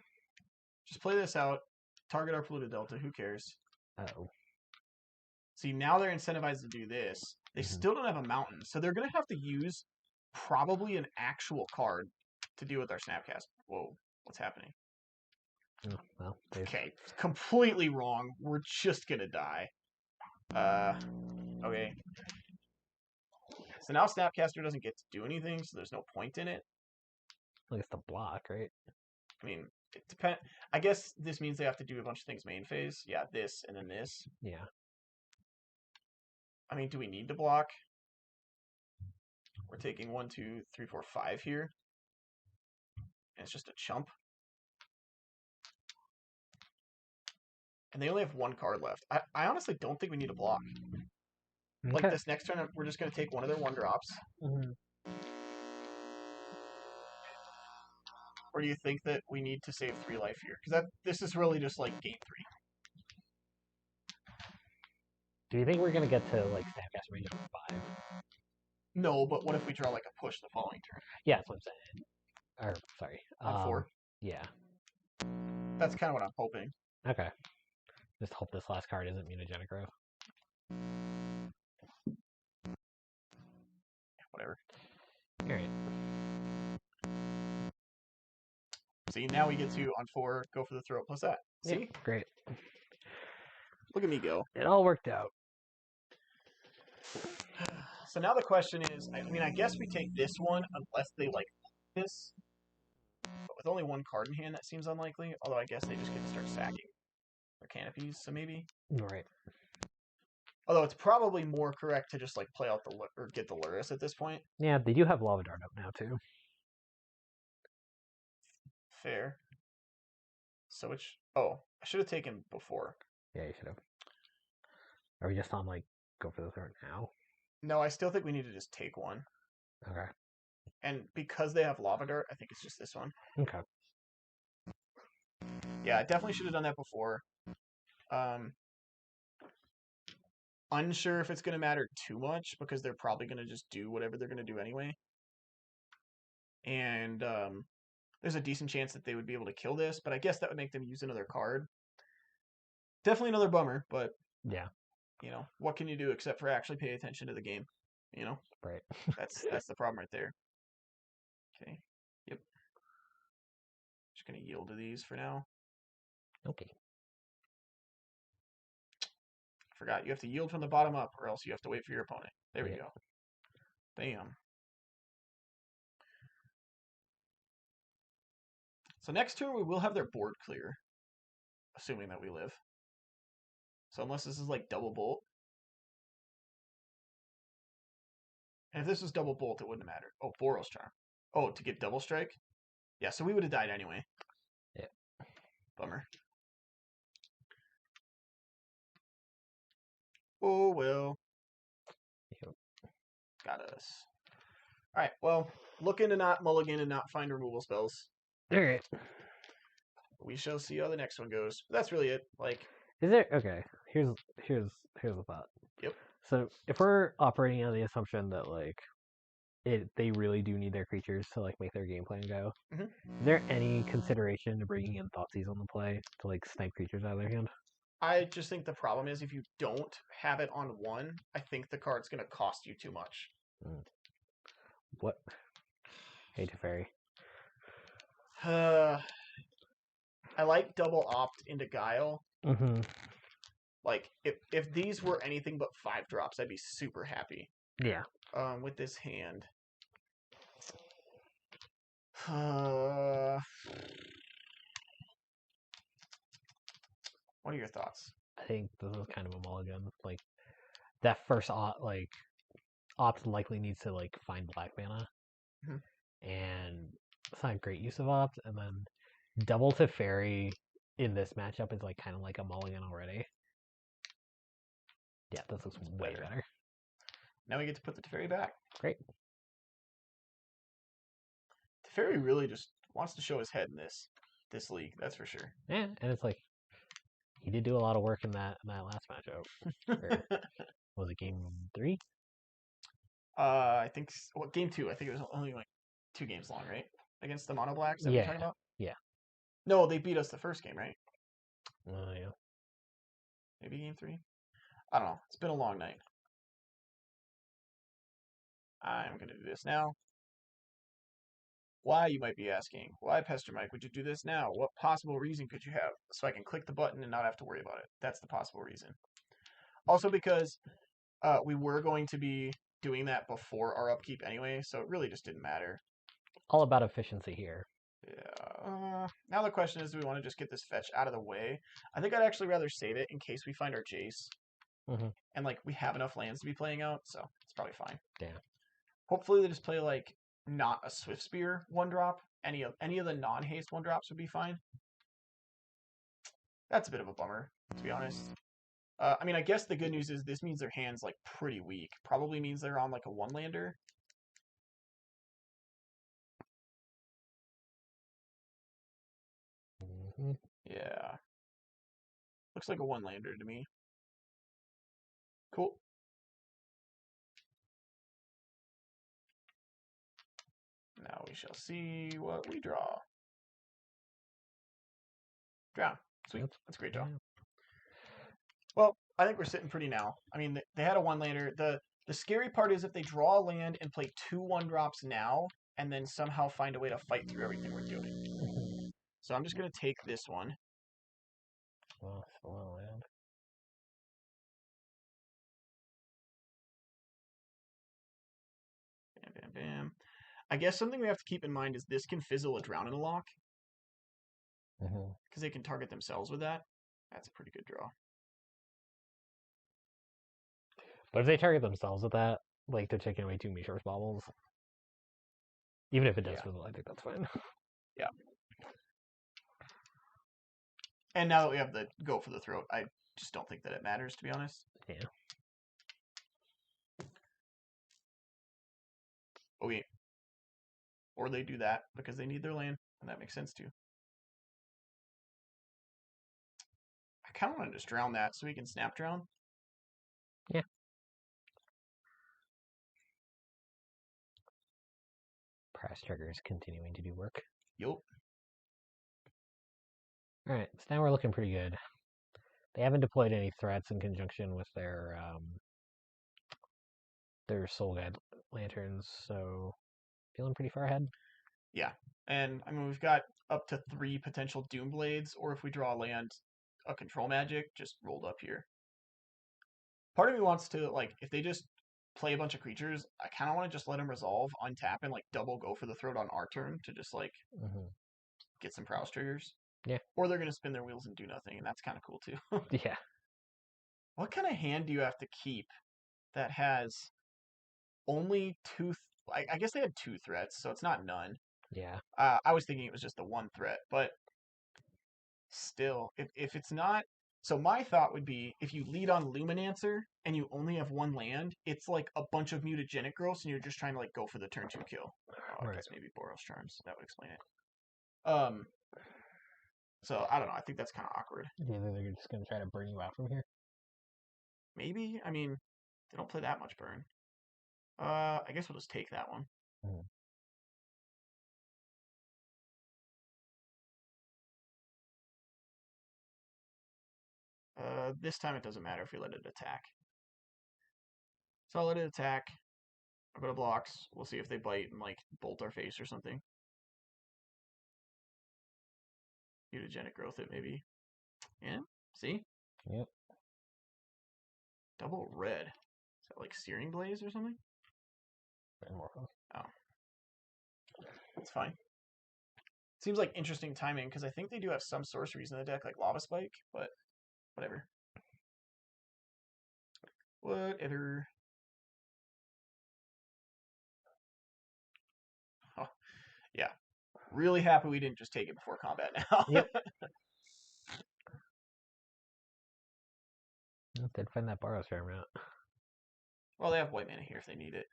Just play this out. Target our polluted delta. Who cares? Oh. See, now they're incentivized to do this. They still don't have a mountain, so they're going to have to use probably an actual card to deal with our Snapcast. Whoa, what's happening? Oh, well, okay, completely wrong. We're just going to die. Okay. So now Snapcaster doesn't get to do anything, so there's no point in it. Like it's the block, right? I mean, it depends. I guess this means they have to do a bunch of things main phase. Yeah, this and then this. Yeah. I mean, do we need to block? We're taking 1, 2, 3, 4, 5 here. And it's just a chump. And they only have 1 card left. I honestly don't think we need to block. Okay. Like this next turn, we're just going to take one of their 1-drops. Or do you think that we need to save 3 life here? Because this is really just like game 3. Do you think we're going to get to like Snapcaster Mage 5? No, but what if we draw like a push the following turn Yeah, that's what I'm saying. Or sorry. on 4? Yeah. That's kind of what I'm hoping. Okay. Just hope this last card isn't mutagenic growth. Whatever. All right. See, now we get to on 4 go for the throat plus that. See, yep, great. Look at me go. It all worked out. So now the question is, I mean, I guess we take this one unless they like this. But with only one card in hand, that seems unlikely. Although I guess they just get to start sacking their canopies, so maybe. Right. Although it's probably more correct to just like play out the or get the Luris at this point. Yeah, they do have Lava Dart up now too. Fair. So which? Oh, I should have taken before. Yeah, you should have. Are we just on like go for the throat now? No, I still think we need to just take one. Okay. And because they have Lava Dart, I think it's just this one. Okay. Yeah, I definitely should have done that before. Unsure if it's going to matter too much because they're probably going to just do whatever they're going to do anyway. And there's a decent chance that they would be able to kill this, but I guess that would make them use another card. Definitely another bummer, but yeah, you know, what can you do except for actually pay attention to the game? You know, right. that's the problem right there. Okay, yep. Just gonna yield to these for now. Okay. Forgot you have to yield from the bottom up, or else you have to wait for your opponent. There we go. Bam. So next turn we will have their board clear, assuming that we live. So unless this is like double bolt. And if this was double bolt, it wouldn't matter. Oh, Boros Charm. Oh, to get double strike? Yeah, so we would have died anyway. Yeah. Bummer. Oh, well. Yep. Got us. Alright, well, looking to not mulligan and not find removal spells. Alright. We shall see how the next one goes. But that's really it. Like, is there okay? Here's a thought. Yep. So if we're operating on the assumption that like they really do need their creatures to like make their game plan go, is there any consideration to bringing in Thoughtseize on the play to like snipe creatures out of their hand? I just think the problem is if you don't have it on 1, I think the card's going to cost you too much. What? Hey, Teferi. I like double opt into Guile. Mm-hmm. Like, if these were anything but 5 drops, I'd be super happy. Yeah. With this hand. What are your thoughts? I think this is kind of a mulligan. Like, that first opt likely needs to like find black mana, and it's not a great use of opt. And then double Teferi in this matchup is like kind of like a mulligan already. Yeah, this looks way better. Now we get to put the Teferi back. Great. Teferi really just wants to show his head in this league, that's for sure. Yeah, and it's like he did do a lot of work in that last matchup. Was it game 3? I think game 2. I think it was only like 2 games long, right? Against the Mono Blacks that we're talking about. Yeah. No, they beat us the first game, right? Yeah. Maybe game 3. I don't know. It's been a long night. I'm gonna do this now. Why, you might be asking? Why, Pester Mike, would you do this now? What possible reason could you have? So I can click the button and not have to worry about it. That's the possible reason. Also because we were going to be doing that before our upkeep anyway, so it really just didn't matter. All about efficiency here. Yeah. Now the question is, do we want to just get this fetch out of the way? I think I'd actually rather save it in case we find our Jace. And like we have enough lands to be playing out, so it's probably fine. Yeah. Hopefully they just play like not a Swift Spear 1-drop. Any of the non-haste 1-drops would be fine. That's a bit of a bummer, to be honest. I mean, I guess the good news is this means their hand's like pretty weak. Probably means they're on like a 1-lander. Yeah. Looks like a 1-lander to me. Cool. We shall see what we draw. Drown. Sweet. That's a great draw. Well, I think we're sitting pretty now. I mean, they had a one-lander. The scary part is if they draw a land and play 2 1-drops now, and then somehow find a way to fight through everything we're doing. So I'm just going to take this one. Well, it's a lot of land. Bam, bam, bam. I guess something we have to keep in mind is this can fizzle a Drown in a lock. Because they can target themselves with that. That's a pretty good draw. But if they target themselves with that, like they're taking away 2 Mishor's baubles. Even if it does fizzle, I think that's fine. Yeah. And now that we have the go for the throat, I just don't think that it matters, to be honest. Yeah. Okay. Or they do that because they need their land, and that makes sense too. I kind of want to just drown that so we can snap drown. Yeah. Press trigger is continuing to do work. Yup. Alright, so now we're looking pretty good. They haven't deployed any threats in conjunction with their Soul Guide lanterns, so feeling pretty far ahead. Yeah, and I mean we've got up to 3 potential Doom Blades, or if we draw a land, a control magic just rolled up here. Part of me wants to, like, if they just play a bunch of creatures, I kind of want to just let them resolve, untap, and like double go for the throat on our turn to just like get some prowess triggers. Yeah. Or they're going to spin their wheels and do nothing, and that's kind of cool too. Yeah. What kind of hand do you have to keep that has only 2? I guess they had 2 threats, so it's not none. Yeah. I was thinking it was just the 1 threat, but still, if it's not. So my thought would be if you lead on Luminancer and you only have 1 land, it's like a bunch of mutagenic growths and you're just trying to like go for the turn 2 kill. Oh, I guess maybe Boros Charms. That would explain it. So I don't know. I think that's kind of awkward. Do you think they're just gonna try to burn you out from here? Maybe. I mean, they don't play that much burn. I guess we'll just take that one. This time it doesn't matter if we let it attack. So I'll let it attack. I'll go to blocks. We'll see if they bite and like bolt our face or something. Mutagenic growth it maybe. Yeah. See? Yep. Double red. Is that like Searing Blaze or something? Oh. That's fine. Seems like interesting timing because I think they do have some sorceries in the deck like Lava Spike, but whatever. Whatever. Oh, yeah. Really happy we didn't just take it before combat now. Yep. They'd find that Boros Charm out. Well, they have white mana here if they need it.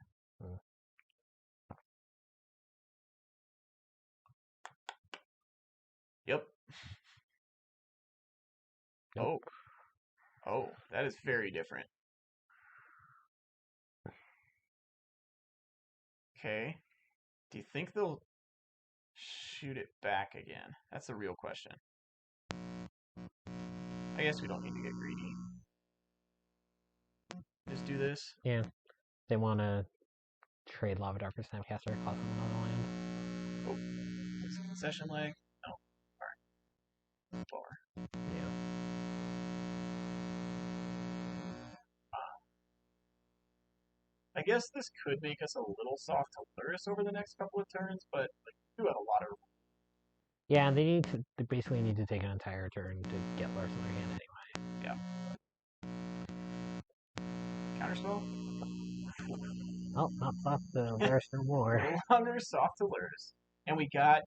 Yep. Nope. Oh, that is very different. Okay. Do you think they'll shoot it back again? That's the real question. I guess we don't need to get greedy. Just do this. Yeah. They want to trade Lava Dart for Snapcaster, cost them another land. Oh. Is it concession leg? No. Alright. Lower. Yeah. I guess this could make us a little soft to Luris over the next couple of turns, but like, we do have a lot of. Yeah, they basically need to take an entire turn to get Luris in their hand anyway. Yeah. Counterspell? Oh, not soft to Luris no more. No longer soft to Luris. And we got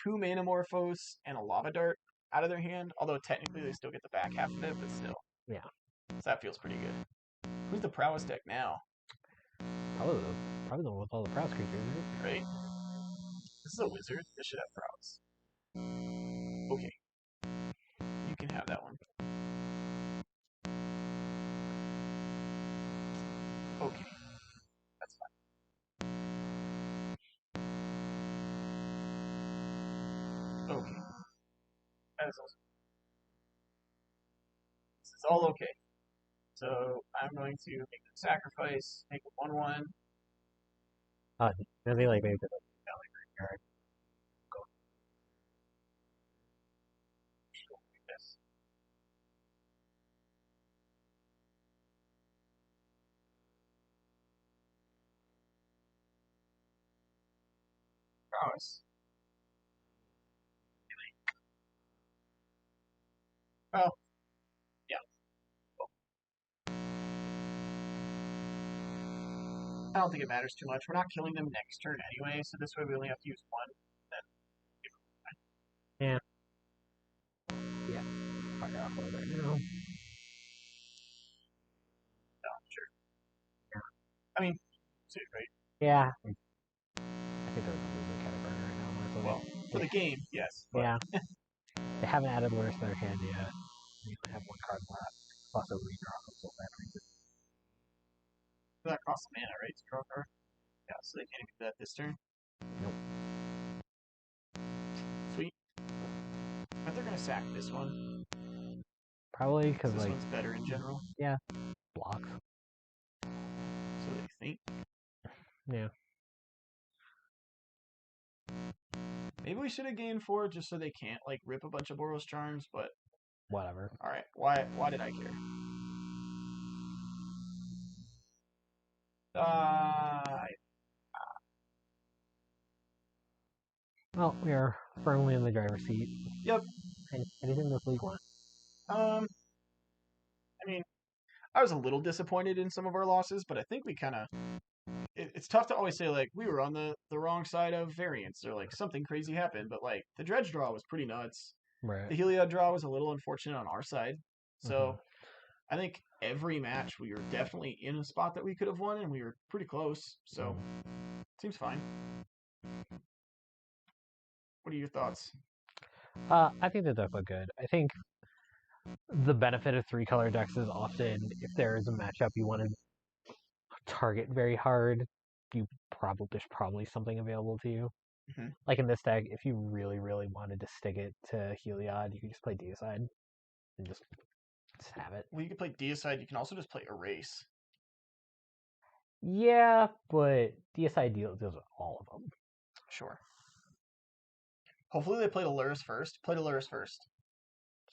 2 Manamorphose and a Lava Dart out of their hand, although technically they still get the back half of it, but still. Yeah. So that feels pretty good. Who's the prowess deck now? Probably the one with all the prowess creatures, right? This is a wizard. This should have prowess. Okay. You can have that one. Okay. That's fine. Okay. That is also, this is all okay. So I'm going to make the sacrifice, make a 1/1. Maybe like maybe card. Yes. Prowess. Oh, yeah. I don't think it matters too much. We're not killing them next turn anyway, so this way we only have to use one. Yeah. Yeah. Fire off right now. No, sure. I mean, see, right? Yeah. I think they're losing kind of burner right now, honestly. Well, for the game, yes. But Yeah. They haven't added worse to their hand yet. They only have one card left. Plus a redraw so that that costs mana, right? To draw a card. Yeah, so they can't even do that this turn. Nope. Sweet. I think they're gonna sack this one. Probably because This like one's better in general. Yeah. Blocks. So they think. Yeah. Maybe we should have gained 4 just so they can't like rip a bunch of Boros Charms, but Whatever. alright. Why did I care? Well, we are firmly in the driver's seat. Yep. Anything this league wants. I mean, I was a little disappointed in some of our losses, but I think we kind of. It's tough to always say like we were on the wrong side of variance or like something crazy happened, but like the dredge draw was pretty nuts. Right. The Heliod draw was a little unfortunate on our side, so I think every match we were definitely in a spot that we could have won, and we were pretty close. So seems fine. What are your thoughts? I think that look good. I think the benefit of 3-color decks is often if there is a matchup you want to target very hard, there's probably something available to you. Mm-hmm. Like in this deck, if you really, really wanted to stick it to Heliod, you can just play Deicide and just have it. Well, you can play Deicide. You can also just play Erase. Yeah, but Deicide deals with all of them. Sure. Hopefully they played Aluris first. Played Aluris first.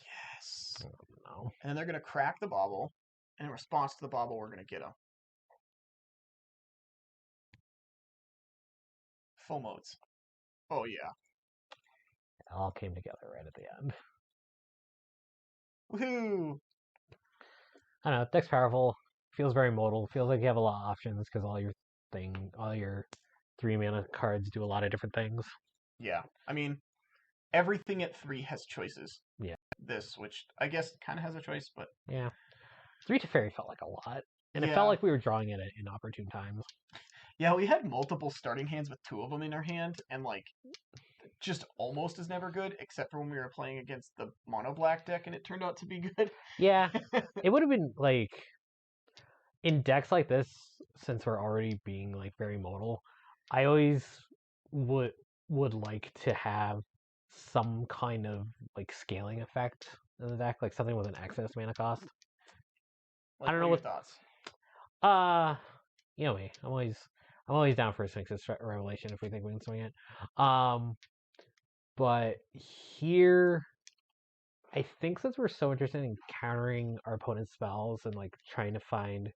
Yes. No. And then they're going to crack the bauble. And in response to the bauble, we're going to get them. Full modes. Oh, yeah. It all came together right at the end. Woohoo! I don't know. Deck's powerful. Feels very modal. Feels like you have a lot of options because all your 3-mana cards do a lot of different things. Yeah. I mean, everything at 3 has choices. Yeah. This, which I guess kind of has a choice, but. Yeah. 3 Teferi felt like a lot. And Yeah. it felt like we were drawing it at inopportune times. Yeah, we had multiple starting hands with 2 of them in our hand, and like just almost as never good, except for when we were playing against the mono black deck and it turned out to be good. Yeah. It would have been like in decks like this, since we're already being like very modal, I always would like to have some kind of like scaling effect in the deck, like something with an excess mana cost. Like, I don't know what are your thoughts. You know me. I'm always down for a Sphinx's Revelation if we think we can swing it. But here, I think since we're so interested in countering our opponent's spells and like trying to find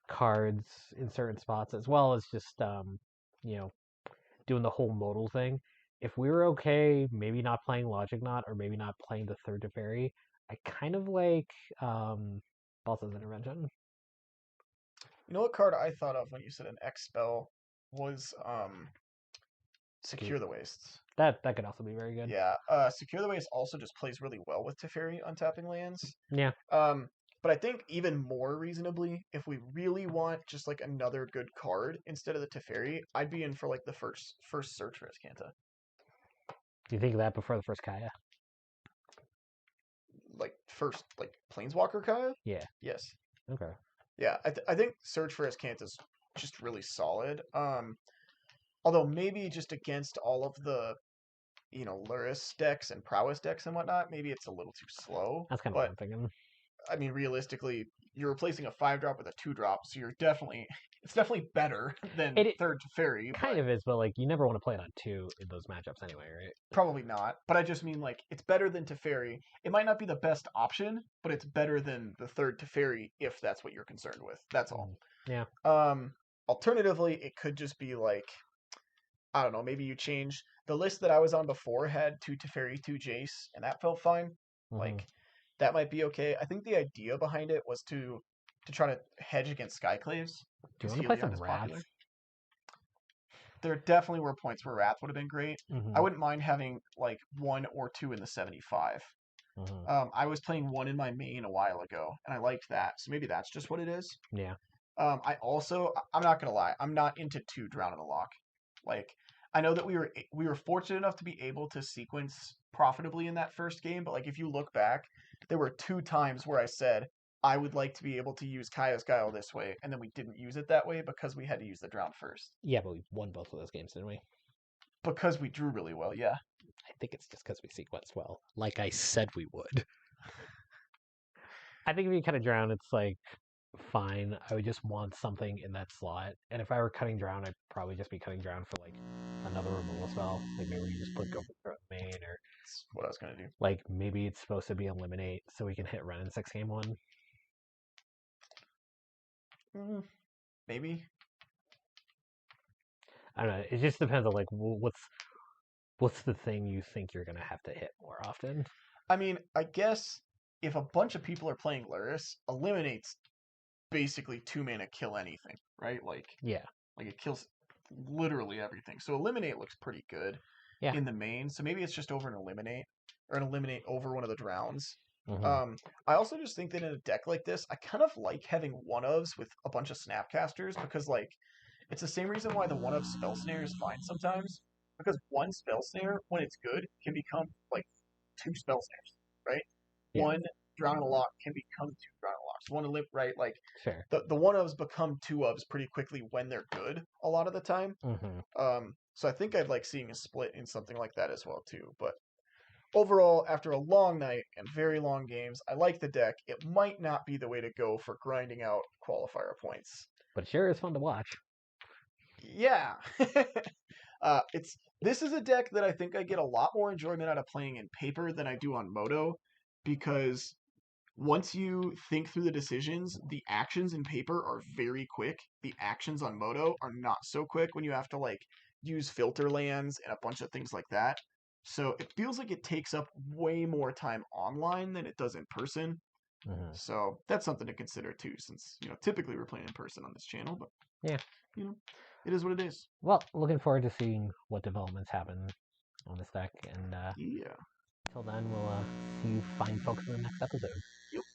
cards in certain spots, as well as just doing the whole modal thing. If we were okay, maybe not playing Logic Knot or maybe not playing the third Teferi, I kind of like Balsa's Intervention. You know what card I thought of when you said an X spell was Secure the Wastes. That could also be very good. Yeah, Secure the Wastes also just plays really well with Teferi untapping lands. Yeah. But I think even more reasonably, if we really want just like another good card instead of the Teferi, I'd be in for like the first search for Azcanta. Do you think of that before the first Kaya? Like first, like Planeswalker Kaya? Yeah. Yes. Okay. Yeah, I think search for Azcanta is just really solid. Although maybe just against all of the Luris decks and prowess decks and whatnot, maybe it's a little too slow. That's kind of what But I'm thinking. I mean, realistically, you're replacing a 5-drop with a 2-drop, so it's definitely better than third Teferi. Kind of is, but like you never want to play it on 2 in those matchups anyway, right? Probably not. But I just mean like it's better than Teferi. It might not be the best option, but it's better than the third Teferi if that's what you're concerned with. That's all. Yeah. Alternatively, it could just be like, I don't know, maybe you change the list that I was on before had 2 Teferi, 2 Jace, and that felt fine. Like that might be okay. I think the idea behind it was to try to hedge against Skyclaves. Do you want to play some Wrath? There definitely were points where Wrath would have been great. I wouldn't mind having like 1 or 2 in the 75. I was playing 1 in my main a while ago, and I liked that. So maybe that's just what it is. Yeah. I'm not gonna lie, I'm not into 2 Drown in a Lock. Like, I know that we were fortunate enough to be able to sequence profitably in that first game, but like if you look back, there were 2 times where I said I would like to be able to use Kaya's Guile this way, and then we didn't use it that way because we had to use the Drown first. Yeah, but we won both of those games, didn't we? Because we drew really well, yeah. I think it's just because we sequenced well, like I said we would. I think if you cut a Drown, it's like fine. I would just want something in that slot, and if I were cutting Drown, I'd probably just be cutting Drown for like another removal spell. Like maybe you just put Go for main, or that's what I was gonna do. Like maybe it's supposed to be Eliminate, so we can hit Ren in 6 game 1. Maybe. I don't know. It just depends on like what's the thing you think you're gonna have to hit more often. I mean, I guess if a bunch of people are playing Luris, Eliminate's basically 2 mana kill anything, right? Like it kills literally everything. So Eliminate looks pretty good in the main. So maybe it's just over an Eliminate or an Eliminate over one of the Drowns. I also just think that in a deck like this, I kind of like having one-ofs with a bunch of Snapcasters because like it's the same reason why the one-of Spell Snare is fine sometimes. Because one Spell Snare, when it's good, can become like 2 Spell Snares, right? Yeah. 1 Drown in a Lock can become 2 Drown in a Locks. 1 to live, right? Like the one-ofs become 2-ofs pretty quickly when they're good a lot of the time. So I think I'd like seeing a split in something like that as well too. But overall, after a long night and very long games, I like the deck. It might not be the way to go for grinding out qualifier points. But it sure is fun to watch. Yeah. This is a deck that I think I get a lot more enjoyment out of playing in paper than I do on Moto, because once you think through the decisions, the actions in paper are very quick. The actions on Moto are not so quick when you have to like use filter lands and a bunch of things like that. So it feels like it takes up way more time online than it does in person. So that's something to consider too, since typically we're playing in person on this channel, but it is what it is. Well, looking forward to seeing what developments happen on this deck, and yeah. Until then, we'll see you fine folks in the next episode.